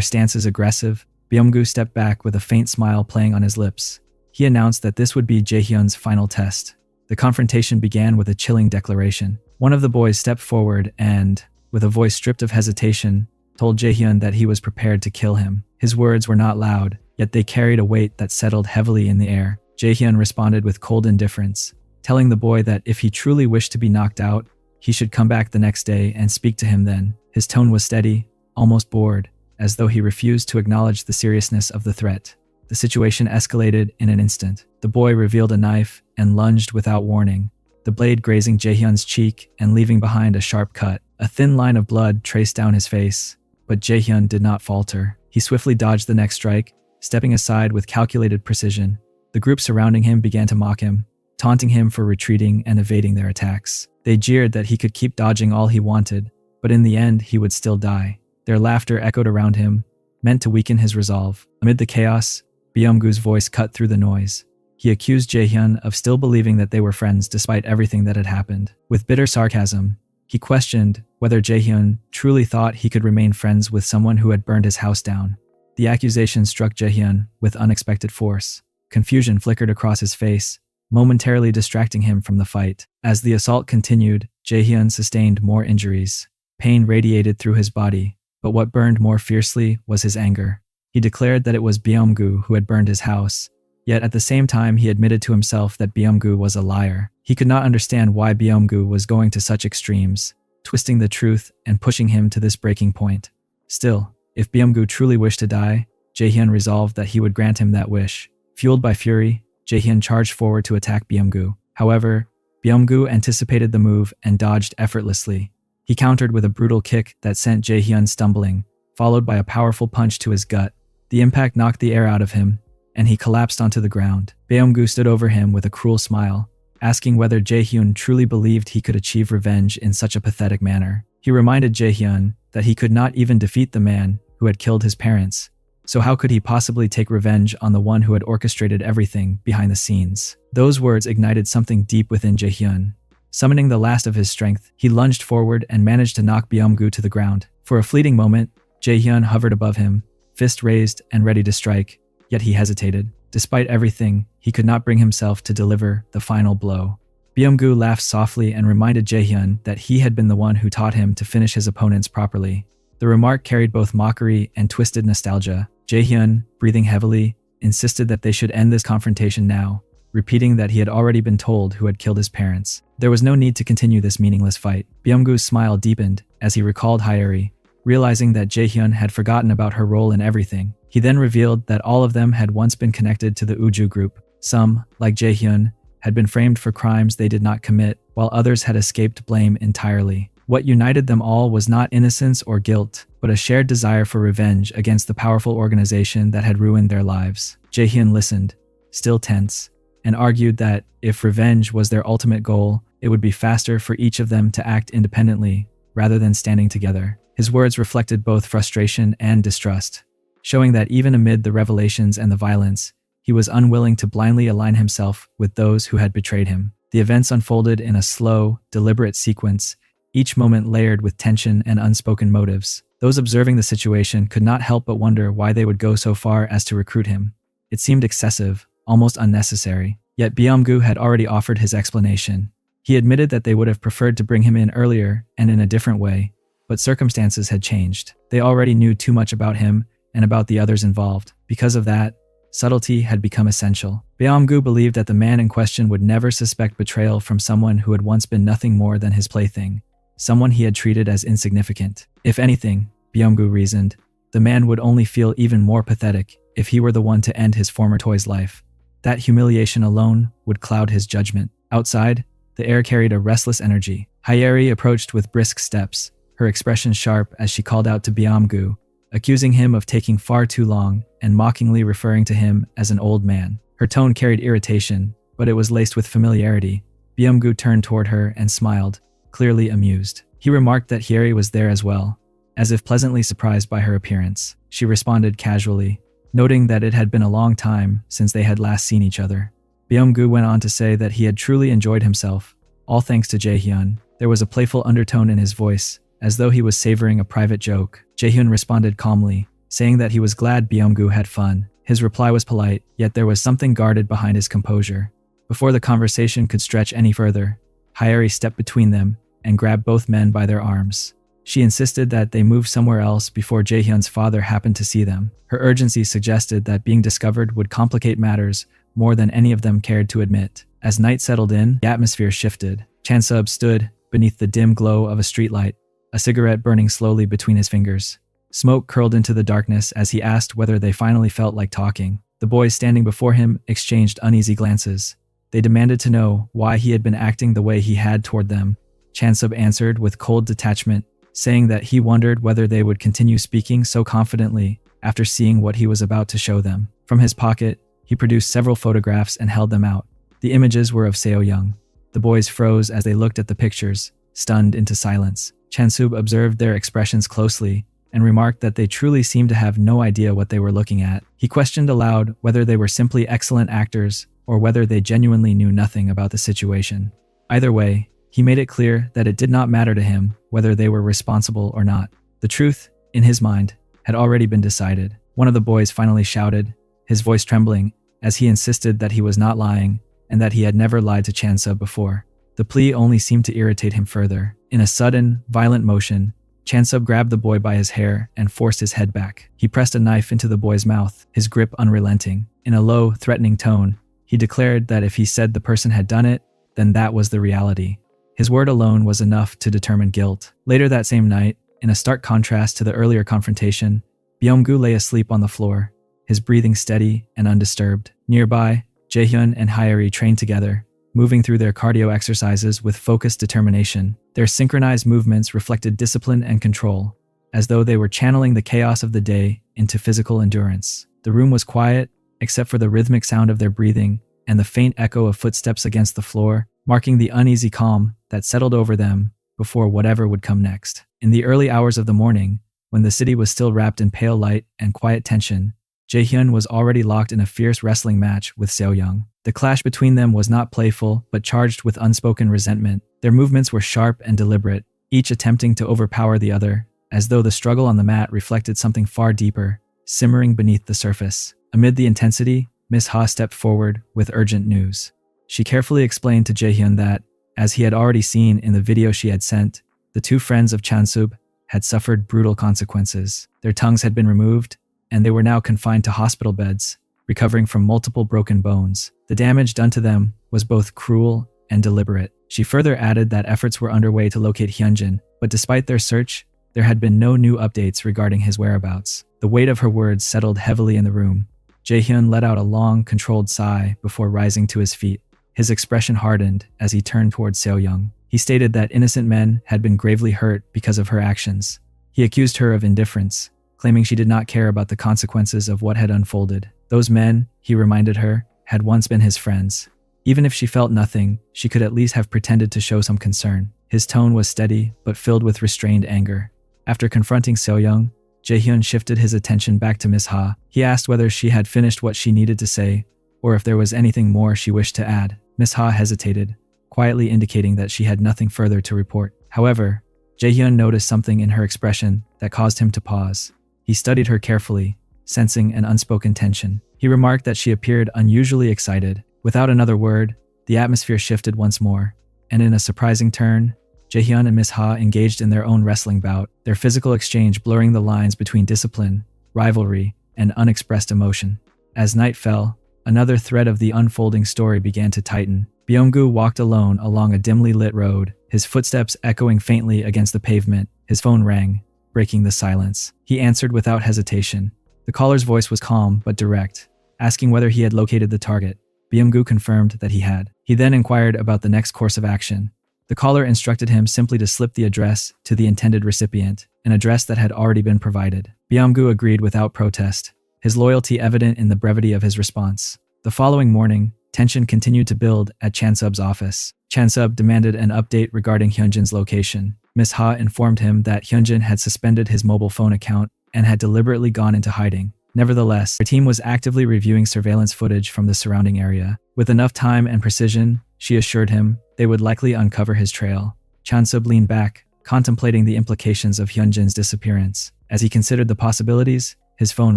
stances aggressive. Byung-gu stepped back with a faint smile playing on his lips. He announced that this would be Jaehyun's final test. The confrontation began with a chilling declaration. One of the boys stepped forward and, with a voice stripped of hesitation, told Jaehyun that he was prepared to kill him. His words were not loud, yet they carried a weight that settled heavily in the air. Jaehyun responded with cold indifference, telling the boy that if he truly wished to be knocked out, he should come back the next day and speak to him then. His tone was steady, almost bored, as though he refused to acknowledge the seriousness of the threat. The situation escalated in an instant. The boy revealed a knife and lunged without warning, the blade grazing Jaehyun's cheek and leaving behind a sharp cut. A thin line of blood traced down his face, but Jaehyun did not falter. He swiftly dodged the next strike, stepping aside with calculated precision. The group surrounding him began to mock him, taunting him for retreating and evading their attacks. They jeered that he could keep dodging all he wanted, but in the end he would still die. Their laughter echoed around him, meant to weaken his resolve. Amid the chaos, Byung-gu's voice cut through the noise. He accused Jaehyun of still believing that they were friends despite everything that had happened. With bitter sarcasm, he questioned whether Jaehyun truly thought he could remain friends with someone who had burned his house down. The accusation struck Jaehyun with unexpected force. Confusion flickered across his face, momentarily distracting him from the fight. As the assault continued, Jaehyun sustained more injuries. Pain radiated through his body, but what burned more fiercely was his anger. He declared that it was Byung-gu who had burned his house, yet at the same time he admitted to himself that Byung-gu was a liar. He could not understand why Byung-gu was going to such extremes, twisting the truth and pushing him to this breaking point. Still, if Byung-gu truly wished to die, Jaehyun resolved that he would grant him that wish. Fueled by fury, Jaehyun charged forward to attack Byung-gu. However, Byung-gu anticipated the move and dodged effortlessly. He countered with a brutal kick that sent Jaehyun stumbling, followed by a powerful punch to his gut. The impact knocked the air out of him, and he collapsed onto the ground. Byung-gu stood over him with a cruel smile, asking whether Jaehyun truly believed he could achieve revenge in such a pathetic manner. He reminded Jaehyun that he could not even defeat the man who had killed his parents, so how could he possibly take revenge on the one who had orchestrated everything behind the scenes? Those words ignited something deep within Jaehyun. Summoning the last of his strength, he lunged forward and managed to knock Byung-gu to the ground. For a fleeting moment, Jaehyun hovered above him, fist raised and ready to strike, yet he hesitated. Despite everything, he could not bring himself to deliver the final blow. Byung-gu laughed softly and reminded Jaehyun that he had been the one who taught him to finish his opponents properly. The remark carried both mockery and twisted nostalgia. Jaehyun, breathing heavily, insisted that they should end this confrontation now, repeating that he had already been told who had killed his parents. There was no need to continue this meaningless fight. Byung-gu's smile deepened as he recalled Hyeri, realizing that Jaehyun had forgotten about her role in everything. He then revealed that all of them had once been connected to the Uju group. Some, like Jaehyun, had been framed for crimes they did not commit, while others had escaped blame entirely. What united them all was not innocence or guilt, but a shared desire for revenge against the powerful organization that had ruined their lives. Jaehyun listened, still tense, and argued that if revenge was their ultimate goal, it would be faster for each of them to act independently rather than standing together. His words reflected both frustration and distrust, showing that even amid the revelations and the violence, he was unwilling to blindly align himself with those who had betrayed him. The events unfolded in a slow, deliberate sequence, each moment layered with tension and unspoken motives. Those observing the situation could not help but wonder why they would go so far as to recruit him. It seemed excessive, almost unnecessary. Yet Byung-gu had already offered his explanation. He admitted that they would have preferred to bring him in earlier and in a different way, but circumstances had changed. They already knew too much about him and about the others involved. Because of that, subtlety had become essential. Byung-gu believed that the man in question would never suspect betrayal from someone who had once been nothing more than his plaything, someone he had treated as insignificant. If anything, Byung-gu reasoned, the man would only feel even more pathetic if he were the one to end his former toy's life. That humiliation alone would cloud his judgment. Outside, the air carried a restless energy. Hyeri approached with brisk steps, her expression sharp as she called out to Byung-gu, accusing him of taking far too long and mockingly referring to him as an old man. Her tone carried irritation, but it was laced with familiarity. Byung-gu turned toward her and smiled, clearly amused. He remarked that Hyeri was there as well, as if pleasantly surprised by her appearance. She responded casually, noting that it had been a long time since they had last seen each other. Byung-gu went on to say that he had truly enjoyed himself, all thanks to Jaehyun. There was a playful undertone in his voice, as though he was savoring a private joke. Jaehyun responded calmly, saying that he was glad Byung-gu had fun. His reply was polite, yet there was something guarded behind his composure. Before the conversation could stretch any further, Hyeri stepped between them and grabbed both men by their arms. She insisted that they move somewhere else before Jaehyun's father happened to see them. Her urgency suggested that being discovered would complicate matters more than any of them cared to admit. As night settled in, the atmosphere shifted. Chansub stood beneath the dim glow of a streetlight, a cigarette burning slowly between his fingers. Smoke curled into the darkness as he asked whether they finally felt like talking. The boys standing before him exchanged uneasy glances. They demanded to know why he had been acting the way he had toward them. Chansub answered with cold detachment, saying that he wondered whether they would continue speaking so confidently after seeing what he was about to show them. From his pocket, he produced several photographs and held them out. The images were of Seo Young. The boys froze as they looked at the pictures, stunned into silence. Chansub observed their expressions closely and remarked that they truly seemed to have no idea what they were looking at. He questioned aloud whether they were simply excellent actors or whether they genuinely knew nothing about the situation. Either way, he made it clear that it did not matter to him whether they were responsible or not. The truth, in his mind, had already been decided. One of the boys finally shouted, his voice trembling, as he insisted that he was not lying and that he had never lied to Chansub before. The plea only seemed to irritate him further. In a sudden, violent motion, Chansub grabbed the boy by his hair and forced his head back. He pressed a knife into the boy's mouth, his grip unrelenting. In a low, threatening tone, he declared that if he said the person had done it, then that was the reality. His word alone was enough to determine guilt. Later that same night, in a stark contrast to the earlier confrontation, Byung-gu lay asleep on the floor, his breathing steady and undisturbed. Nearby, Jaehyun and Hyeri trained together, moving through their cardio exercises with focused determination. Their synchronized movements reflected discipline and control, as though they were channeling the chaos of the day into physical endurance. The room was quiet, except for the rhythmic sound of their breathing and the faint echo of footsteps against the floor, marking the uneasy calm that settled over them before whatever would come next. In the early hours of the morning, when the city was still wrapped in pale light and quiet tension, Jaehyun was already locked in a fierce wrestling match with Seo Young. The clash between them was not playful, but charged with unspoken resentment. Their movements were sharp and deliberate, each attempting to overpower the other, as though the struggle on the mat reflected something far deeper, simmering beneath the surface. Amid the intensity, Miss Ha stepped forward with urgent news. She carefully explained to Jaehyun that, as he had already seen in the video she had sent, the two friends of Chansub had suffered brutal consequences. Their tongues had been removed, and they were now confined to hospital beds, recovering from multiple broken bones. The damage done to them was both cruel and deliberate. She further added that efforts were underway to locate Hyunjin, but despite their search, there had been no new updates regarding his whereabouts. The weight of her words settled heavily in the room. Jaehyun let out a long, controlled sigh before rising to his feet. His expression hardened as he turned towards Seo Young. He stated that innocent men had been gravely hurt because of her actions. He accused her of indifference, claiming she did not care about the consequences of what had unfolded. Those men, he reminded her, had once been his friends. Even if she felt nothing, she could at least have pretended to show some concern. His tone was steady, but filled with restrained anger. After confronting Seo Young, Jaehyun shifted his attention back to Miss Ha. He asked whether she had finished what she needed to say, or if there was anything more she wished to add. Miss Ha hesitated, quietly indicating that she had nothing further to report. However, Jaehyun noticed something in her expression that caused him to pause. He studied her carefully, sensing an unspoken tension. He remarked that she appeared unusually excited. Without another word, the atmosphere shifted once more, and in a surprising turn, Jaehyun and Miss Ha engaged in their own wrestling bout, their physical exchange blurring the lines between discipline, rivalry, and unexpressed emotion. As night fell, another thread of the unfolding story began to tighten. Byung-gu walked alone along a dimly lit road, his footsteps echoing faintly against the pavement. His phone rang, breaking the silence. He answered without hesitation. The caller's voice was calm but direct, asking whether he had located the target. Byung-gu confirmed that he had. He then inquired about the next course of action. The caller instructed him simply to slip the address to the intended recipient, an address that had already been provided. Byung-gu agreed without protest, his loyalty evident in the brevity of his response. The following morning, tension continued to build at Chansub's office. Chansub demanded an update regarding Hyunjin's location. Miss Ha informed him that Hyunjin had suspended his mobile phone account and had deliberately gone into hiding. Nevertheless, her team was actively reviewing surveillance footage from the surrounding area. With enough time and precision, she assured him, they would likely uncover his trail. Chansub leaned back, contemplating the implications of Hyunjin's disappearance. As he considered the possibilities, his phone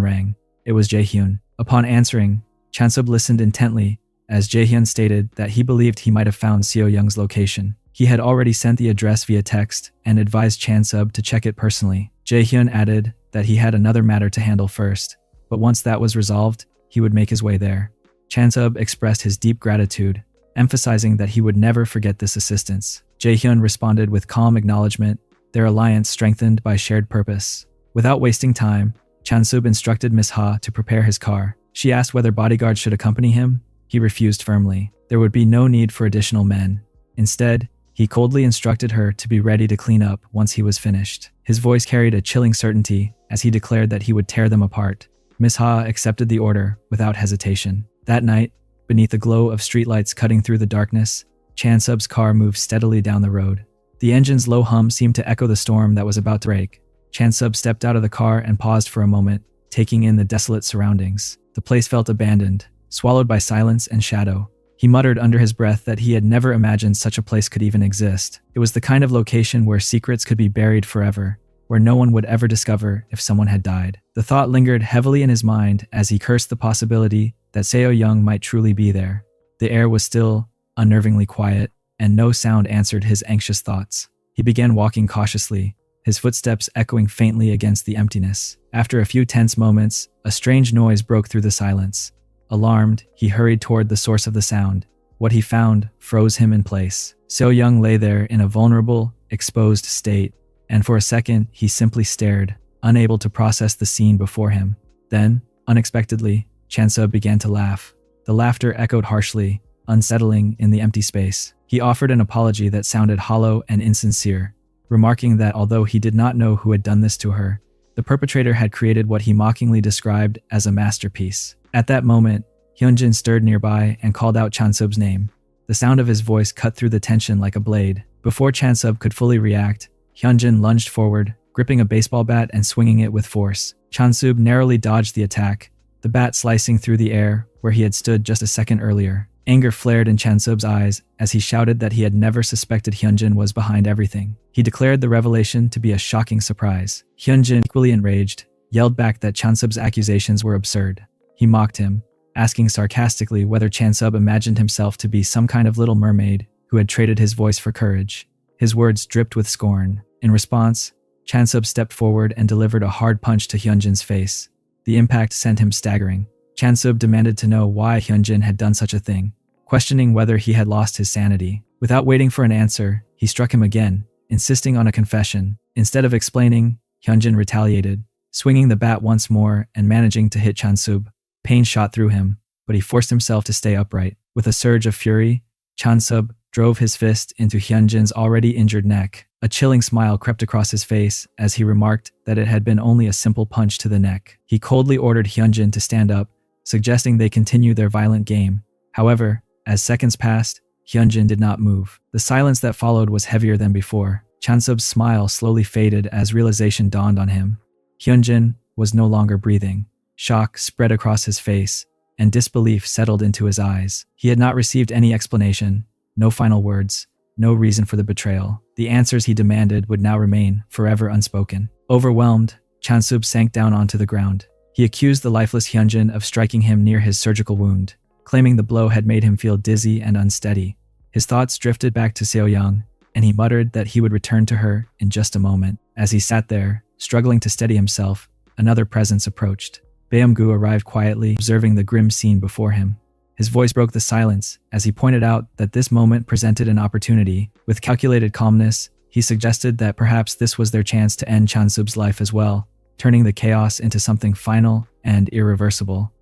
rang. It was Jaehyun. Upon answering, Chansub listened intently as Jaehyun stated that he believed he might have found Seo Young's location. He had already sent the address via text and advised Chansub to check it personally. Jaehyun added that he had another matter to handle first, but once that was resolved, he would make his way there. Chansub expressed his deep gratitude, emphasizing that he would never forget this assistance. Jaehyun responded with calm acknowledgement, their alliance strengthened by shared purpose. Without wasting time, Chansub instructed Miss Ha to prepare his car. She asked whether bodyguards should accompany him. He refused firmly. There would be no need for additional men. Instead, he coldly instructed her to be ready to clean up once he was finished. His voice carried a chilling certainty as he declared that he would tear them apart. Miss Ha accepted the order without hesitation. That night, beneath the glow of streetlights cutting through the darkness, Chansub's car moved steadily down the road. The engine's low hum seemed to echo the storm that was about to break. Chansub stepped out of the car and paused for a moment, taking in the desolate surroundings. The place felt abandoned, swallowed by silence and shadow. He muttered under his breath that he had never imagined such a place could even exist. It was the kind of location where secrets could be buried forever, where no one would ever discover if someone had died. The thought lingered heavily in his mind as he cursed the possibility that Seo Young might truly be there. The air was still, unnervingly quiet, and no sound answered his anxious thoughts. He began walking cautiously, his footsteps echoing faintly against the emptiness. After a few tense moments, a strange noise broke through the silence. Alarmed, he hurried toward the source of the sound. What he found froze him in place. Seo Young lay there in a vulnerable, exposed state, and for a second he simply stared, unable to process the scene before him. Then, unexpectedly, Chansub began to laugh. The laughter echoed harshly, unsettling in the empty space. He offered an apology that sounded hollow and insincere, remarking that although he did not know who had done this to her, the perpetrator had created what he mockingly described as a masterpiece. At that moment, Hyunjin stirred nearby and called out Chansub's name. The sound of his voice cut through the tension like a blade. Before Chansub could fully react, Hyunjin lunged forward, gripping a baseball bat and swinging it with force. Chansub narrowly dodged the attack, the bat slicing through the air where he had stood just a second earlier. Anger flared in Chansub's eyes as he shouted that he had never suspected Hyunjin was behind everything. He declared the revelation to be a shocking surprise. Hyunjin, equally enraged, yelled back that Chansub's accusations were absurd. He mocked him, asking sarcastically whether Chansub imagined himself to be some kind of little mermaid who had traded his voice for courage. His words dripped with scorn. In response, Chansub stepped forward and delivered a hard punch to Hyunjin's face. The impact sent him staggering. Chansub demanded to know why Hyunjin had done such a thing, questioning whether he had lost his sanity. Without waiting for an answer, he struck him again, insisting on a confession. Instead of explaining, Hyunjin retaliated, swinging the bat once more and managing to hit Chansub. Pain shot through him, but he forced himself to stay upright. With a surge of fury, Chansub drove his fist into Hyunjin's already injured neck. A chilling smile crept across his face as he remarked that it had been only a simple punch to the neck. He coldly ordered Hyunjin to stand up, suggesting they continue their violent game. However, as seconds passed, Hyunjin did not move. The silence that followed was heavier than before. Chansub's smile slowly faded as realization dawned on him. Hyunjin was no longer breathing. Shock spread across his face, and disbelief settled into his eyes. He had not received any explanation, no final words, no reason for the betrayal. The answers he demanded would now remain forever unspoken. Overwhelmed, Chansub sank down onto the ground. He accused the lifeless Hyunjin of striking him near his surgical wound, claiming the blow had made him feel dizzy and unsteady. His thoughts drifted back to Seo Young, and he muttered that he would return to her in just a moment. As he sat there, struggling to steady himself, another presence approached. Beomgu arrived quietly, observing the grim scene before him. His voice broke the silence as he pointed out that this moment presented an opportunity. With calculated calmness, he suggested that perhaps this was their chance to end Chansub's life as well, turning the chaos into something final and irreversible.